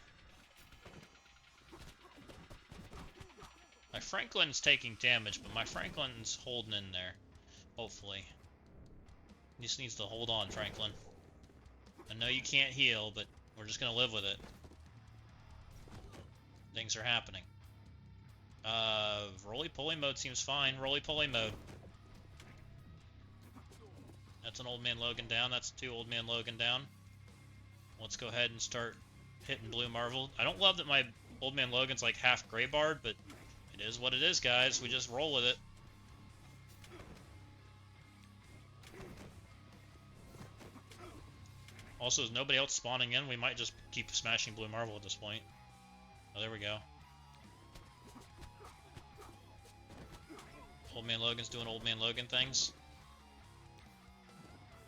My Franklin's taking damage, but my Franklin's holding in there. Hopefully. He just needs to hold on, Franklin. I know you can't heal, but we're just gonna live with it. Things are happening. Roly-poly mode seems fine. Roly-poly mode. That's an Old Man Logan down. That's 2 Old Man Logan down. Let's go ahead and start hitting Blue Marvel. I don't love that my Old Man Logan's like half gray barred, but it is what it is, guys. We just roll with it. Also, there's nobody else spawning in. We might just keep smashing Blue Marvel at this point. Oh, there we go. Old Man Logan's doing Old Man Logan things.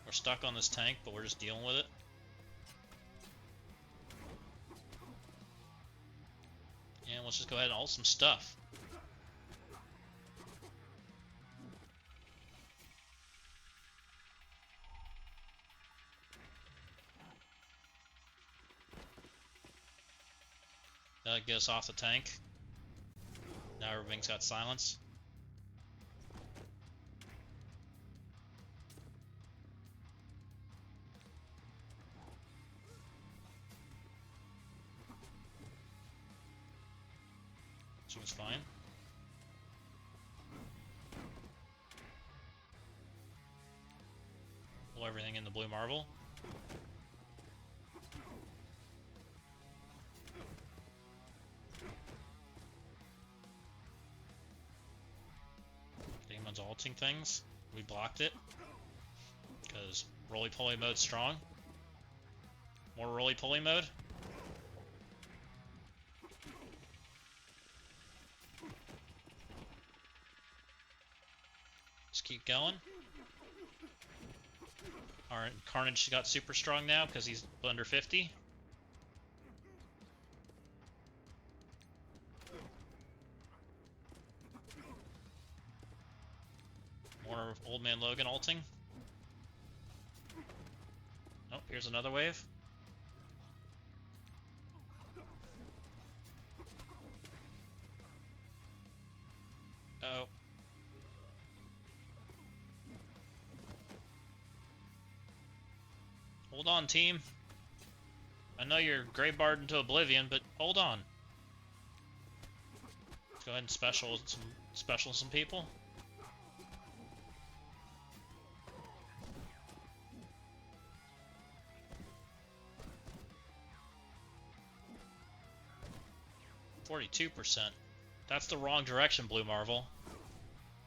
We're stuck on this tank, but we're just dealing with it. And let's just go ahead and ult some stuff. That'll get us off the tank. Now everything's got silence. Seems fine. Pull everything in the Blue Marvel. Demon's ulting things. We blocked it because roly-poly mode's strong. More roly-poly mode. Let's keep going. Our Carnage got super strong now because he's under 50. More Old Man Logan ulting. Oh, here's another wave. Uh oh. Hold on, team. I know you're gray barred into oblivion, but hold on. Let's go ahead and special some people. %. That's the wrong direction, Blue Marvel.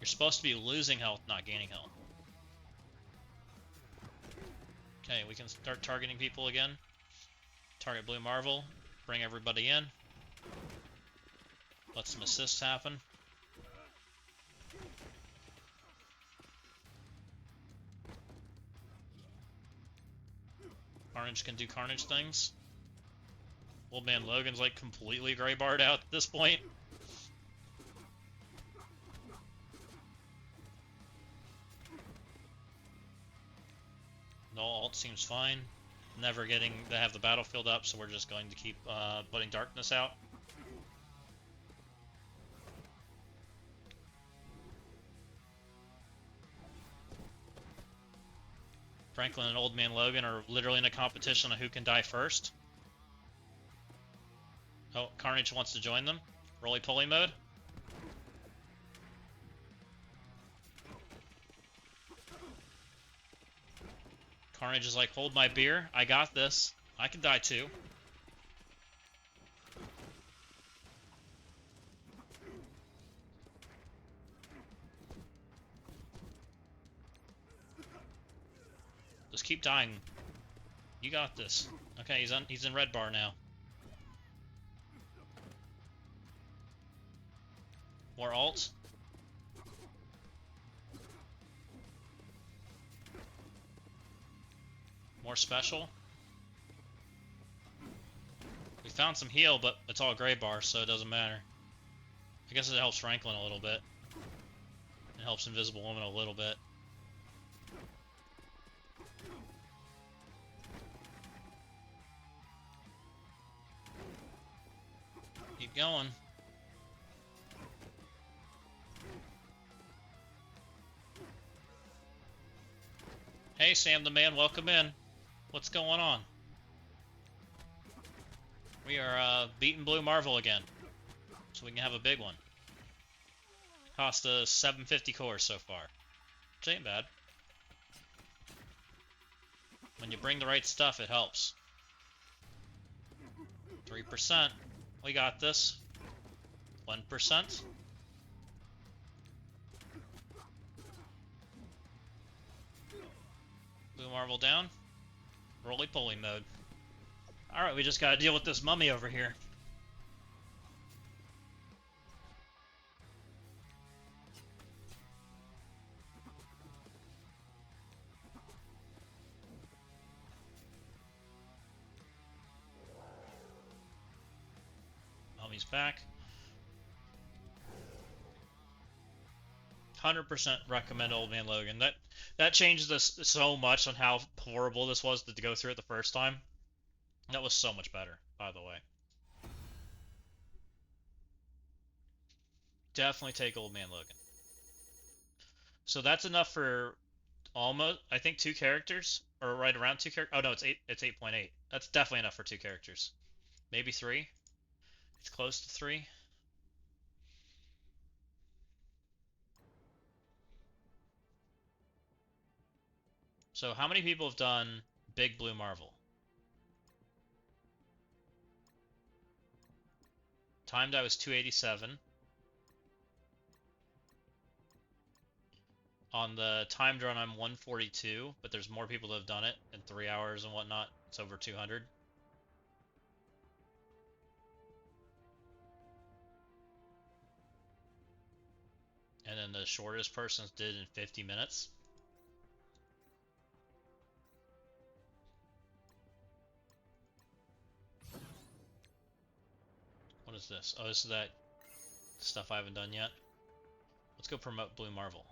You're supposed to be losing health, not gaining health. Okay, we can start targeting people again. Target Blue Marvel. Bring everybody in. Let some assists happen. Carnage can do Carnage things. Old Man Logan's like completely gray barred out at this point. Knull ult seems fine. Never getting to have the battlefield up, so we're just going to keep putting darkness out. Franklin and Old Man Logan are literally in a competition on who can die first. Oh, Carnage wants to join them. Roly-poly mode. Carnage is like, hold my beer. I got this. I can die too. Just keep dying. You got this. Okay, he's in red bar now. More ult. More special. We found some heal, but it's all gray bar, so it doesn't matter. I guess it helps Franklin a little bit. It helps Invisible Woman a little bit. Keep going. Hey, Sam the Man, welcome in. What's going on? We are beating Blue Marvel again, so we can have a big one. Cost us 750 cores so far, which ain't bad. When you bring the right stuff, it helps. 3%. We got this. 1%. Blue Marvel down. Roly-poly mode. Alright, we just gotta deal with this mummy over here. Mummy's back. 100% recommend Old Man Logan. That changes this so much on how horrible this was to go through it the first time. That was so much better, by the way. Definitely take Old Man Logan. So that's enough for almost, I think, 2 characters, or right around 2 characters. Oh no, it's 8. It's 8.8. That's definitely enough for 2 characters. Maybe 3. It's close to 3. So how many people have done Big Blue Marvel? Timed I was 287. On the timed run, I'm 142, but there's more people that have done it in 3 hours and whatnot. It's over 200. And then the shortest person did it in 50 minutes. What is this? Oh, this is that stuff I haven't done yet. Let's go promote Blue Marvel.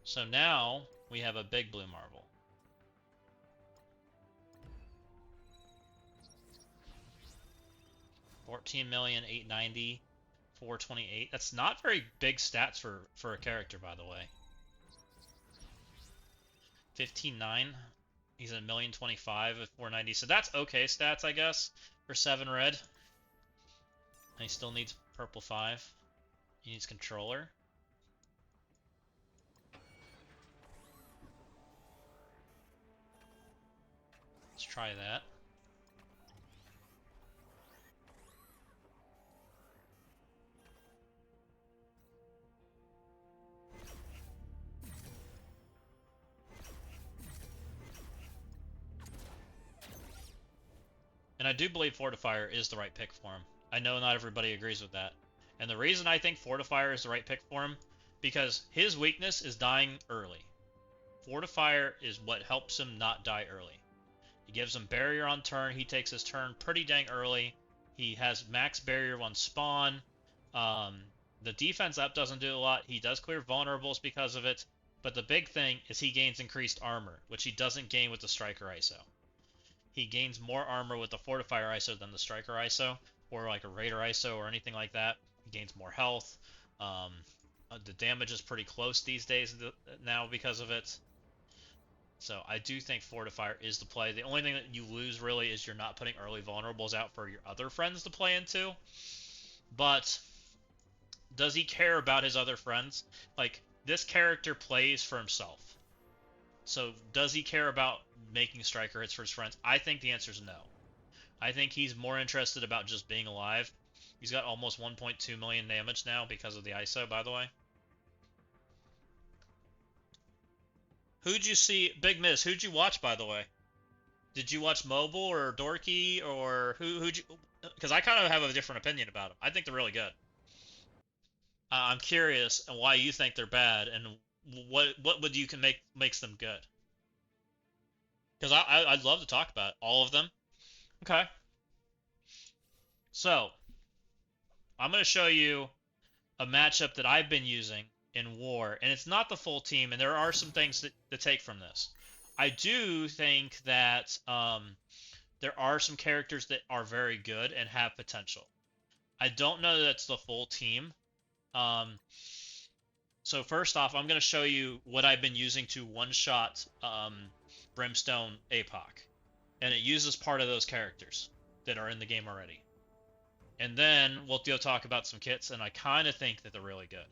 So now we have a big Blue Marvel. $14,890,428. That's not very big stats for a character, by the way. 15.9. He's at 1,025,025 at 490. So that's okay stats, I guess, for 7 red. And he still needs purple 5. He needs controller. Let's try that. And I do believe Fortifier is the right pick for him. I know not everybody agrees with that. And the reason I think Fortifier is the right pick for him, because his weakness is dying early. Fortifier is what helps him not die early. He gives him barrier on turn. He takes his turn pretty dang early. He has max barrier on spawn. The defense up doesn't do a lot. He does clear vulnerables because of it, but the big thing is he gains increased armor, which he doesn't gain with the Striker ISO. He gains more armor with the Fortifier ISO than the Striker ISO, or like a Raider ISO or anything like that. He gains more health. The damage is pretty close these days now because of it. So I do think Fortifier is the play. The only thing that you lose really is you're not putting early vulnerables out for your other friends to play into. But does he care about his other friends? Like, this character plays for himself. So does he care about making striker hits for his friends? I think the answer is no. I think he's more interested about just being alive. He's got almost 1.2 million damage now because of the ISO, by the way. Who'd you see, Big Miss, who'd you watch, by the way? Did you watch Mobile or Dorky or who'd you... Because I kind of have a different opinion about them. I think they're really good. I'm curious why you think they're bad and what would you can makes them good. Because I'd love to talk about all of them. Okay. So, I'm going to show you a matchup that I've been using in War, and it's not the full team, and there are some things to take from this. I do think that there are some characters that are very good and have potential. I don't know that it's the full team. So first off, I'm going to show you what I've been using to one-shot Brimstone APOC. And it uses part of those characters that are in the game already. And then we'll go talk about some kits, and I kind of think that they're really good.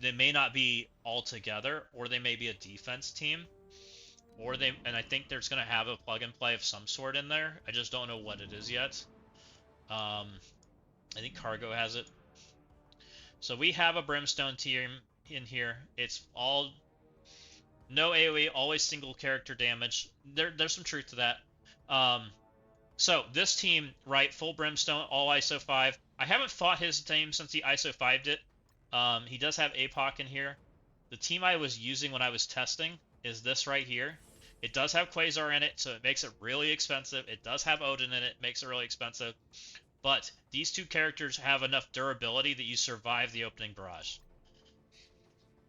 They may not be all together, or they may be a defense team, and I think there's going to have a plug and play of some sort in there. I just don't know what it is yet. I think Cargo has it. So we have a Brimstone team in here. It's all no AoE, always single character damage. There's some truth to that. So this team, right, full Brimstone, all ISO 5. I haven't fought his team since he ISO 5'd it. He does have APOC in here. The team I was using when I was testing is this right here. It does have Quasar in it, so it makes it really expensive. It does have Odin in it, makes it really expensive. But these two characters have enough durability that you survive the opening barrage.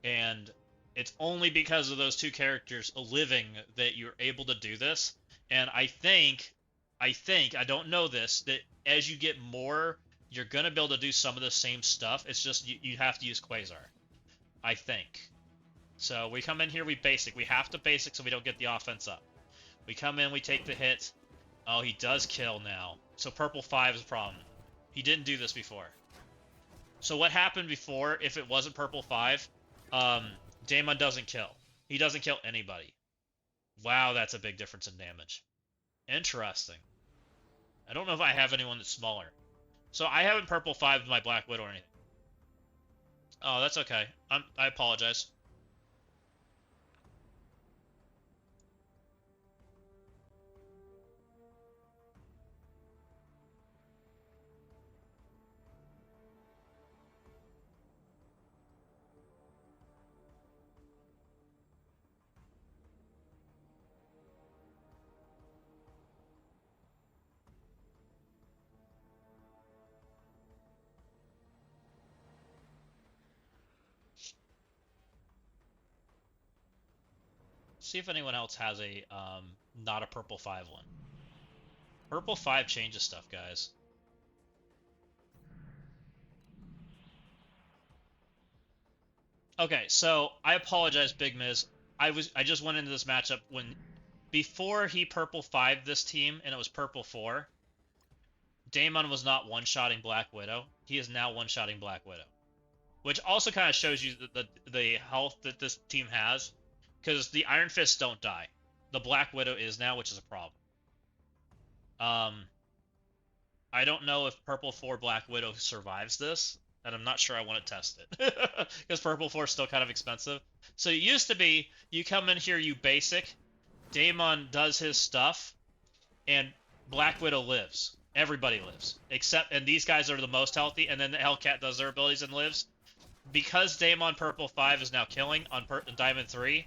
And it's only because of those two characters living that you're able to do this. And I think, I don't know this, that as you get more, you're going to be able to do some of the same stuff. It's just you have to use Quasar. I think. So we come in here, we basic. We have to basic so we don't get the offense up. We come in, we take the hit. Oh, he does kill now. So purple 5 is a problem. He didn't do this before. So what happened before, if it wasn't purple 5, Daemon doesn't kill. He doesn't kill anybody. Wow, that's a big difference in damage. Interesting. I don't know if I have anyone that's smaller. So I haven't purple 5'd my Black Widow or anything. Oh, that's okay. I apologize. See if anyone else has a not a purple 5 one. Purple 5 changes stuff, guys. Okay, so I apologize, Big Miz. I just went into this matchup when before he purple 5 this team and it was purple 4. Daemon was not one-shotting Black Widow. He is now one-shotting Black Widow, which also kind of shows you the health that this team has, because the Iron Fists don't die. The Black Widow is now, which is a problem. I don't know if purple 4 Black Widow survives this, and I'm not sure I want to test it because purple 4 is still kind of expensive. So it used to be you come in here, you basic, Daemon does his stuff, and Black Widow lives. Everybody lives, and these guys are the most healthy, and then the Hellcat does their abilities and lives. Because Daemon purple 5 is now killing on Diamond 3,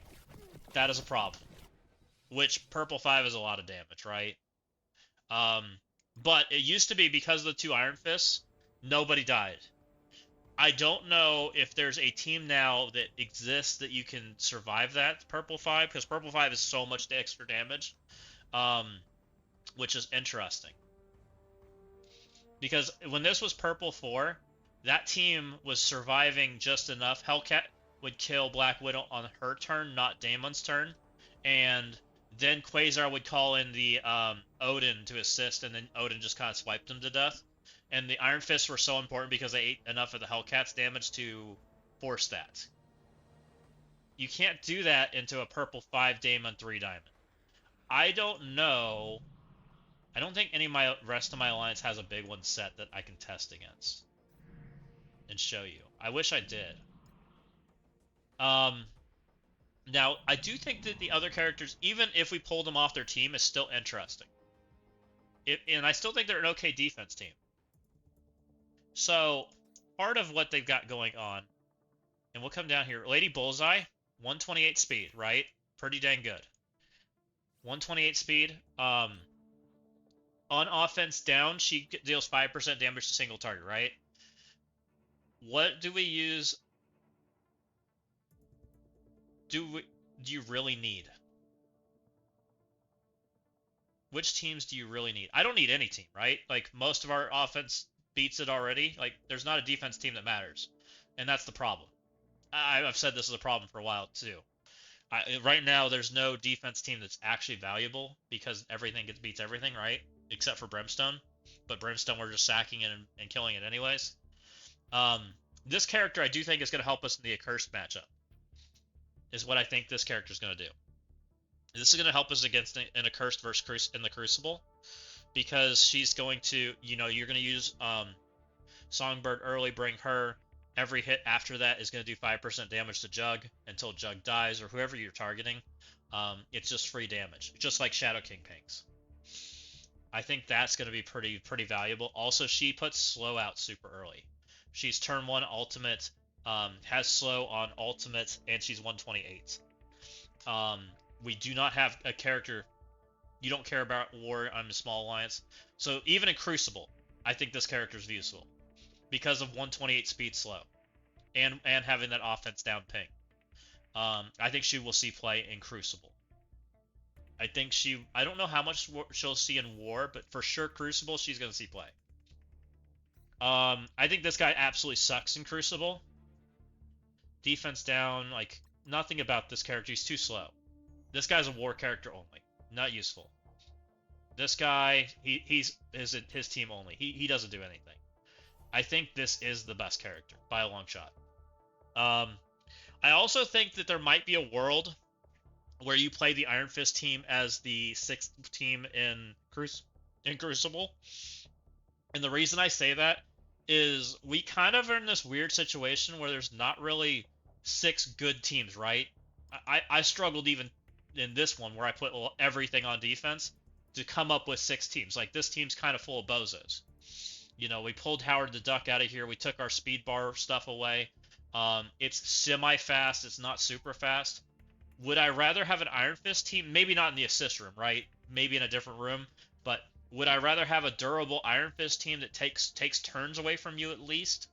that is a problem. Which purple 5 is a lot of damage, right? But it used to be because of the 2 Iron Fists, nobody died. I don't know if there's a team now that exists that you can survive that purple 5, because purple 5 is so much extra damage, um, which is interesting. Because when this was purple 4, that team was surviving just enough. Hellcat would kill Black Widow on her turn, not Damon's turn, and then Quasar would call in the Odin to assist, and then Odin just kind of swiped him to death. And the Iron Fists were so important because they ate enough of the Hellcat's damage to force that. You can't do that into a purple 5 Damon 3 Diamond. I don't know. I don't think any of my rest of my alliance has a big one set that I can test against and show you. I wish I did. Um, Now, I do think that the other characters, even if we pulled them off their team, is still interesting. And I still think they're an okay defense team. So, part of what they've got going on, and we'll come down here. Lady Bullseye, 128 speed, right? Pretty dang good. 128 speed. On offense down, she deals 5% damage to single target, right? What do we use? Do you really need? Which teams do you really need? I don't need any team, right? Like, most of our offense beats it already. Like, there's not a defense team that matters. And that's the problem. I've said this is a problem for a while, too. Right now, there's no defense team that's actually valuable because everything beats everything, right? Except for Brimstone. But Brimstone, we're just sacking it and killing it anyways. This character, I do think, is going to help us in the Accursed matchup. Is what I think this character is going to do. This is going to help us against an Accursed versus in the Crucible, because she's going to, you're going to use Songbird early, bring her. Every hit after that is going to do 5% damage to Jug until Jug dies, or whoever you're targeting. It's just free damage, just like Shadow King pings. I think that's going to be pretty valuable. Also, she puts slow out super early. She's turn 1 ultimate, has slow on ultimate, and she's 128. We do not have a character. You don't care about war on a small alliance. So even in Crucible, I think this character is useful because of 128 speed slow and having that offense down ping. I think she will see play in Crucible. I don't know how much she'll see in War, but for sure Crucible she's going to see play. I think this guy absolutely sucks in Crucible. Defense down, like, nothing about this character. He's too slow. This guy's a war character only, not useful. This guy, he's his team only. He doesn't do anything. I think this is the best character by a long shot. I also think that there might be a world where you play the Iron Fist team as the 6th team in Crucible. And the reason I say that is we kind of are in this weird situation where there's not really 6 good teams, right? I struggled even in this one where I put everything on defense to come up with 6 teams. Like, this team's kind of full of bozos. We pulled Howard the Duck out of here. We took our speed bar stuff away. It's semi-fast. It's not super fast. Would I rather have an Iron Fist team? Maybe not in the assist room, right? Maybe in a different room. But would I rather have a durable Iron Fist team that takes turns away from you at least?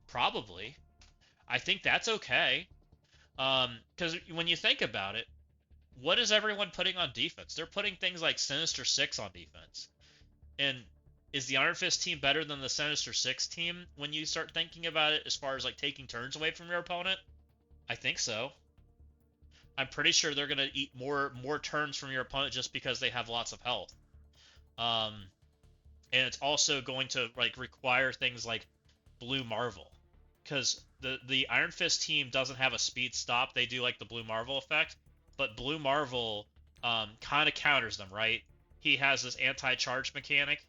Probably. I think that's okay. Because when you think about it, what is everyone putting on defense? They're putting things like Sinister 6 on defense. And is the Iron Fist team better than the Sinister 6 team when you start thinking about it as far as, like, taking turns away from your opponent? I think so. I'm pretty sure they're going to eat more turns from your opponent just because they have lots of health. And it's also going to, like, require things like Blue Marvel, because the Iron Fist team doesn't have a speed stop. They do, like, the Blue Marvel effect, but Blue Marvel kind of counters them, right? He has this anti-charge mechanic.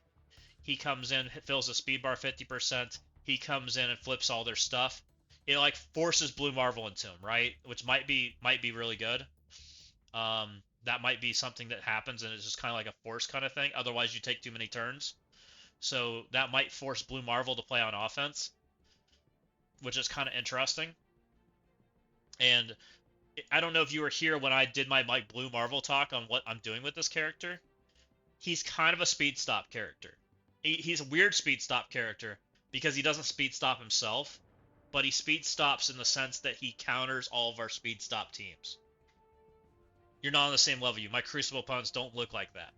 He comes in, fills the speed bar 50%. He comes in and flips all their stuff. It, like, forces Blue Marvel into him, right? Which might be really good. That might be something that happens, and it's just kind of like a force kind of thing. Otherwise, you take too many turns. So that might force Blue Marvel to play on offense, which is kind of interesting. And I don't know if you were here when I did my Blue Marvel talk on what I'm doing with this character. He's kind of a speed stop character. He's a weird speed stop character because he doesn't speed stop himself. but he speed stops in the sense that he counters all of our speed stop teams. You're not on the same level. My Crucible opponents don't look like that.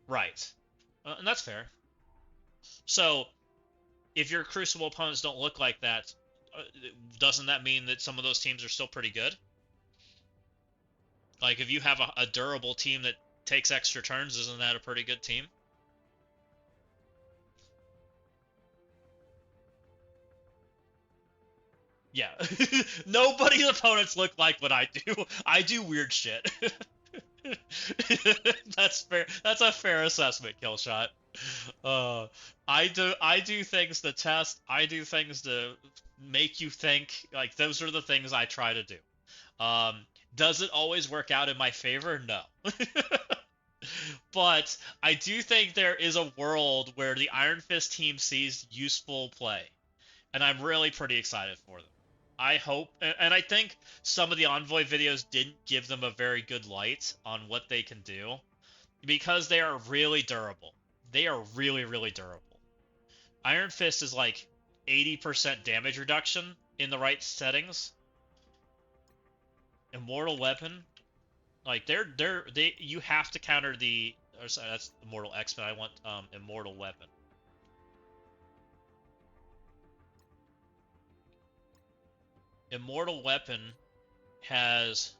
Right. And that's fair. So, if your Crucible opponents don't look like that, doesn't that mean that some of those teams are still pretty good? Like, if you have a durable team that takes extra turns, isn't that a pretty good team? Yeah. Nobody's opponents look like what I do. I do weird shit. That's fair. That's a fair assessment, Killshot. Uh, I do things to test. I do things to make you think. Like those are the things I try to do. Um, does it always work out in my favor? No. But I do think there is a world where the Iron Fist team sees useful play, and I'm really pretty excited for them. I hope, and I think some of the Envoy videos didn't give them a very good light on what they can do, because they are really durable. They are really, really durable. Iron Fist is like 80% damage reduction in the right settings. Immortal Weapon, like they you have to counter the. Or sorry, that's Immortal X-Men. I want Immortal Weapon. Immortal Weapon has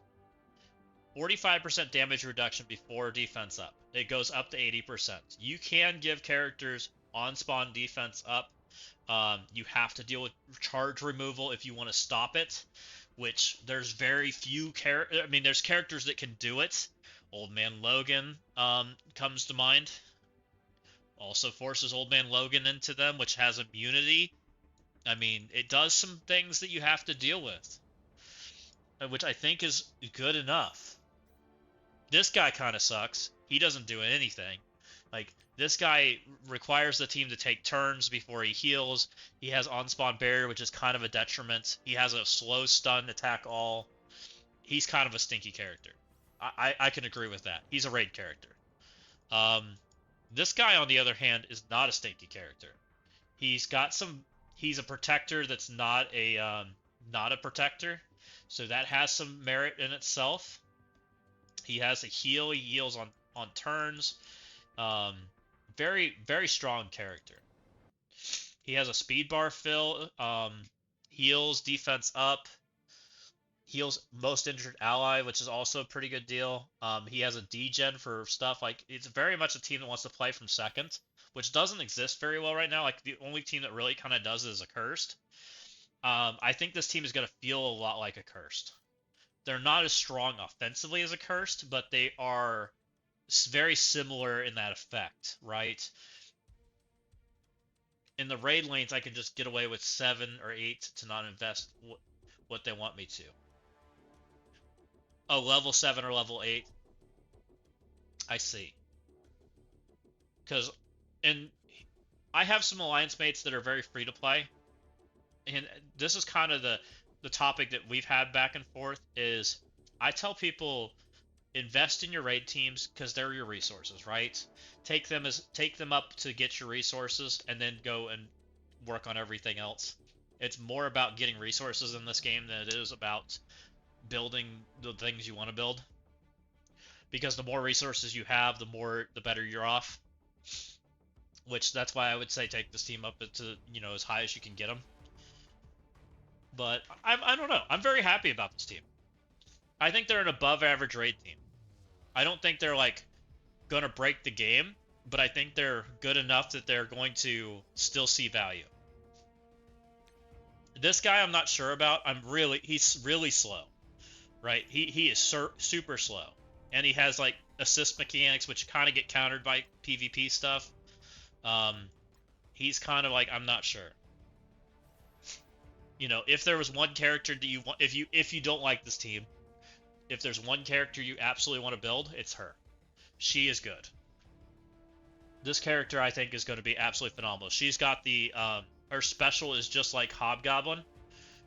45% damage reduction before defense up. It goes up to 80%. You can give characters on spawn defense up. You have to deal with charge removal if you want to stop it, which there's very few I mean, there's characters that can do it. Old Man Logan comes to mind. Also forces Old Man Logan into them, which has immunity. I mean, it does some things that you have to deal with, which I think is good enough. This guy kind of sucks. He doesn't do anything. Like, this guy requires the team to take turns before he heals. He has on-spawn barrier, which is kind of a detriment. He has a slow stun attack all. He's kind of a stinky character. I can agree with that. He's a raid character. This guy, on the other hand, is not a stinky character. He's got some. He's a protector that's not a protector, so that has some merit in itself. He has a heal. He heals on turns. Very very strong character. He has a speed bar fill. Heals defense up. Heals most injured ally, which is also a pretty good deal. He has a degen for stuff like it's very much a team that wants to play from second, which doesn't exist very well right now. Like the only team that really kind of does it is Accursed. I think this team is going to feel a lot like Accursed. They're not as strong offensively as Accursed, but they are very similar in that effect, right? In the raid lanes, I can just get away with 7 or 8 to not invest what they want me to. Oh, level 7 or level 8. I see. Because, and I have some alliance mates that are very free to play, and this is kind of the topic that we've had back and forth. Is I tell people invest in your raid teams because they're your resources, right? Take them up to get your resources, and then go and work on everything else. It's more about getting resources in this game than it is about building the things you want to build. Because the more resources you have, the better you're off. Which that's why I would say take this team up to as high as you can get them. But I don't know. I'm very happy about this team. I think they're an above average raid team. I don't think they're like gonna break the game, but I think they're good enough that they're going to still see value. This guy I'm not sure about. He's really slow, right? He is super slow, and he has like assist mechanics which kind of get countered by PvP stuff. He's kind of like, I'm not sure. If there was one character that you want, if you don't like this team, if there's one character you absolutely want to build, it's her. She is good. This character I think is going to be absolutely phenomenal. She's got her special is just like Hobgoblin.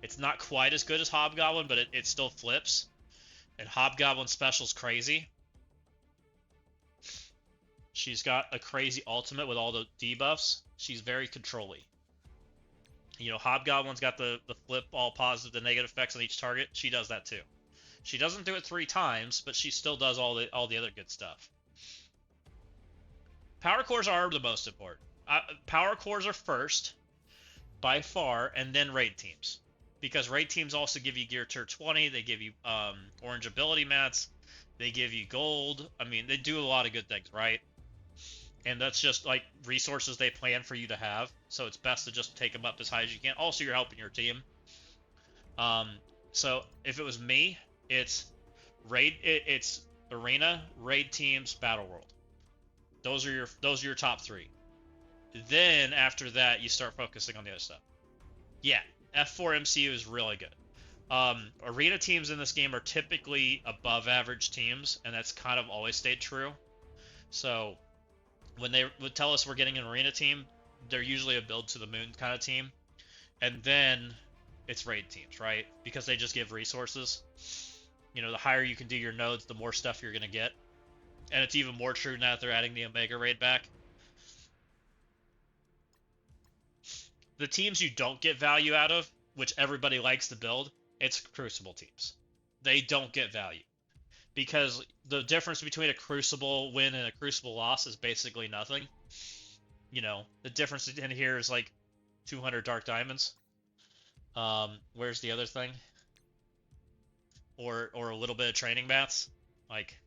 It's not quite as good as Hobgoblin, but it still flips. And Hobgoblin special's crazy. She's got a crazy ultimate with all the debuffs. She's very controlly. You know, Hobgoblin's got the flip all positive to negative effects on each target. She does that too. She doesn't do it 3 times, but she still does all the other good stuff. Power cores are the most important. Power cores are first by far, and then raid teams, because raid teams also give you gear tier 20. They give you orange ability mats. They give you gold. I mean, they do a lot of good things, right? And that's just like resources they plan for you to have. So it's best to just take them up as high as you can. Also, you're helping your team. So if it was me, it's it's arena, raid teams, battle world. Those are your top 3. Then after that, you start focusing on the other stuff. Yeah, F4 MCU is really good. Arena teams in this game are typically above average teams, and that's kind of always stayed true. So when they would tell us we're getting an arena team, they're usually a build to the moon kind of team. And then it's raid teams, right? Because they just give resources. You know, the higher you can do your nodes, the more stuff you're going to get. And it's even more true now that they're adding the Omega raid back. The teams you don't get value out of, which everybody likes to build, it's Crucible teams. They don't get value. Because the difference between a Crucible win and a Crucible loss is basically nothing. You know, the difference in here is like 200 Dark Diamonds. Where's the other thing? Or a little bit of training mats. Like,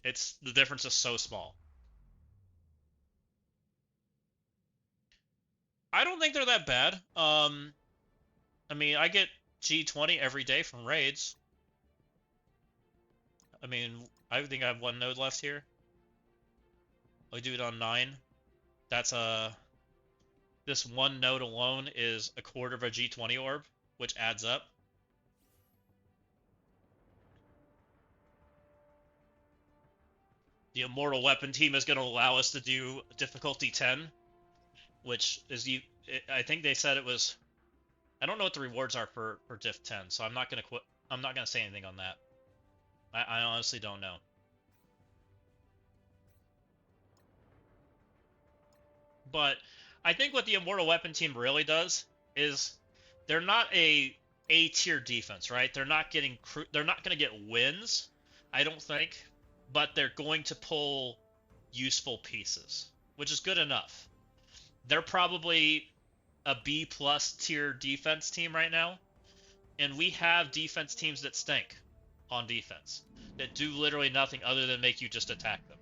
the difference is so small. I don't think they're that bad. I mean, I get G20 every day from raids. I mean, I think I have 1 node left here. I do it on 9. That's this 1 node alone is a quarter of a G20 orb, which adds up. The Immortal Weapon team is going to allow us to do difficulty 10, which is I think they said it was. I don't know what the rewards are for diff 10, so I'm not going to say anything on that. I honestly don't know. But I think what the Immortal Weapon team really does is they're not a tier defense, right? They're not going to get wins, I don't think, but they're going to pull useful pieces, which is good enough. They're probably a B plus tier defense team right now, and we have defense teams that stink on defense, that do literally nothing other than make you just attack them.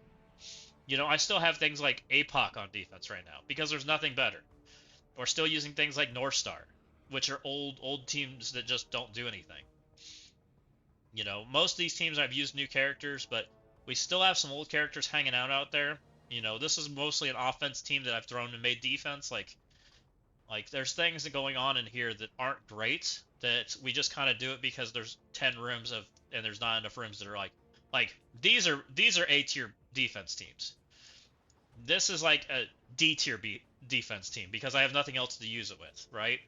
You know, I still have things like APOC on defense right now, because there's nothing better. We're still using things like North Star, which are old teams that just don't do anything. You know, most of these teams I've used new characters, but we still have some old characters hanging out there. You know, this is mostly an offense team that I've thrown and made defense. Like there's things that going on in here that aren't great, that we just kind of do it because there's 10 rooms and there's not enough rooms that are like these are A tier defense teams. This is like a D tier defense team because I have nothing else to use it with, right?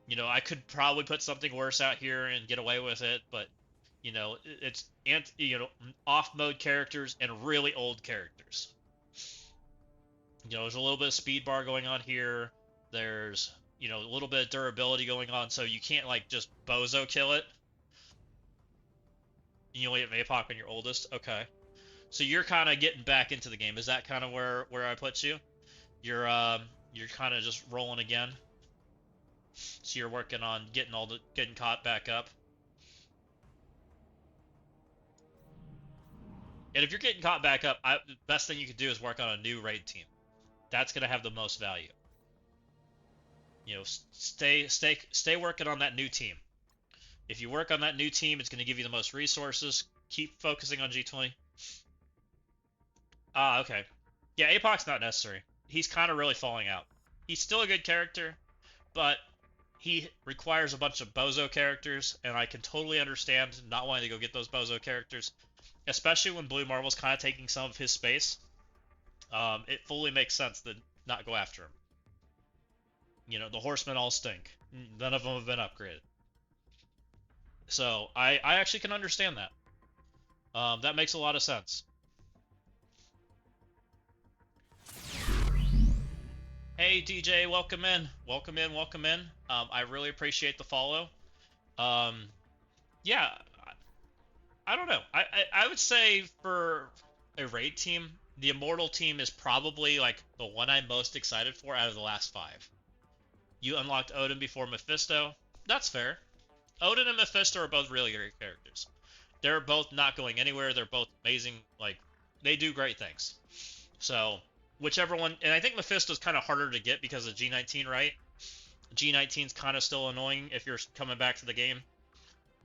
You know, I could probably put something worse out here and get away with it, but you know, it's off mode characters and really old characters. You know, there's a little bit of speed bar going on here. There's, you know, a little bit of durability going on, so you can't like just bozo kill it. You only have APOC when you're oldest. Okay. So you're kind of getting back into the game. Is that kind of where I put you? You're kind of just rolling again. So you're working on getting caught back up. And if you're getting caught back up, the best thing you could do is work on a new raid team. That's going to have the most value. You know, stay working on that new team. If you work on that new team, it's going to give you the most resources. Keep focusing on G20. Ah, okay. Yeah, APOC's not necessary. He's kind of really falling out. He's still a good character, but he requires a bunch of bozo characters, and I can totally understand not wanting to go get those bozo characters, especially when Blue Marvel's kind of taking some of his space. It fully makes sense to not go after him. You know, the horsemen all stink. None of them have been upgraded. So, I actually can understand that. That makes a lot of sense. Hey DJ, welcome in. Welcome in, welcome in. I really appreciate the follow. Um, yeah, I don't know. I would say for a raid team, the Immortal team is probably like the one I'm most excited for out of the last five. You unlocked Odin before Mephisto. That's fair. Odin and Mephisto are both really great characters. They're both not going anywhere. They're both amazing. Like, they do great things. So, whichever one, and I think Mephisto's kind of harder to get because of G19, right? G19's kind of still annoying if you're coming back to the game,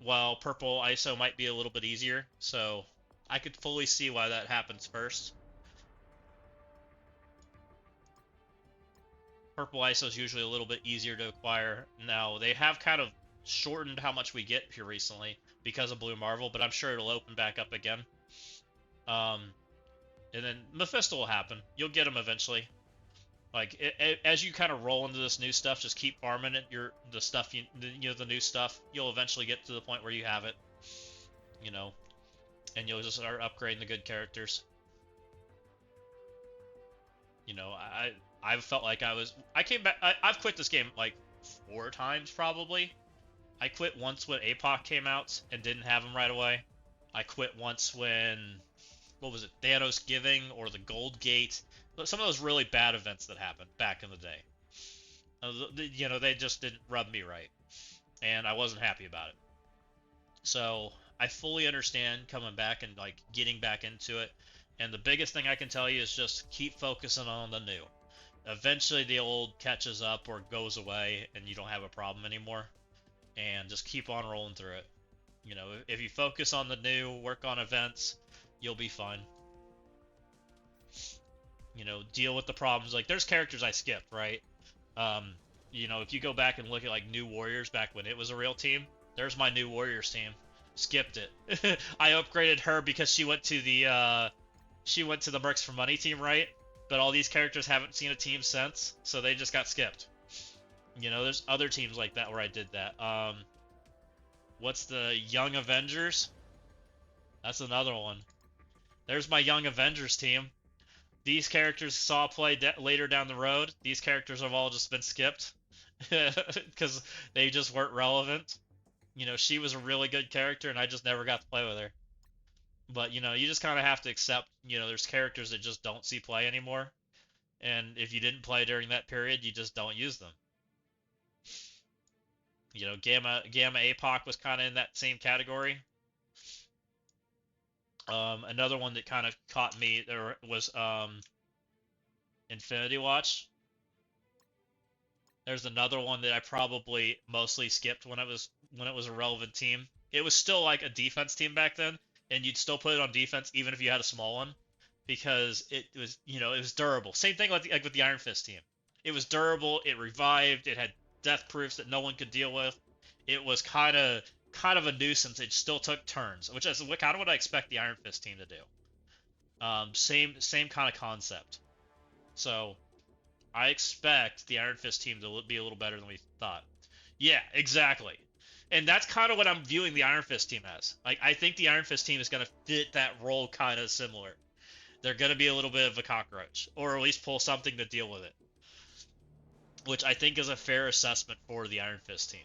while purple ISO might be a little bit easier. So I could fully see why that happens first. Purple ISO is usually a little bit easier to acquire. Now, they have kind of shortened how much we get here recently because of Blue Marvel, but I'm sure it'll open back up again. Um, and then Mephisto will happen. You'll get him eventually. Like as you kind of roll into this new stuff, just keep farming it. The stuff the new stuff. You'll eventually get to the point where you have it, you know, and you'll just start upgrading the good characters. I've felt like I came back. I've quit this game like 4 times probably. I quit once when APOC came out and didn't have him right away. I quit once when, what was it, Thanos Giving or the Gold Gate. Some of those really bad events that happened back in the day. They just didn't rub me right, and I wasn't happy about it. So I fully understand coming back and like getting back into it. And the biggest thing I can tell you is just keep focusing on the new. Eventually, the old catches up or goes away, and you don't have a problem anymore. And just keep on rolling through it. If you focus on the new, work on events, you'll be fine. Deal with the problems. Like, there's characters I skipped, right? Um, if you go back and look at like New Warriors back when it was a real team, there's my New Warriors team. Skipped it. I upgraded her because she went to the Mercs for Money team, right? But all these characters haven't seen a team since, so they just got skipped. There's other teams like that where I did that. What's the Young Avengers? That's another one. There's my Young Avengers team. These characters saw play later down the road. These characters have all just been skipped because they just weren't relevant. She was a really good character, and I just never got to play with her. But you just kind of have to accept. There's characters that just don't see play anymore, and if you didn't play during that period, you just don't use them. Gamma APOC was kind of in that same category. Another one that kind of caught me there was Infinity Watch. There's another one that I probably mostly skipped when it was a relevant team. It was still like a defense team back then, and you'd still put it on defense even if you had a small one, because it was durable. Same thing like with the Iron Fist team. It was durable. It revived. It had death proofs that no one could deal with. It was kind of a nuisance. It still took turns, which is kind of what I expect the Iron Fist team to do. Same kind of concept. So I expect the Iron Fist team to be a little better than we thought. Yeah, exactly. And that's kind of what I'm viewing the Iron Fist team as. Like, I think the Iron Fist team is going to fit that role kind of similar. They're going to be a little bit of a cockroach, or at least pull something to deal with it, which I think is a fair assessment for the Iron Fist team.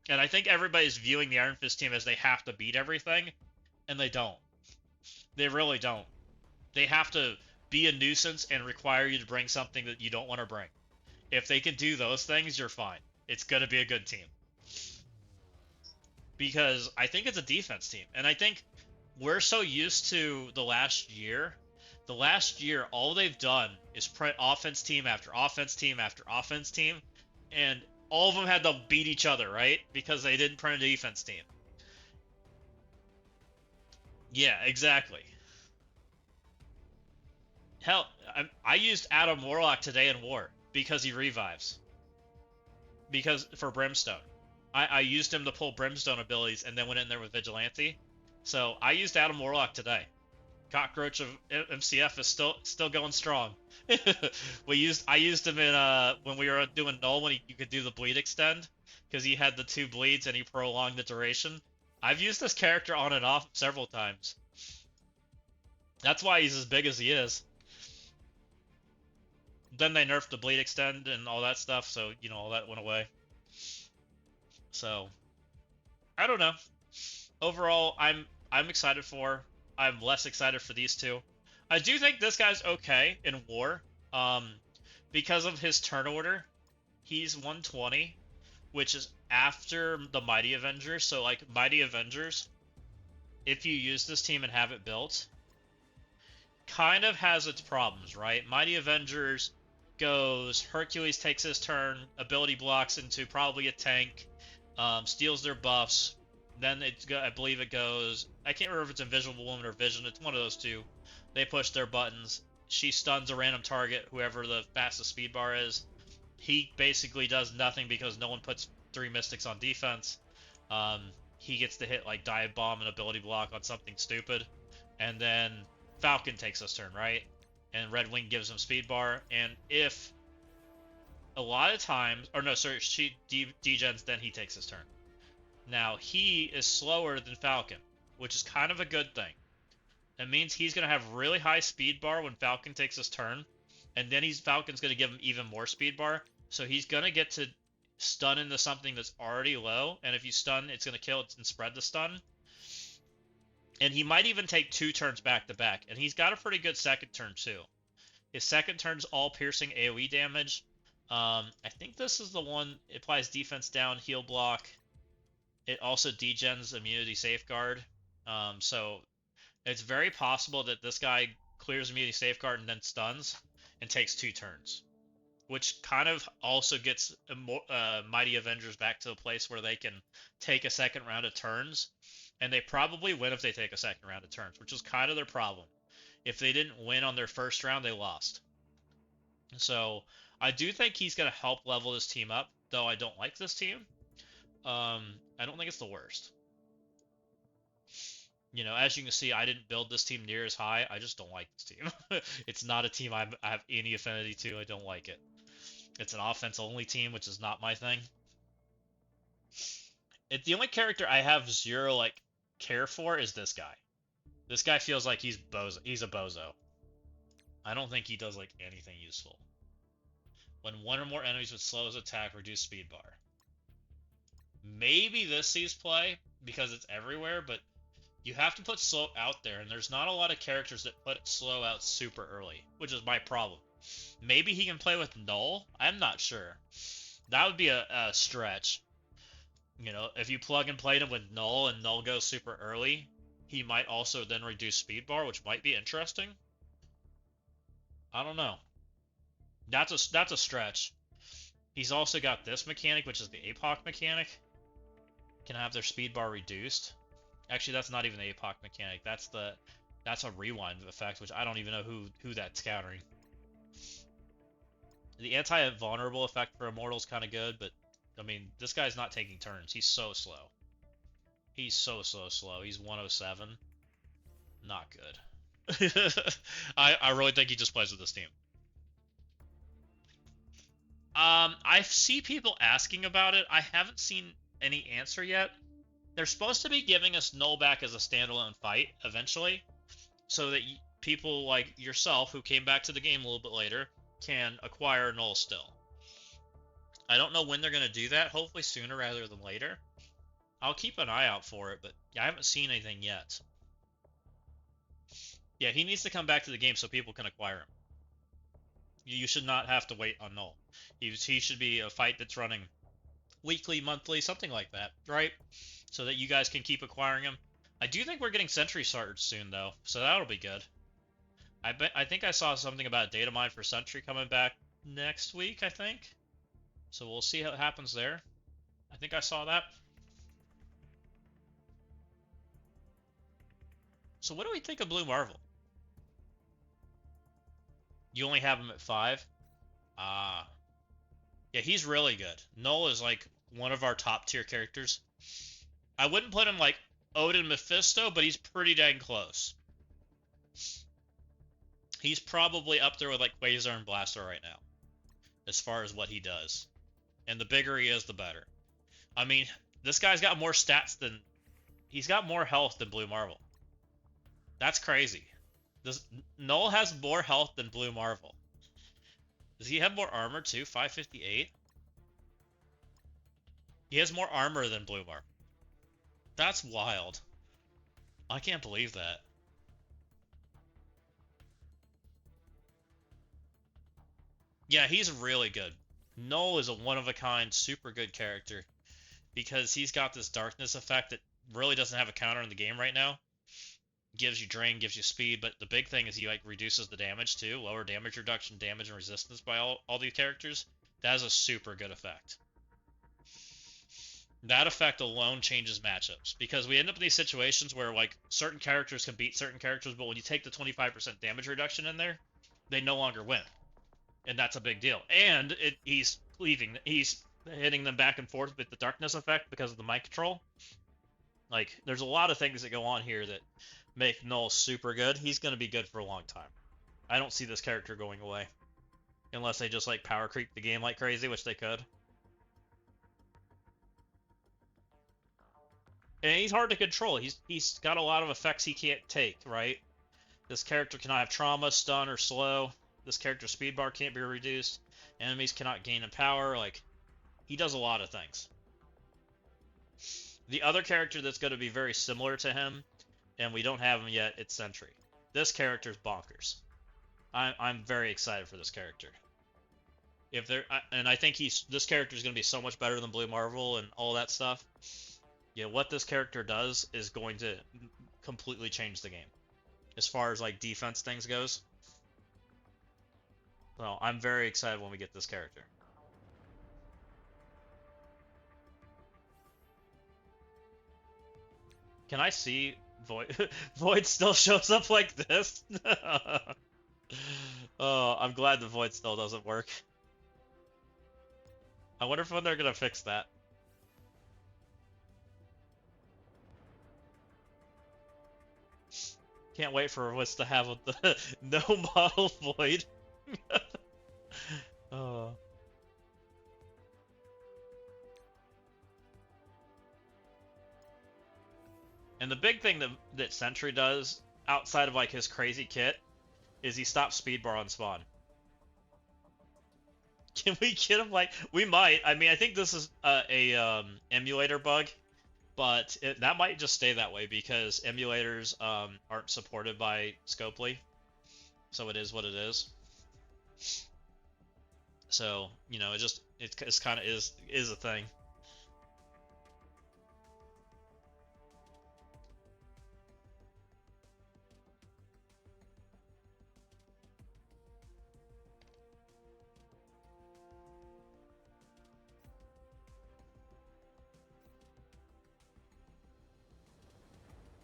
And I think everybody's viewing the Iron Fist team as they have to beat everything, and they don't. They really don't. They have to be a nuisance and require you to bring something that you don't want to bring. If they can do those things, you're fine. It's going to be a good team. Because I think it's a defense team. And I think we're so used to the last year. The last year, all they've done is print offense team after offense team after offense team. And all of them had to beat each other, right? Because they didn't print a defense team. Yeah, exactly. Hell, I used Adam Warlock today in War because he revives. Because for Brimstone. I used him to pull Brimstone abilities and then went in there with Vigilante. So I used Adam Warlock today. Cockroach of MCF is still going strong. I used him in when we were doing Knull when you could do the bleed extend because he had the 2 bleeds and he prolonged the duration. I've used this character on and off several times. That's why he's as big as he is. then they nerfed the bleed extend and all that stuff, so you know all that went away. So I don't know. Overall, I'm excited for. I'm less excited for these two. I do think this guy's okay in war. Um, because of his turn order, he's 120, which is after the Mighty Avengers. So like Mighty Avengers, if you use this team and have it built, kind of has its problems, right? Mighty Avengers goes Hercules takes his turn, ability blocks into probably a tank, steals their buffs. Then I believe it goes. I can't remember if it's Invisible Woman or Vision. It's one of those two. They push their buttons. She stuns a random target, whoever the fastest speed bar is. He basically does nothing because no one puts 3 Mystics on defense. He gets to hit like Dive Bomb and Ability Block on something stupid. And then Falcon takes his turn, right? And Red Wing gives him speed bar. And if a lot of times, or no, sorry, she degens, then he takes his turn. Now, he is slower than Falcon, which is kind of a good thing. It means he's going to have really high speed bar when Falcon takes his turn, and then Falcon's going to give him even more speed bar, so he's going to get to stun into something that's already low, and if you stun, it's going to kill it and spread the stun. And he might even take 2 turns back to back, and he's got a pretty good second turn too. His second turn's all piercing AoE damage. I think this is the one, it applies defense down, heal block. It also degens immunity safeguard. So it's very possible that this guy clears immunity safeguard and then stuns and takes 2 turns. Which kind of also gets Mighty Avengers back to a place where they can take a second round of turns. And they probably win if they take a second round of turns, which is kind of their problem. If they didn't win on their first round, they lost. So I do think he's going to help level this team up, though I don't like this team. I don't think it's the worst. You know, as you can see, I didn't build this team near as high. I just don't like this team. It's not a team I have any affinity to. I don't like it. It's an offense-only team, which is not my thing. The only character I have zero, like, care for is this guy. This guy feels like he's a bozo. I don't think he does, like, anything useful. When one or more enemies with slow as attack reduce speed bar. Maybe this sees play, because it's everywhere, but you have to put slow out there, and there's not a lot of characters that put slow out super early, which is my problem. Maybe he can play with Knull? I'm not sure. That would be a stretch. You know, if you plug and play him with Knull and Knull goes super early, he might also then reduce speed bar, which might be interesting. I don't know. That's a stretch. He's also got this mechanic, which is the APOC mechanic. Can have their speed bar reduced. Actually, that's not even the APOC mechanic. That's a rewind effect, which I don't even know who that's countering. The anti-vulnerable effect for Immortal is kind of good, but I mean, this guy's not taking turns. He's so slow. He's so slow. He's 107. Not good. I really think he just plays with this team. I see people asking about it. I haven't seen any answer yet. They're supposed to be giving us Knull back as a standalone fight eventually, so that people like yourself who came back to the game a little bit later can acquire Knull still. I don't know when they're going to do that. Hopefully sooner rather than later. I'll keep an eye out for it, but I haven't seen anything yet. Yeah, he needs to come back to the game so people can acquire him. You should not have to wait on Knull. He should be a fight that's running weekly, monthly, something like that, right? So that you guys can keep acquiring him. I do think we're getting Sentry Sarge soon, though, so that'll be good. I think I saw something about data mine for Sentry coming back next week, I think. So we'll see how it happens there. I think I saw that. So what do we think of Blue Marvel? You only have him at 5? Ah. Yeah, he's really good. Knull is like one of our top tier characters. I wouldn't put him like Odin Mephisto, but he's pretty dang close. He's probably up there with like Quasar and Blaster right now, as far as what he does. And the bigger he is, the better. I mean, this guy's got more stats than... He's got more health than Blue Marvel. That's crazy. Knull has more health than Blue Marvel. Does he have more armor too? 558? He has more armor than Blumar. That's wild. I can't believe that. Yeah, he's really good. Knull is a one-of-a-kind, super good character because he's got this darkness effect that really doesn't have a counter in the game right now. Gives you drain, gives you speed, but the big thing is he like reduces the damage too. Lower damage reduction, damage and resistance by all these characters. That is a super good effect. That effect alone changes matchups because we end up in these situations where like certain characters can beat certain characters, but when you take the 25% damage reduction in there, they no longer win, and that's a big deal. And he's hitting them back and forth with the darkness effect because of the mind control. Like, there's a lot of things that go on here that make Knull super good. He's going to be good for a long time. I don't see this character going away. Unless they just, like, power creep the game like crazy, which they could. And he's hard to control. He's got a lot of effects he can't take, right? This character cannot have trauma, stun, or slow. This character's speed bar can't be reduced. Enemies cannot gain in power. Like, he does a lot of things. The other character that's going to be very similar to him, and we don't have him yet, it's Sentry. This character's bonkers. I'm very excited for this character. And I think this character is going to be so much better than Blue Marvel and all that stuff. Yeah, what this character does is going to completely change the game as far as like defense things goes. So I'm very excited when we get this character. Can I see Void? Void still shows up like this? Oh, I'm glad the Void still doesn't work. I wonder if when they're gonna fix that. Can't wait for us to have the no model Void. Oh. And the big thing that Sentry does, outside of like his crazy kit, is he stops speedbar on spawn. Can we get him like... We might. I mean, I think this is a emulator bug, but that might just stay that way because emulators aren't supported by Scopely, so it is what it is. So, you know, it's kind of is a thing.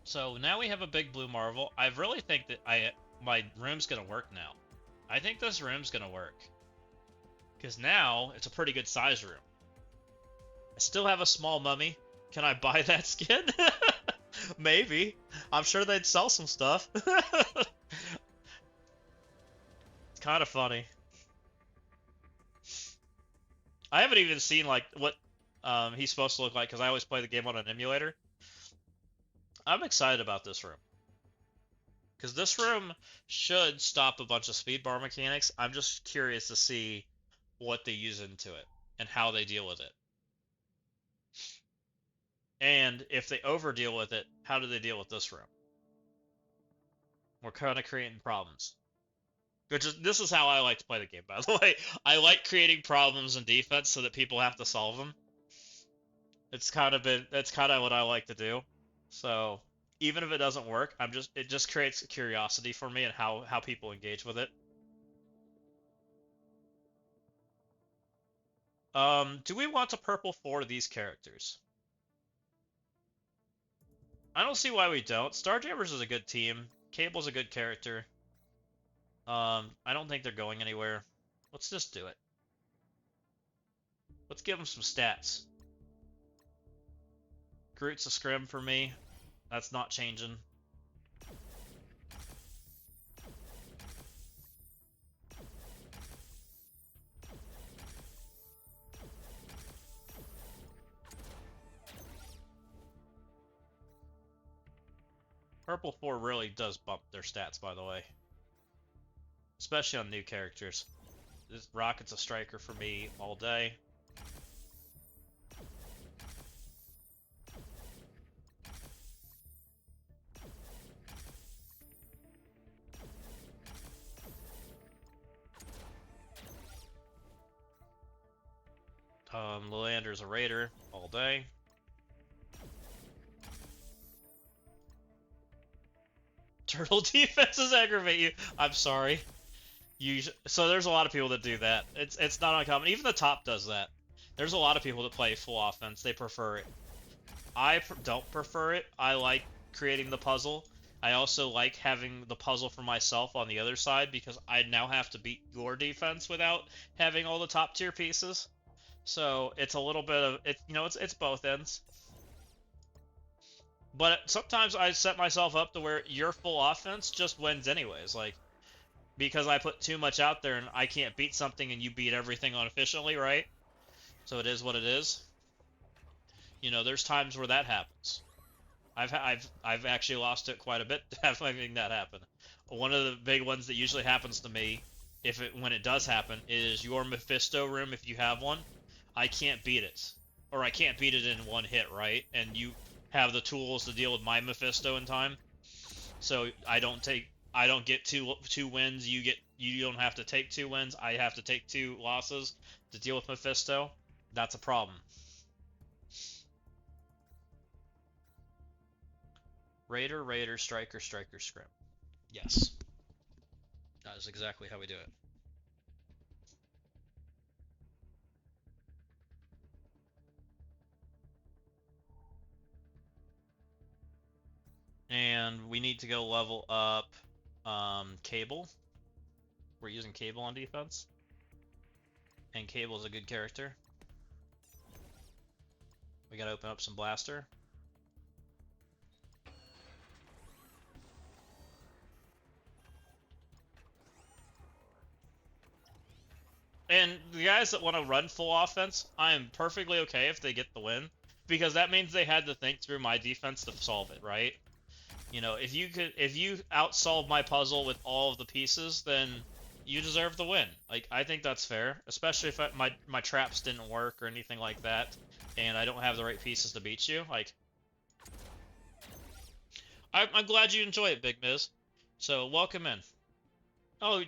So now we have a big blue marvel. I really think that my room's gonna work now. I think this room's gonna work. Because now it's a pretty good size room. I still have a small mummy. Can I buy that skin? Maybe. I'm sure they'd sell some stuff. It's kind of funny. I haven't even seen like what he's supposed to look like because I always play the game on an emulator. I'm excited about this room. Because this room should stop a bunch of speed bar mechanics. I'm just curious to see what they use into it and how they deal with it. And if they over deal with it, how do they deal with this room? We're kind of creating problems. This is how I like to play the game, by the way. I like creating problems in defense so that people have to solve them. That's kind of what I like to do. So even if it doesn't work, it just creates curiosity for me and how people engage with it. Do we want to purple for these characters? I don't see why we don't. Starjammers is a good team. Cable's a good character. I don't think they're going anywhere. Let's just do it. Let's give them some stats. Groot's a scrim for me. That's not changing. Purple 4 really does bump their stats, by the way. Especially on new characters. Rocket's a striker for me all day. Lilander's a raider all day. Turtle defenses aggravate you. I'm sorry. So there's a lot of people that do that. It's not uncommon. Even the top does that. There's a lot of people that play full offense. They prefer it. I don't prefer it. I like creating the puzzle. I also like having the puzzle for myself on the other side because I now have to beat your defense without having all the top tier pieces. So it's a little bit of it. You know, it's both ends. But sometimes I set myself up to where your full offense just wins anyways. Like, because I put too much out there and I can't beat something and you beat everything unefficiently, right? So it is what it is. You know, there's times where that happens. I've actually lost it quite a bit having that happen. One of the big ones that usually happens to me, when it does happen, is your Mephisto room. If you have one, I can't beat it, or I can't beat it in one hit, right? And you have the tools to deal with my Mephisto in time, so I don't get two wins. You don't have to take 2 wins. I have to take 2 losses to deal with Mephisto. That's a problem. Raider, Raider, Striker, Striker, Scrim. Yes. That is exactly how we do it. And we need to go level up Cable. We're using Cable on defense. And Cable is a good character. We gotta open up some Blaster. And the guys that want to run full offense, I am perfectly okay if they get the win, because that means they had to think through my defense to solve it, right? You know, if you outsolve my puzzle with all of the pieces, then you deserve the win. Like, I think that's fair, especially if my traps didn't work or anything like that, and I don't have the right pieces to beat you. Like, I'm glad you enjoy it, Big Miz. So welcome in. Oh,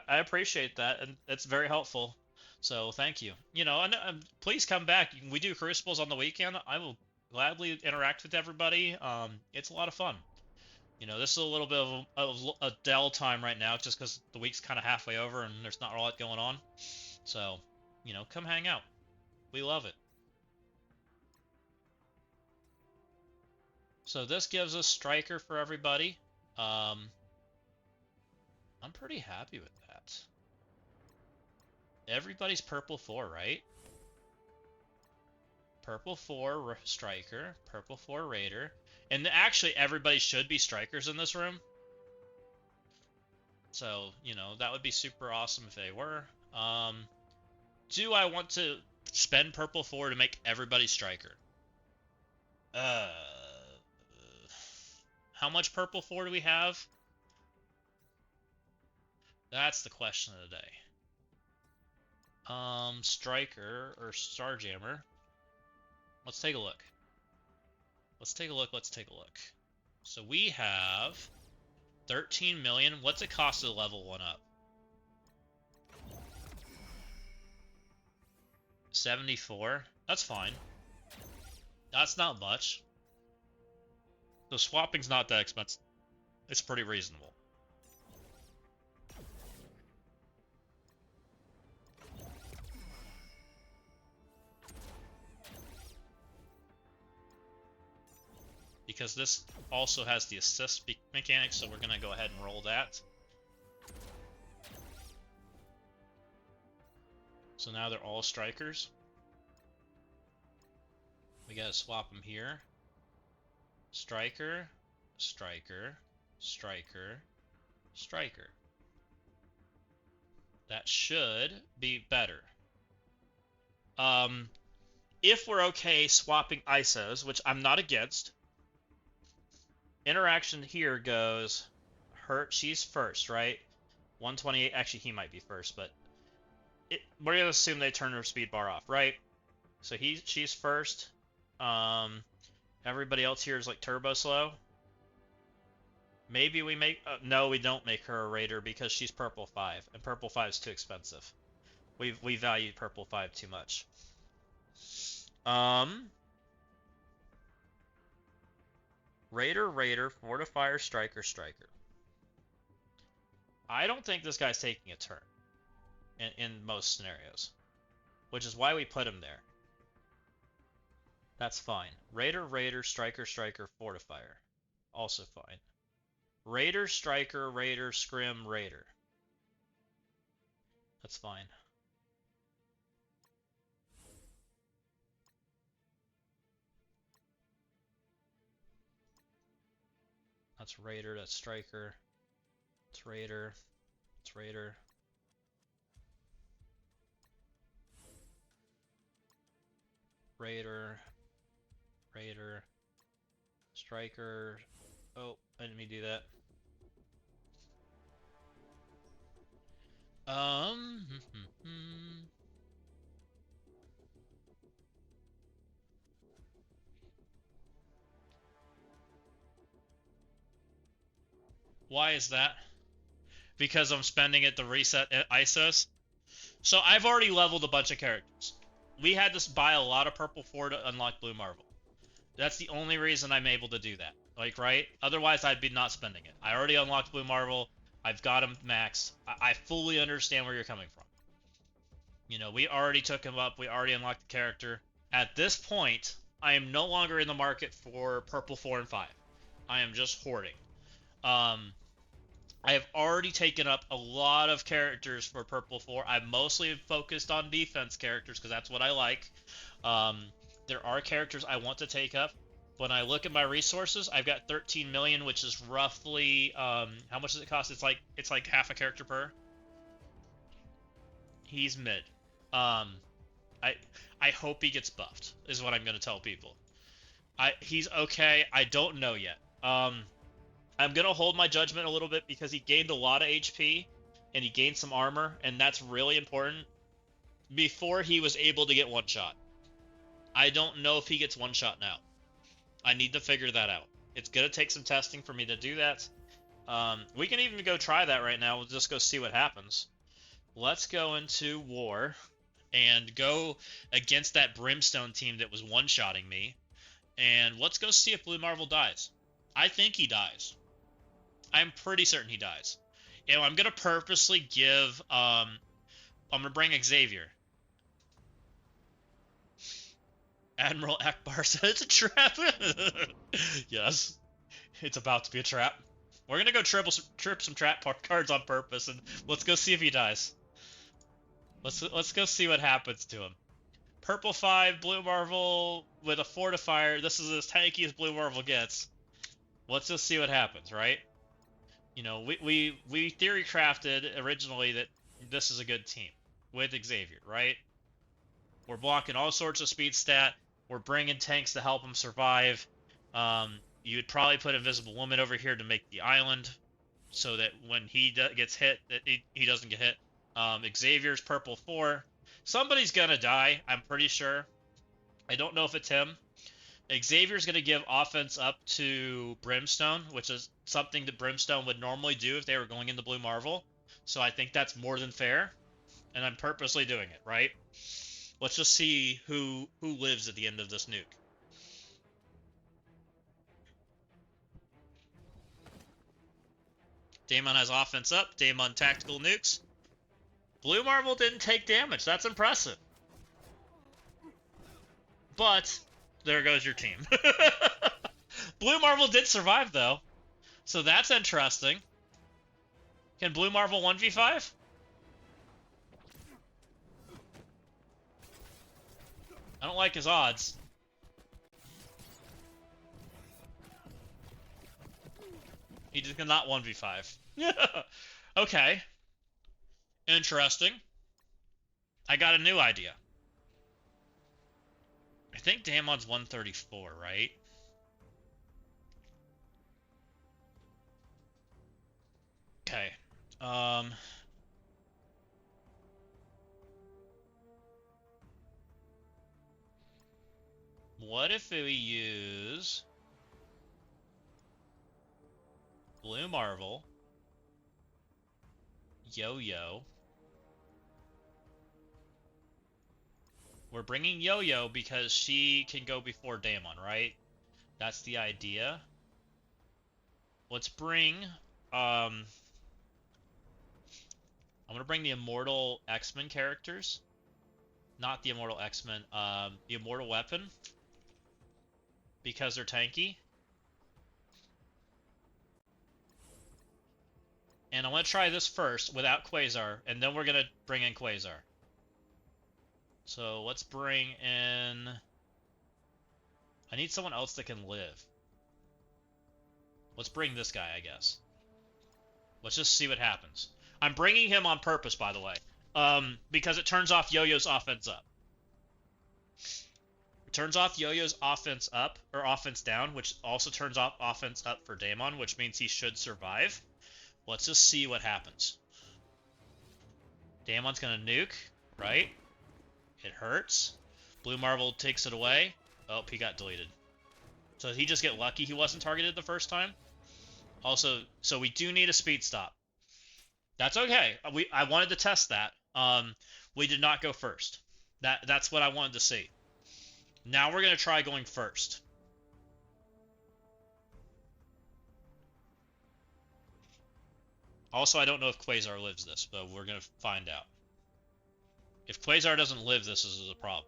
I appreciate that, and it's very helpful. So thank you. You know, and please come back. We do Crucibles on the weekend. I will gladly interact with everybody. It's a lot of fun. You know, this is a little bit of a dull time right now, just because the week's kind of halfway over and there's not a lot going on. So, you know, come hang out. We love it. So this gives us Striker for everybody. I'm pretty happy with that. Everybody's purple 4, right? Purple 4 Striker, purple 4 Raider. And actually, everybody should be Strikers in this room. So, you know, that would be super awesome if they were. Do I want to spend purple 4 to make everybody Striker? How much purple 4 do we have? That's the question of the day. Striker or Starjammer. Let's take a look. Let's take a look. So we have 13 million. What's it cost to level 1 up? 74. That's fine. That's not much. The swapping's not that expensive. It's pretty reasonable. Because this also has the assist mechanic, so we're going to go ahead and roll that. So now they're all Strikers. We got to swap them here. Striker, Striker, Striker, Striker. That should be better. If we're okay swapping ISOs, which I'm not against, interaction here goes, she's first, right? 128, actually he might be first, but we're gonna assume they turn their speed bar off, right? So she's first. Everybody else here is like turbo slow. Maybe we make no, we don't make her a raider because she's purple 5, and purple 5 is too expensive. We value purple 5 too much. Raider, fortifier, striker. I don't think this guy's taking a turn in most scenarios, which is why we put him there. That's fine. Raider, striker, fortifier. Also fine. Raider, striker, scrim, raider. That's fine. That's raider, that's striker. It's raider. It's raider. Raider. Striker. Oh, I didn't mean to do that. Why is that? Because I'm spending it to reset ISOs? So I've already leveled a bunch of characters. We had to buy a lot of purple 4 to unlock Blue Marvel. That's the only reason I'm able to do that. Like, right? Otherwise, I'd be not spending it. I already unlocked Blue Marvel. I've got him maxed. I fully understand where you're coming from. You know, we already took him up. We already unlocked the character. At this point, I am no longer in the market for purple 4 and 5. I am just hoarding. I have already taken up a lot of characters for purple 4. I'm mostly focused on defense characters because that's what I like. There are characters I want to take up. When I look at my resources, I've got 13 million, which is roughly how much does it cost? It's like half a character per. He's mid. I hope he gets buffed, is what I'm gonna tell people. He's okay. I don't know yet. I'm gonna hold my judgment a little bit because he gained a lot of HP and he gained some armor, and that's really important. Before he was able to get one shot. I don't know if he gets one shot now. I need to figure that out. It's gonna take some testing for me to do that. We can even go try that right now. We'll just go see what happens. Let's go into war and go against that Brimstone team that was one-shotting me. And let's go see if Blue Marvel dies. I think he dies. I'm pretty certain he dies. And I'm going to purposely give... I'm going to bring Xavier. Admiral Akbar said it's a trap. Yes. It's about to be a trap. We're going to go trip some trap cards on purpose, and let's go see if he dies. Let's go see what happens to him. Purple 5, Blue Marvel with a fortifier. This is as tanky as Blue Marvel gets. Let's just see what happens, right? You know, we theory crafted originally that this is a good team with Xavier, right? We're blocking all sorts of speed stat. We're bringing tanks to help him survive. You would probably put Invisible Woman over here to make the island so that when he gets hit, that he doesn't get hit. Xavier's purple 4. Somebody's gonna die, I'm pretty sure. I don't know if it's him. Xavier's gonna give offense up to Brimstone, which is something that Brimstone would normally do if they were going into Blue Marvel. So I think that's more than fair, and I'm purposely doing it, right? Let's just see who lives at the end of this nuke. Daemon has offense up. Daemon tactical nukes. Blue Marvel didn't take damage. That's impressive. But there goes your team. Blue Marvel did survive, though. So that's interesting. Can Blue Marvel 1v5? I don't like his odds. He just cannot 1v5. Okay. Interesting. I got a new idea. I think Damon's 134, right? Okay. What if we use Blue Marvel, Yo-Yo. We're bringing Yo-Yo because she can go before Daemon, right? That's the idea. Let's bring, I'm gonna bring the Immortal X-Men characters. Not the Immortal X-Men, the Immortal Weapon. Because they're tanky. And I'm gonna try this first without Quasar, and then we're gonna bring in Quasar. So let's bring in... I need someone else that can live. Let's bring this guy, I guess. Let's just see what happens. I'm bringing him on purpose, by the way. Because it turns off Yo-Yo's offense up. It turns off Yo-Yo's offense up, or offense down, which also turns off offense up for Daemon, which means he should survive. Let's just see what happens. Daemon's gonna nuke, right? It hurts. Blue Marvel takes it away. Oh, he got deleted. So did he just get lucky he wasn't targeted the first time? Also, so we do need a speed stop. That's okay. I wanted to test that. We did not go first. That's what I wanted to see. Now we're gonna try going first. Also, I don't know if Quasar lives this, but we're gonna find out. If Quasar doesn't live this is a problem.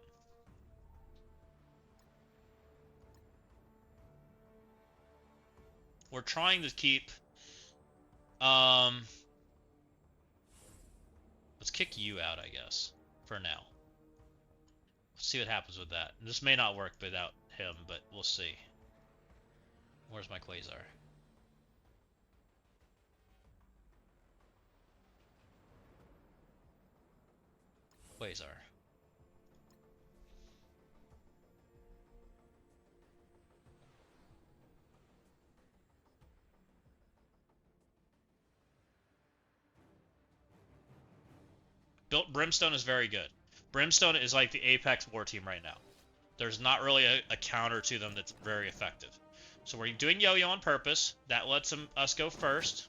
We're trying to keep... Let's kick you out, I guess, for now. Let's see what happens with that. This may not work without him, but we'll see. Where's my Quasar? Quasar. Brimstone is very good. Brimstone is like the Apex war team right now. There's not really a counter to them that's very effective. So we're doing Yo-Yo on purpose. That lets us go first.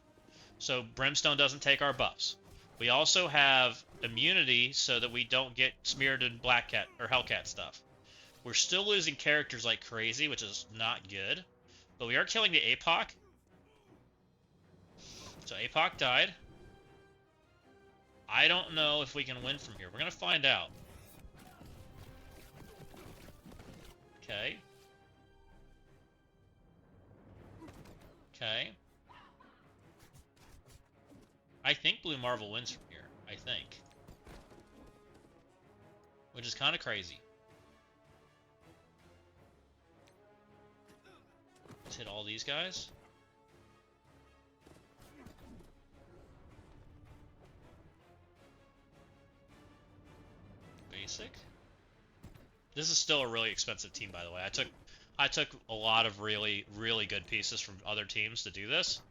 So Brimstone doesn't take our buffs. We also have immunity so that we don't get smeared in Black Cat or Hellcat stuff. We're still losing characters like crazy, which is not good. But we are killing the APOC. So APOC died. I don't know if we can win from here. We're going to find out. Okay. Okay. I think Blue Marvel wins from here. I think. Which is kind of crazy. Let's hit all these guys. Basic. This is still a really expensive team, by the way. I took a lot of really, really good pieces from other teams to do this.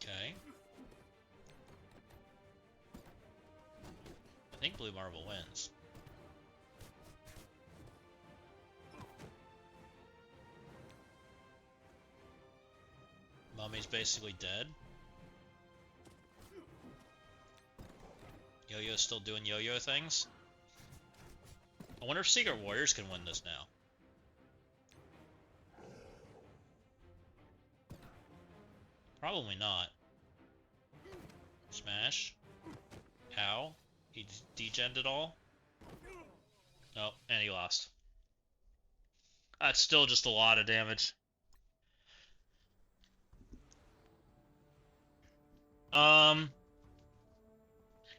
Okay. I think Blue Marvel wins. Mummy's basically dead. Yo-Yo's still doing yo-yo things. I wonder if Secret Warriors can win this now. Probably not. Smash. Ow. He degened it all. Oh, and he lost. That's still just a lot of damage.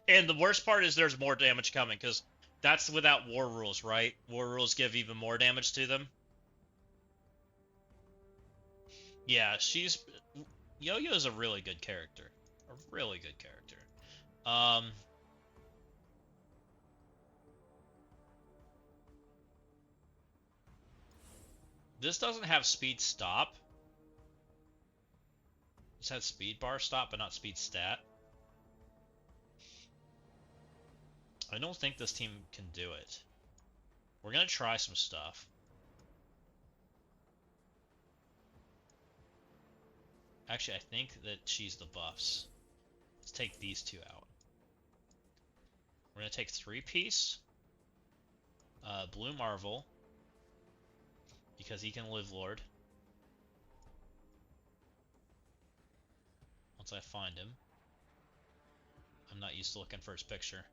And the worst part is there's more damage coming, because that's without war rules, right? War rules give even more damage to them. Yeah, Yo-Yo is a really good character. A really good character. This doesn't have speed stop. It said speed bar stop, but not speed stat. I don't think this team can do it. We're gonna try some stuff. Actually, I think that she's the buffs. Let's take these two out. We're gonna take 3-piece. Blue Marvel. Because he can live Lord. Once I find him. I'm not used to looking for his picture.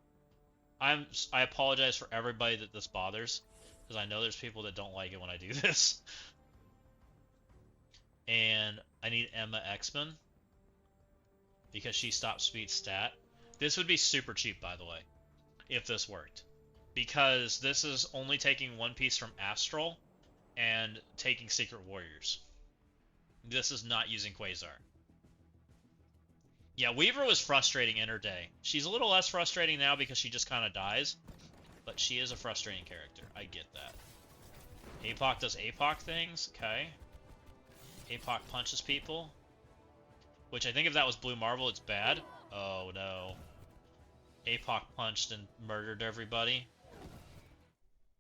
I apologize for everybody that this bothers, because I know there's people that don't like it when I do this. And I need Emma X-Men, because she stops speed stat. This would be super cheap, by the way, if this worked. Because this is only taking 1 piece from Astral, and taking Secret Warriors. This is not using Quasar. Yeah, Weaver was frustrating in her day. She's a little less frustrating now because she just kind of dies. But she is a frustrating character. I get that. APOC does APOC things. Okay. APOC punches people. Which I think if that was Blue Marvel, it's bad. Oh, no. APOC punched and murdered everybody.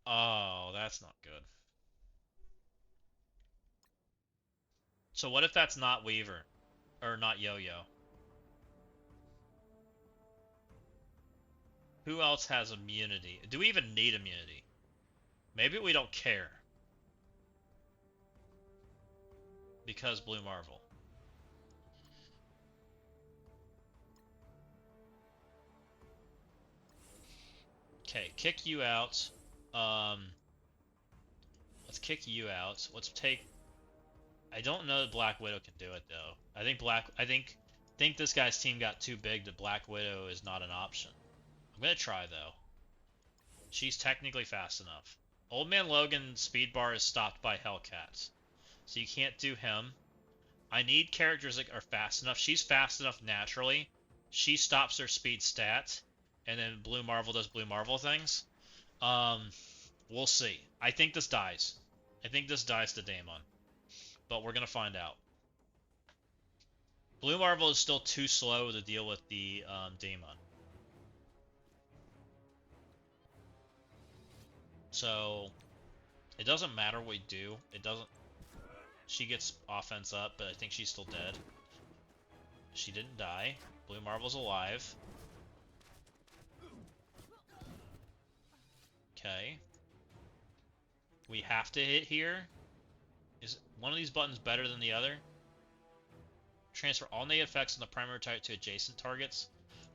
Oh, that's not good. So what if that's not Weaver? Or not Yo-Yo? Who else has immunity? Do we even need immunity? Maybe we don't care. Because Blue Marvel. Okay, kick you out. Let's kick you out. Let's take... I don't know that Black Widow can do it, though. I think this guy's team got too big that Black Widow is not an option. I'm gonna try, though. She's technically fast enough. Old Man Logan's speed bar is stopped by Hellcat. So you can't do him. I need characters that are fast enough. She's fast enough naturally. She stops her speed stat. And then Blue Marvel does Blue Marvel things. We'll see. I think this dies. I think this dies to Daemon. But we're gonna find out. Blue Marvel is still too slow to deal with the Daemon. So it doesn't matter what we do. It doesn't. She gets offense up, but I think she's still dead. She didn't die. Blue Marvel's alive. Okay. We have to hit here. Is one of these buttons better than the other? Transfer all negative effects on the primary target to adjacent targets.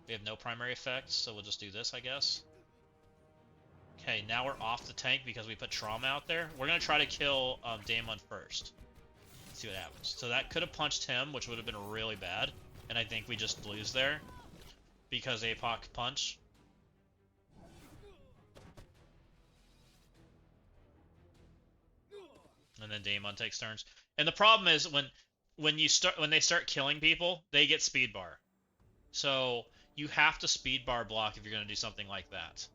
We have no primary effects, so we'll just do this, I guess. Okay, now we're off the tank because we put trauma out there. We're going to try to kill Daemon first. See what happens. So that could have punched him, which would have been really bad. And I think we just lose there. Because APOC punch. And then Daemon takes turns. And the problem is when they start killing people, they get speed bar. So you have to speed bar block if you're going to do something like that.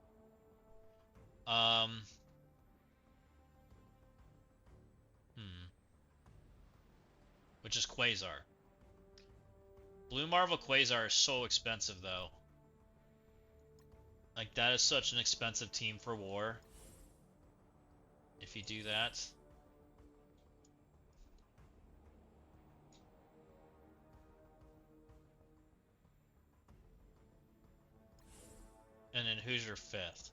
Which is Quasar. Blue Marvel Quasar is so expensive, though. Like, that is such an expensive team for war. If you do that. And then who's your fifth?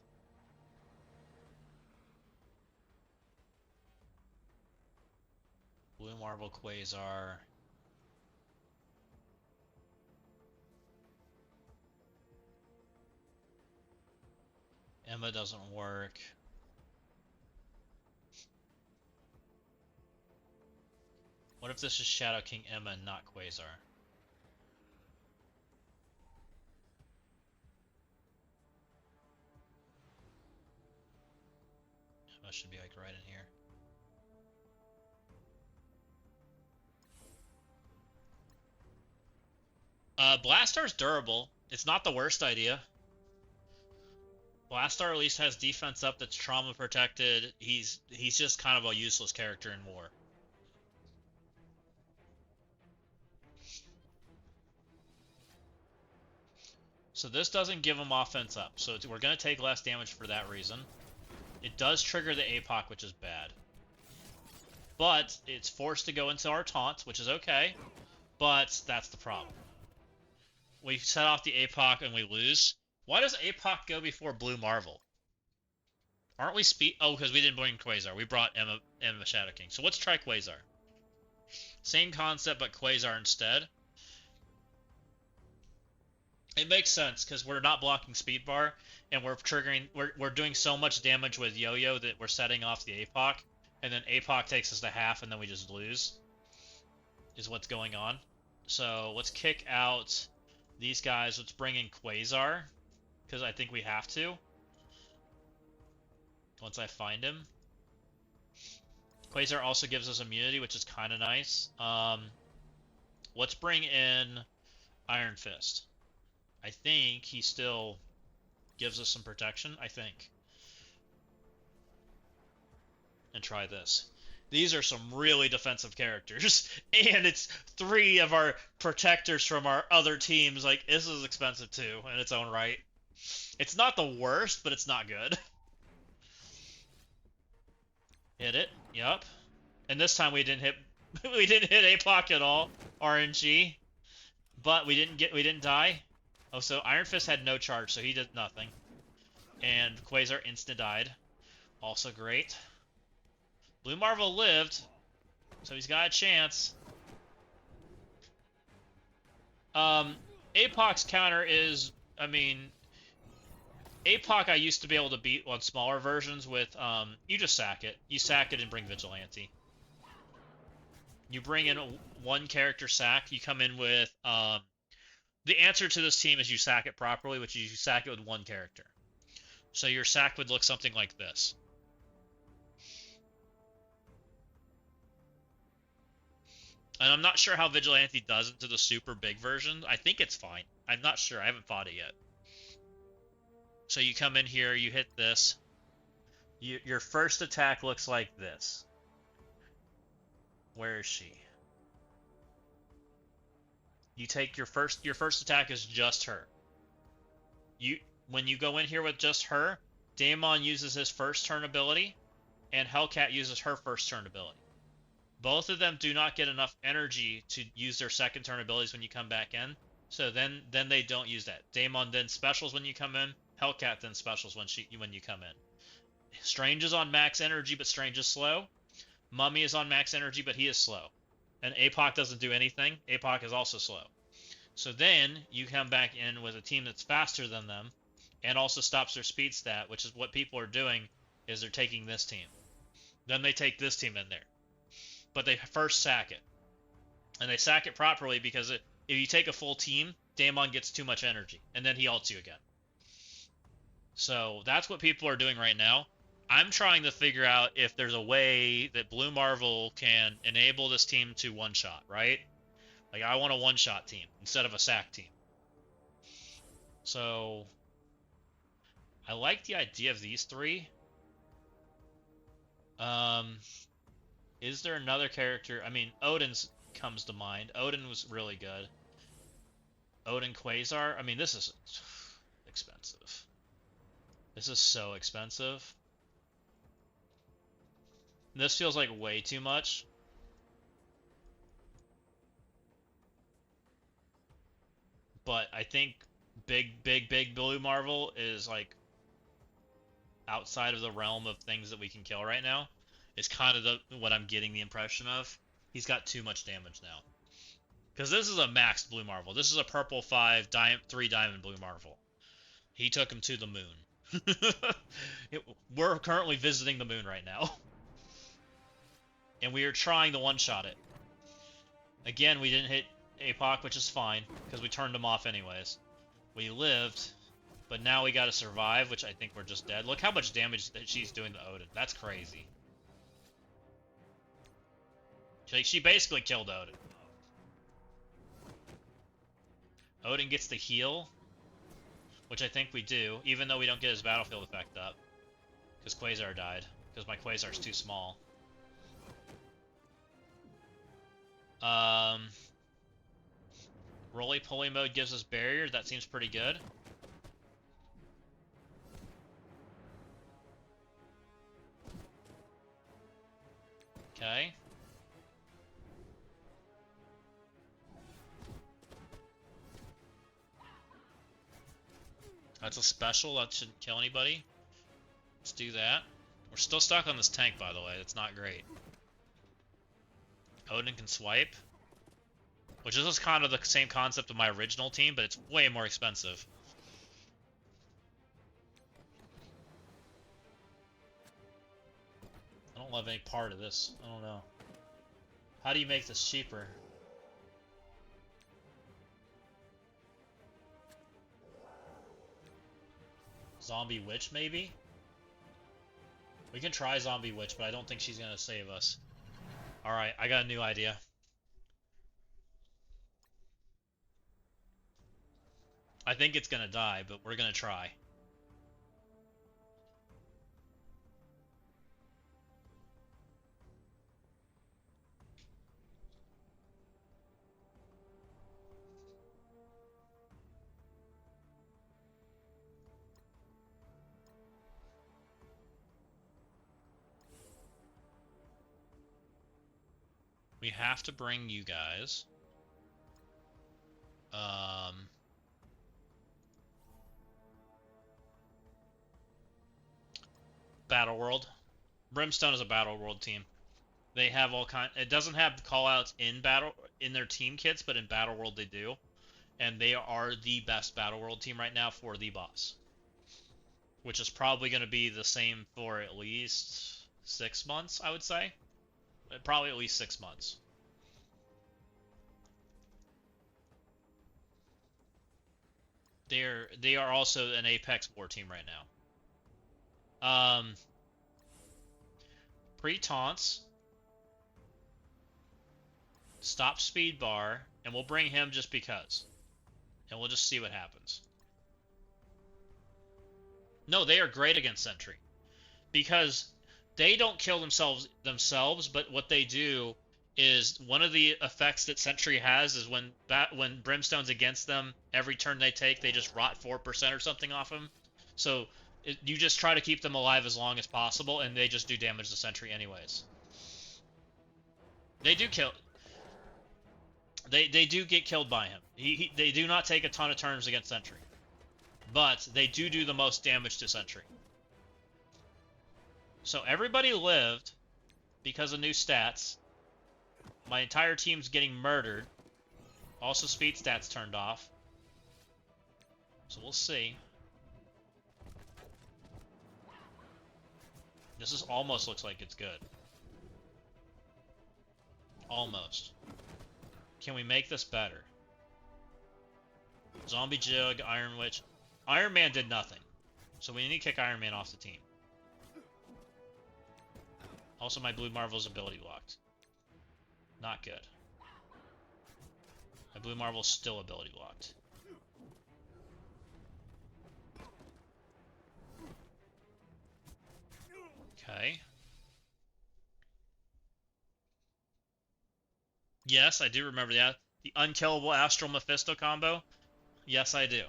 Blue Marvel Quasar. Emma doesn't work. What if this is Shadow King Emma and not Quasar? Emma should be like right in here. Blastar's durable. It's not the worst idea. Blastar at least has defense up that's trauma protected. He's just kind of a useless character in war. So this doesn't give him offense up. So we're going to take less damage for that reason. It does trigger the APOC, which is bad. But it's forced to go into our taunt, which is okay. But that's the problem. We set off the APOC and we lose. Why does APOC go before Blue Marvel? Aren't we speed? Oh, because we didn't bring Quasar. We brought Emma Shadow King. So let's try Quasar. Same concept, but Quasar instead. It makes sense because we're not blocking speed bar, and we're triggering. We're doing so much damage with Yo-Yo that we're setting off the APOC, and then APOC takes us to half, and then we just lose. Is what's going on. So let's kick out these guys. Let's bring in Quasar because I think we have to. Once I find him. Quasar also gives us immunity, which is kind of nice. Let's bring in Iron Fist. I think he still gives us some protection, I think. And try this. These are some really defensive characters. And it's 3 of our protectors from our other teams. Like, this is expensive too, in its own right. It's not the worst, but it's not good. Hit it. Yup. And this time we didn't hit APOC at all. RNG. But we didn't die. Oh, so Iron Fist had no charge, so he did nothing. And Quasar insta died. Also great. Blue Marvel lived, so he's got a chance. APOC's counter is, I mean, APOC I used to be able to beat on smaller versions with, you just sack it. You sack it and bring Vigilante. You bring in one character sack, you come in with, the answer to this team is you sack it properly, which is you sack it with one character. So your sack would look something like this. And I'm not sure how Vigilante does into the super big version. I think it's fine. I'm not sure. I haven't fought it yet. So you come in here, you hit this. Your first attack looks like this. Where is she? You take your first attack is just her. When you go in here with just her, Daemon uses his first turn ability, and Hellcat uses her first turn ability. Both of them do not get enough energy to use their second turn abilities when you come back in, so then they don't use that. Daemon then specials when you come in, Hellcat then specials when you come in. Strange is on max energy, but Strange is slow. Mummy is on max energy, but he is slow. And APOC doesn't do anything. APOC is also slow. So then you come back in with a team that's faster than them and also stops their speed stat, which is what people are doing, is they're taking this team. Then they take this team in there. But they first sack it. And they sack it properly because if you take a full team, Daemon gets too much energy. And then he ults you again. So that's what people are doing right now. I'm trying to figure out if there's a way that Blue Marvel can enable this team to one-shot, right? Like, I want a one-shot team instead of a sack team. So, I like the idea of these 3. Is there another character? I mean, Odin's comes to mind. Odin was really good. Odin Quasar? I mean, this is expensive. This is so expensive. This feels like way too much. But I think big Blue Marvel is like outside of the realm of things that we can kill right now. It's kind of what I'm getting the impression of. He's got too much damage now. Because this is a maxed Blue Marvel. This is a purple 5, 3 diamond Blue Marvel. He took him to the moon. We're currently visiting the moon right now. And we are trying to one-shot it. Again, we didn't hit APOC, which is fine, because we turned him off anyways. We lived, but now we gotta survive, which I think we're just dead. Look how much damage that she's doing to Odin. That's crazy. She basically killed Odin. Odin gets the heal, which I think we do, even though we don't get his battlefield effect up. Because Quasar died. Because my Quasar's too small. Roly-poly mode gives us barrier. That seems pretty good. Okay. That's a special. That shouldn't kill anybody. Let's do that. We're still stuck on this tank, by the way. That's not great. Odin can swipe. Which is just kind of the same concept of my original team, but it's way more expensive. I don't love any part of this. I don't know. How do you make this cheaper? Zombie Witch, maybe? We can try Zombie Witch, but I don't think she's gonna save us. Alright, I got a new idea. I think it's gonna die, but we're gonna try. We have to bring you guys. Battle World. Brimstone is a Battle World team. They have all kind. It doesn't have callouts in their team kits, but in Battle World they do, and they are the best Battle World team right now for the boss, which is probably going to be the same for at least 6 months, I would say. Probably at least 6 months. They are also an Apex War team right now. Pre-taunts, stop speed bar, and we'll bring him just because. And we'll just see what happens. No, they are great against Sentry. Because they don't kill themselves, but what they do is one of the effects that Sentry has is when Brimstone's against them, every turn they take, they just rot 4% or something off them. So you just try to keep them alive as long as possible, and they just do damage to Sentry anyways. They do kill. They do get killed by him. They do not take a ton of turns against Sentry, but they do the most damage to Sentry. So everybody lived because of new stats. My entire team's getting murdered. Also, speed stats turned off. So we'll see. This is almost looks like it's good. Almost. Can we make this better? Zombie Jug, Iron Witch. Iron Man did nothing. So we need to kick Iron Man off the team. Also, my Blue Marvel's ability blocked. Not good. My Blue Marvel's still ability blocked. Okay. Yes, I do remember that. The unkillable Astral Mephisto combo. Yes, I do.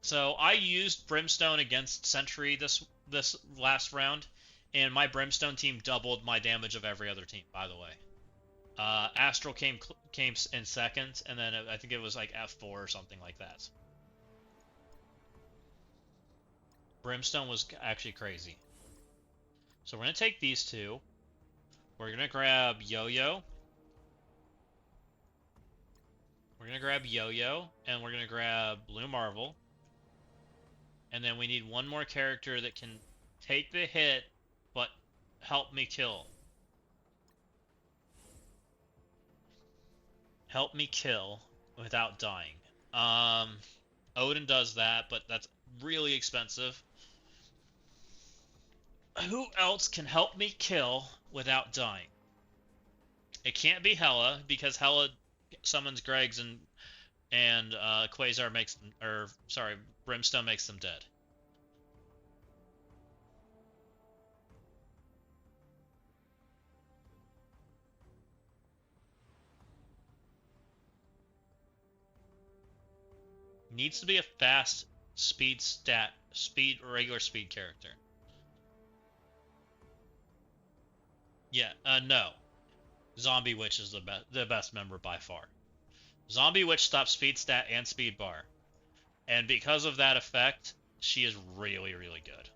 So I used Brimstone against Sentry this last round, and my Brimstone team doubled my damage of every other team, by the way. Astral came in second, and then I think it was like F4 or something like that. Brimstone was actually crazy. So we're going to take these two. We're going to grab Yo-Yo. We're going to grab Yo-Yo, and we're going to grab Blue Marvel. And then we need one more character that can take the hit, but help me kill. Help me kill without dying. Odin does that, but that's really expensive. Who else can help me kill without dying? It can't be Hela, because Hela summons Greg's and Quasar makes them, or sorry, Brimstone makes them dead. Needs to be a fast regular speed character. Yeah, no. Zombie Witch is the best member by far. Zombie Witch stops speed stat and speed bar. And because of that effect, she is really, really good.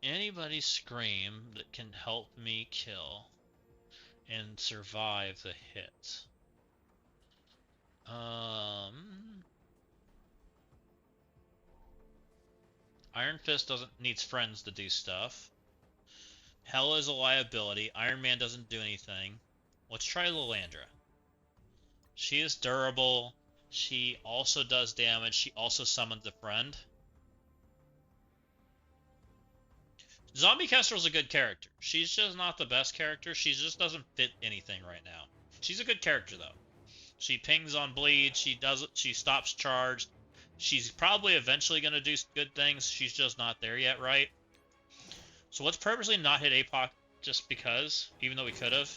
Anybody scream that can help me kill and survive the hit. Iron Fist needs friends to do stuff. Hell is a liability. Iron Man doesn't do anything. Let's try Lilandra. She is durable. She also does damage. She also summons a friend. Zombie Kestrel's a good character. She's just not the best character. She just doesn't fit anything right now. She's a good character though. She pings on bleed. She stops charged. She's probably eventually going to do good things. She's just not there yet, right? So let's purposely not hit APOC just because, even though we could have.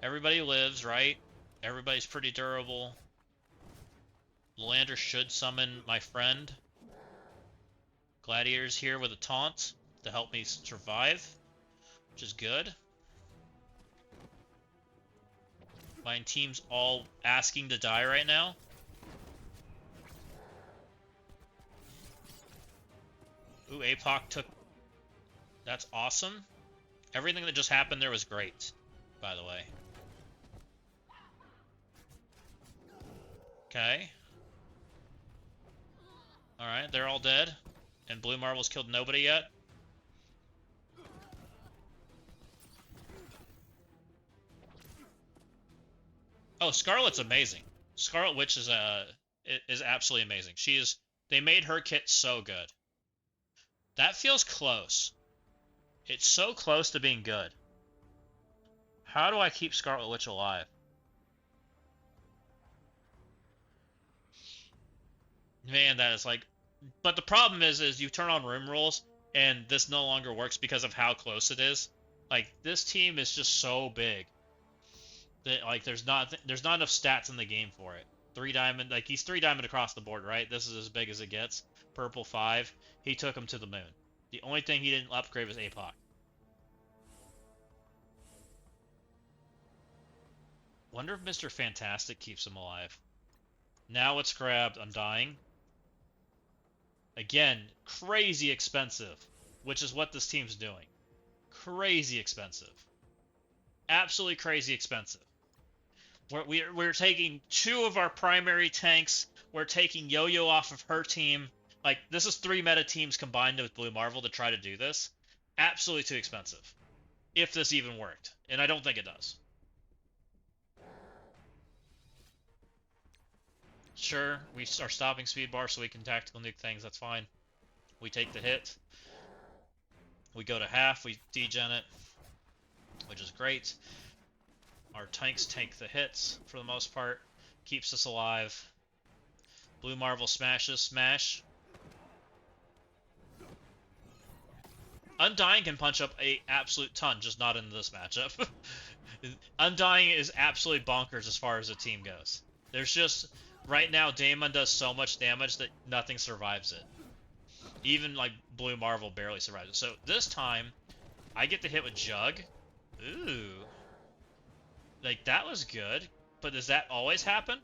Everybody lives, right? Everybody's pretty durable. Lilandra should summon my friend. Gladiator's here with a taunt to help me survive, which is good. My team's all asking to die right now. Ooh, APOC took... That's awesome. Everything that just happened there was great, by the way. Okay. Alright, they're all dead. And Blue Marvel's killed nobody yet. Oh, Scarlet's amazing. Scarlet Witch is absolutely amazing. They made her kit so good. That feels close. It's so close to being good. How do I keep Scarlet Witch alive? Man, that is like... But the problem is you turn on room rules, and this no longer works because of how close it is. Like, this team is just so big that, like, there's not enough stats in the game for it. 3 diamond, like, he's 3 diamond across the board, right? This is as big as it gets. Purple 5. He took him to the moon. The only thing he didn't upgrade was APOC. Wonder if Mr. Fantastic keeps him alive. Now it's grabbed Undying. Again, crazy expensive, which is what this team's doing. Crazy expensive. Absolutely crazy expensive. We're taking 2 of our primary tanks. We're taking Yo-Yo off of her team. Like, this is 3 meta teams combined with Blue Marvel to try to do this. Absolutely too expensive. If this even worked. And I don't think it does. Sure, we are stopping speed bar so we can tactical nuke things, that's fine. We take the hit. We go to half, we degen it, which is great. Our tanks take the hits for the most part. Keeps us alive. Blue Marvel smashes, smash. Undying can punch up a absolute ton, just not in this matchup. Undying is absolutely bonkers as far as the team goes. There's just... Right now, Daemon does so much damage that nothing survives it. Even, like, Blue Marvel barely survives it. So, this time, I get to hit with Jug. Ooh. Like, that was good. But does that always happen?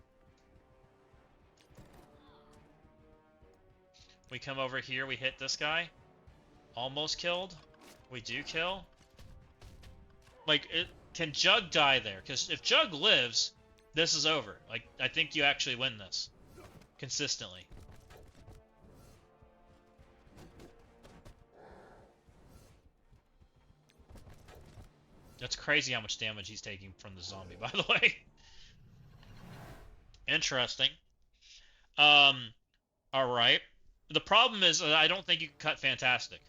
We come over here, we hit this guy. Almost killed. We do kill. Like, can Jug die there? Because if Jug lives... This is over. Like, I think you actually win this. Consistently. That's crazy how much damage he's taking from the zombie, by the way. Interesting. Alright. The problem is, I don't think you can cut Fantastic.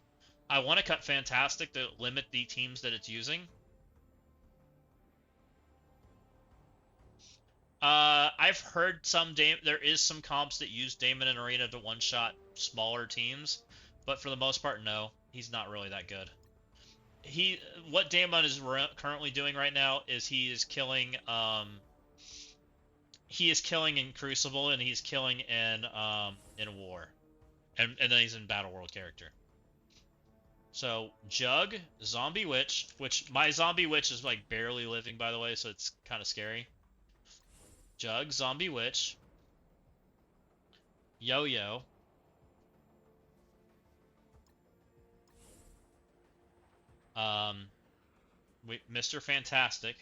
I want to cut Fantastic to limit the teams that it's using. I've heard there is some comps that use Daemon and Arena to one-shot smaller teams, but for the most part, no. He's not really that good. What Daemon is currently doing right now is he is killing, he is killing in Crucible and he's killing in War, and then he's in Battle World character. So Jug, Zombie Witch, which my Zombie Witch is like barely living, by the way, so it's kind of scary. Jug, Zombie Witch, Yo-Yo, um, Mr. Fantastic,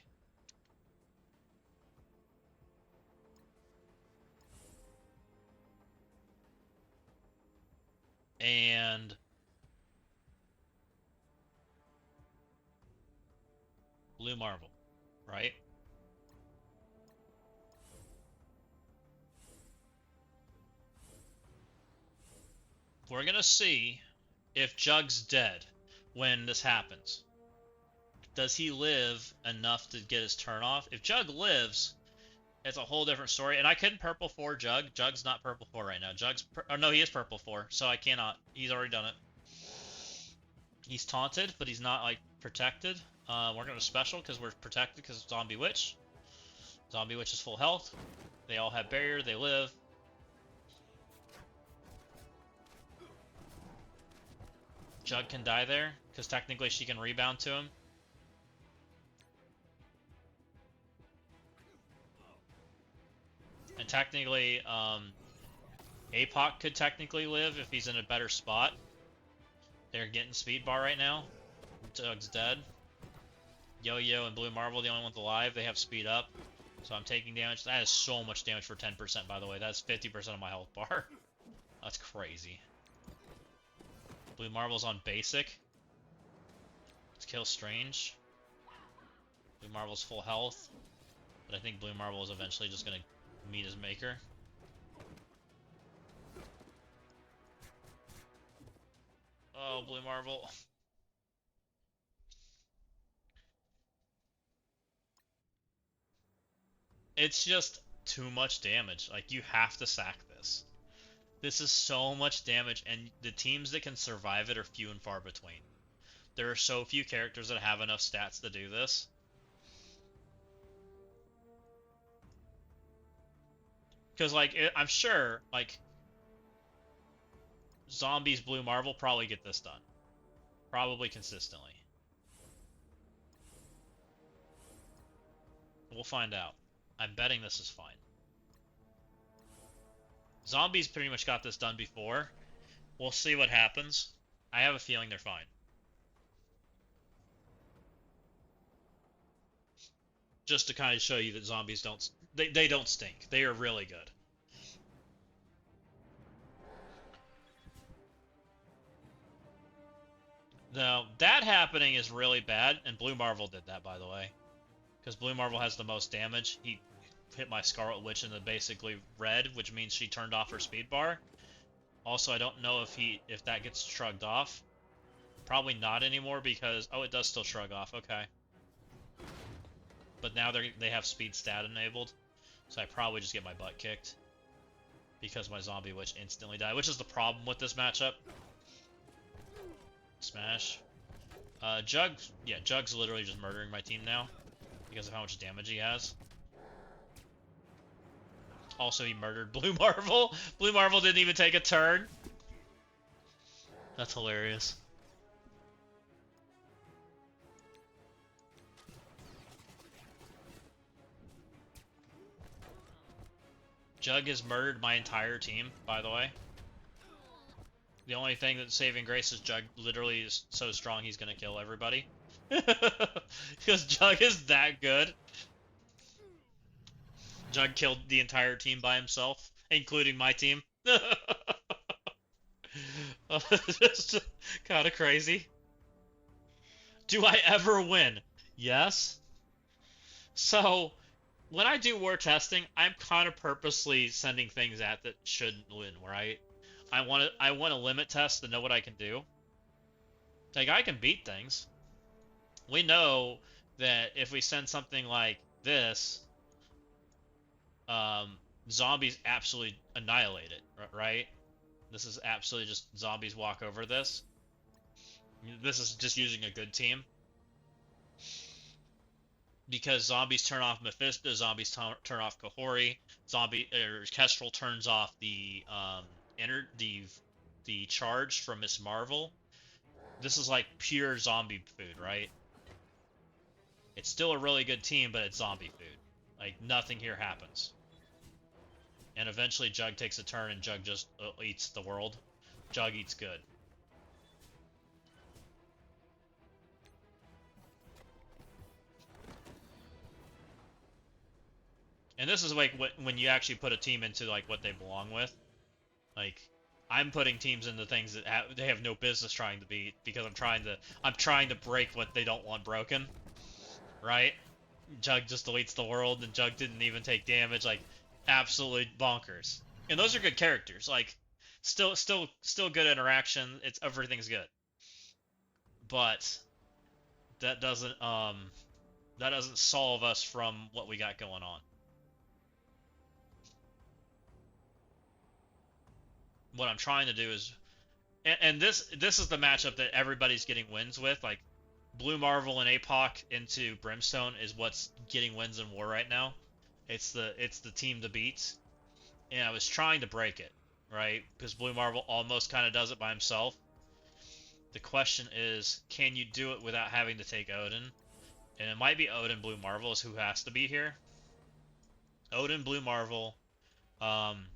and Blue Marvel, right? We're gonna see if Jug's dead when this happens. Does he live enough to get his turn off? If Jug lives, it's a whole different story. And I couldn't purple 4 Jug. Jug's not purple 4 right now. Oh no, he is purple 4, so I cannot. He's already done it. He's taunted, but he's not like protected. We're gonna special because we're protected because Zombie Witch. Zombie Witch is full health. They all have barrier. They live. Jug can die there because technically she can rebound to him. And technically, APOC could technically live if he's in a better spot. They're getting speed bar right now. Jug's dead. Yo-Yo and Blue Marvel, the only ones alive. They have speed up. So I'm taking damage. That is so much damage for 10%, by the way. That's 50% of my health bar. That's crazy. Blue Marvel's on basic. Let's kill Strange. Blue Marvel's full health. But I think Blue Marvel is eventually just going to meet his maker. Oh, Blue Marvel. It's just too much damage. Like, you have to sack this. This is so much damage, and the teams that can survive it are few and far between. There are so few characters that have enough stats to do this. Because, like, I'm sure, like, Zombies Blue Marvel probably get this done. Probably consistently. We'll find out. I'm betting this is fine. Zombies pretty much got this done before. We'll see what happens. I have a feeling they're fine. Just to kind of show you that zombies don't... They don't stink. They are really good. Now, that happening is really bad, and Blue Marvel did that, by the way. Because Blue Marvel has the most damage. He hit my Scarlet Witch in the basically red, which means she turned off her speed bar. Also, I don't know if that gets shrugged off. Probably not anymore because... Oh, it does still shrug off. Okay. But now they have speed stat enabled. So I probably just get my butt kicked. Because my Zombie Witch instantly died. Which is the problem with this matchup. Smash. Jug's literally just murdering my team now. Because of how much damage he has. Also, he murdered Blue Marvel. Blue Marvel didn't even take a turn. That's hilarious. Jug has murdered my entire team, by the way. The only thing that's saving grace is Jug literally is so strong he's gonna kill everybody. Because Jug is that good. Jug killed the entire team by himself, including my team. Just kind of crazy. Do I ever win? Yes. So, when I do war testing, I'm kind of purposely sending things at that shouldn't win, right? I want a limit test to know what I can do. Like, I can beat things. We know that if we send something like this, zombies absolutely annihilate it, right? This is absolutely just zombies walk over this. This is just using a good team. because zombies turn off Mephisto, zombies turn off Kahori, Kestrel turns off the the charge from Miss Marvel. This is like pure zombie food, right? It's still a really good team, but it's zombie food. Like nothing here happens. And eventually Jug takes a turn and Jug just eats the world. Jug eats good. And this is like when you actually put a team into like what they belong with. Like I'm putting teams into things that they have no business trying to beat because I'm trying to break what they don't want broken, right? Jug just deletes the world and Jug didn't even take damage, like absolutely bonkers. And those are good characters, like still good interaction. It's everything's good. But that doesn't solve us from what we got going on. What I'm trying to do is and this is the matchup that everybody's getting wins with. Like Blue Marvel and APOC into Brimstone is what's getting wins in war right now. It's the team to beat, and I was trying to break it, right? Because Blue Marvel almost kind of does it by himself. The question is, can you do it without having to take Odin? And it might be Odin Blue Marvel is who has to be here. Odin Blue Marvel. Um,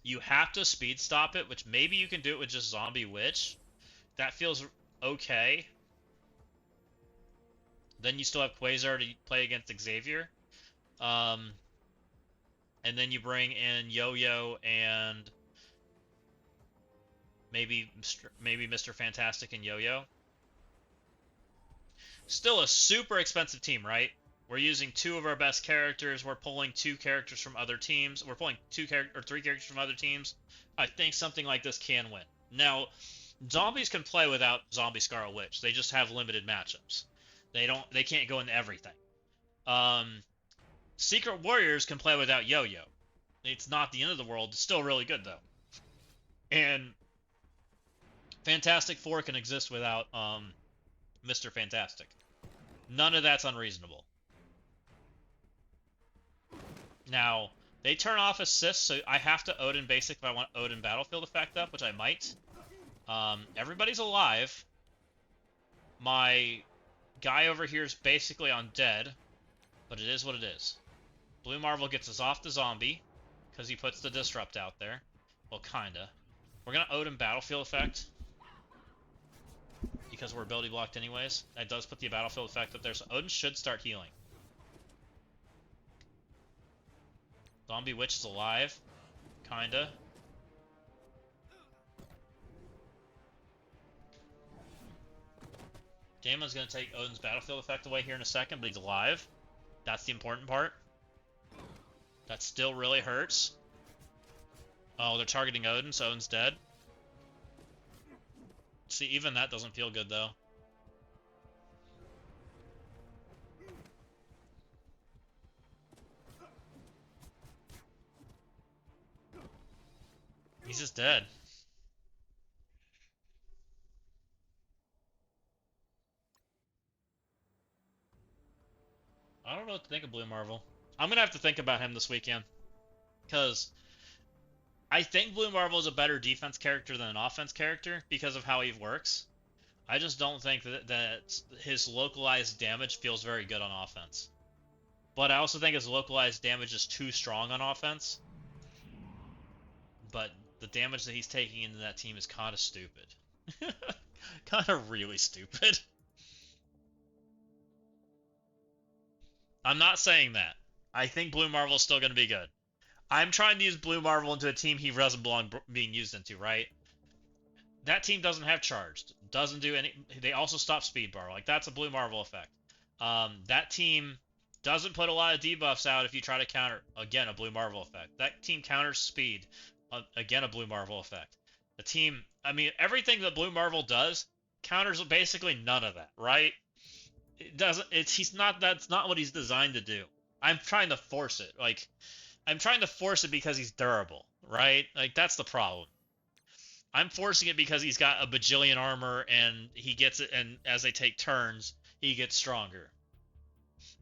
you have to speed stop it, which maybe you can do it with just Zombie Witch. That feels okay. Then you still have Quasar to play against Xavier. Um, and then you bring in Yo-Yo and maybe Mr. Fantastic and Yo-Yo. Still a super expensive team, right? We're using two of our best characters. We're pulling two characters from other teams. We're pulling three characters from other teams. I think something like this can win. Now, zombies can play without Zombie Scarlet Witch. They just have limited matchups. They can't go into everything. Secret Warriors can play without Yo-Yo. It's not the end of the world. It's still really good though. And Fantastic Four can exist without Mr. Fantastic. None of that's unreasonable. Now, they turn off assist, so I have to Odin basic if I want Odin Battlefield effect up, which I might. Everybody's alive. My guy over here is basically undead, but it is what it is. Blue Marvel gets us off the zombie, because he puts the disrupt out there. Well, kinda. We're gonna Odin Battlefield effect, because we're ability blocked anyways. That does put the Battlefield effect up there, so Odin should start healing. Zombie Witch is alive. Kinda. Damon's gonna take Odin's Battlefield effect away here in a second, but he's alive. That's the important part. That still really hurts. Oh, they're targeting Odin, so Odin's dead. See, even that doesn't feel good, though. He's just dead. I don't know what to think of Blue Marvel. I'm gonna have to think about him this weekend. Because I think Blue Marvel is a better defense character than an offense character because of how he works. I just don't think that his localized damage feels very good on offense. But I also think his localized damage is too strong on offense. But the damage that he's taking into that team is kind of stupid. Kind of really stupid. I'm not saying that. I think Blue Marvel is still going to be good. I'm trying to use Blue Marvel into a team he doesn't belong being used into, right? That team doesn't have charged. Doesn't do any. They also stop speed bar. Like, that's a Blue Marvel effect. That team doesn't put a lot of debuffs out if you try to counter. Again, a Blue Marvel effect. That team counters speed. Again, a Blue Marvel effect. The team, I mean, everything that Blue Marvel does counters basically none of that, right? It doesn't. He's not. That's not what he's designed to do. I'm trying to force it. Like, I'm trying to force it because he's durable, right? Like, that's the problem. I'm forcing it because he's got a bajillion armor and he gets it, and as they take turns, he gets stronger.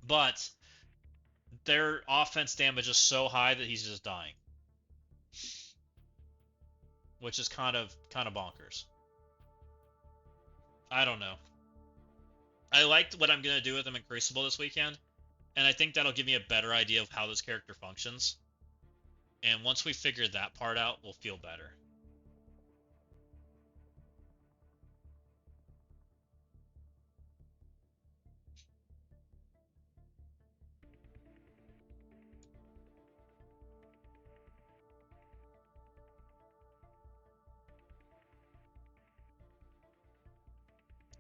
but their offense damage is so high that he's just dying, which is kind of bonkers. I don't know. I liked what I'm gonna do with him in Crucible this weekend, and I think that'll give me a better idea of how this character functions. And once we figure that part out, we'll feel better.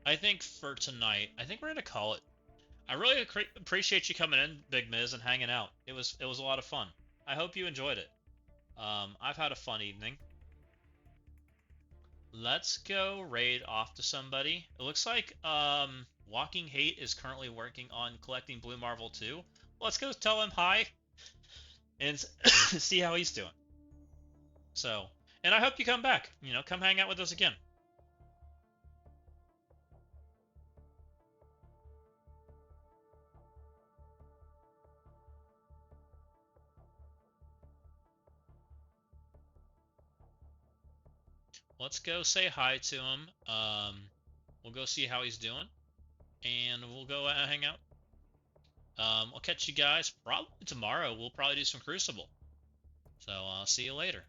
I think for tonight, I think we're gonna call it. I really appreciate you coming in, Big Miz, and hanging out. It was a lot of fun. I hope you enjoyed it. I've had a fun evening. Let's go raid off to somebody. It looks like Walking Hate is currently working on collecting Blue Marvel 2. Let's go tell him hi and see how he's doing. So, and I hope you come back. Come hang out with us again. Let's go say hi to him. We'll go see how he's doing, and we'll go hang out. I'll catch you guys probably tomorrow. We'll probably do some Crucible. So I'll see you later.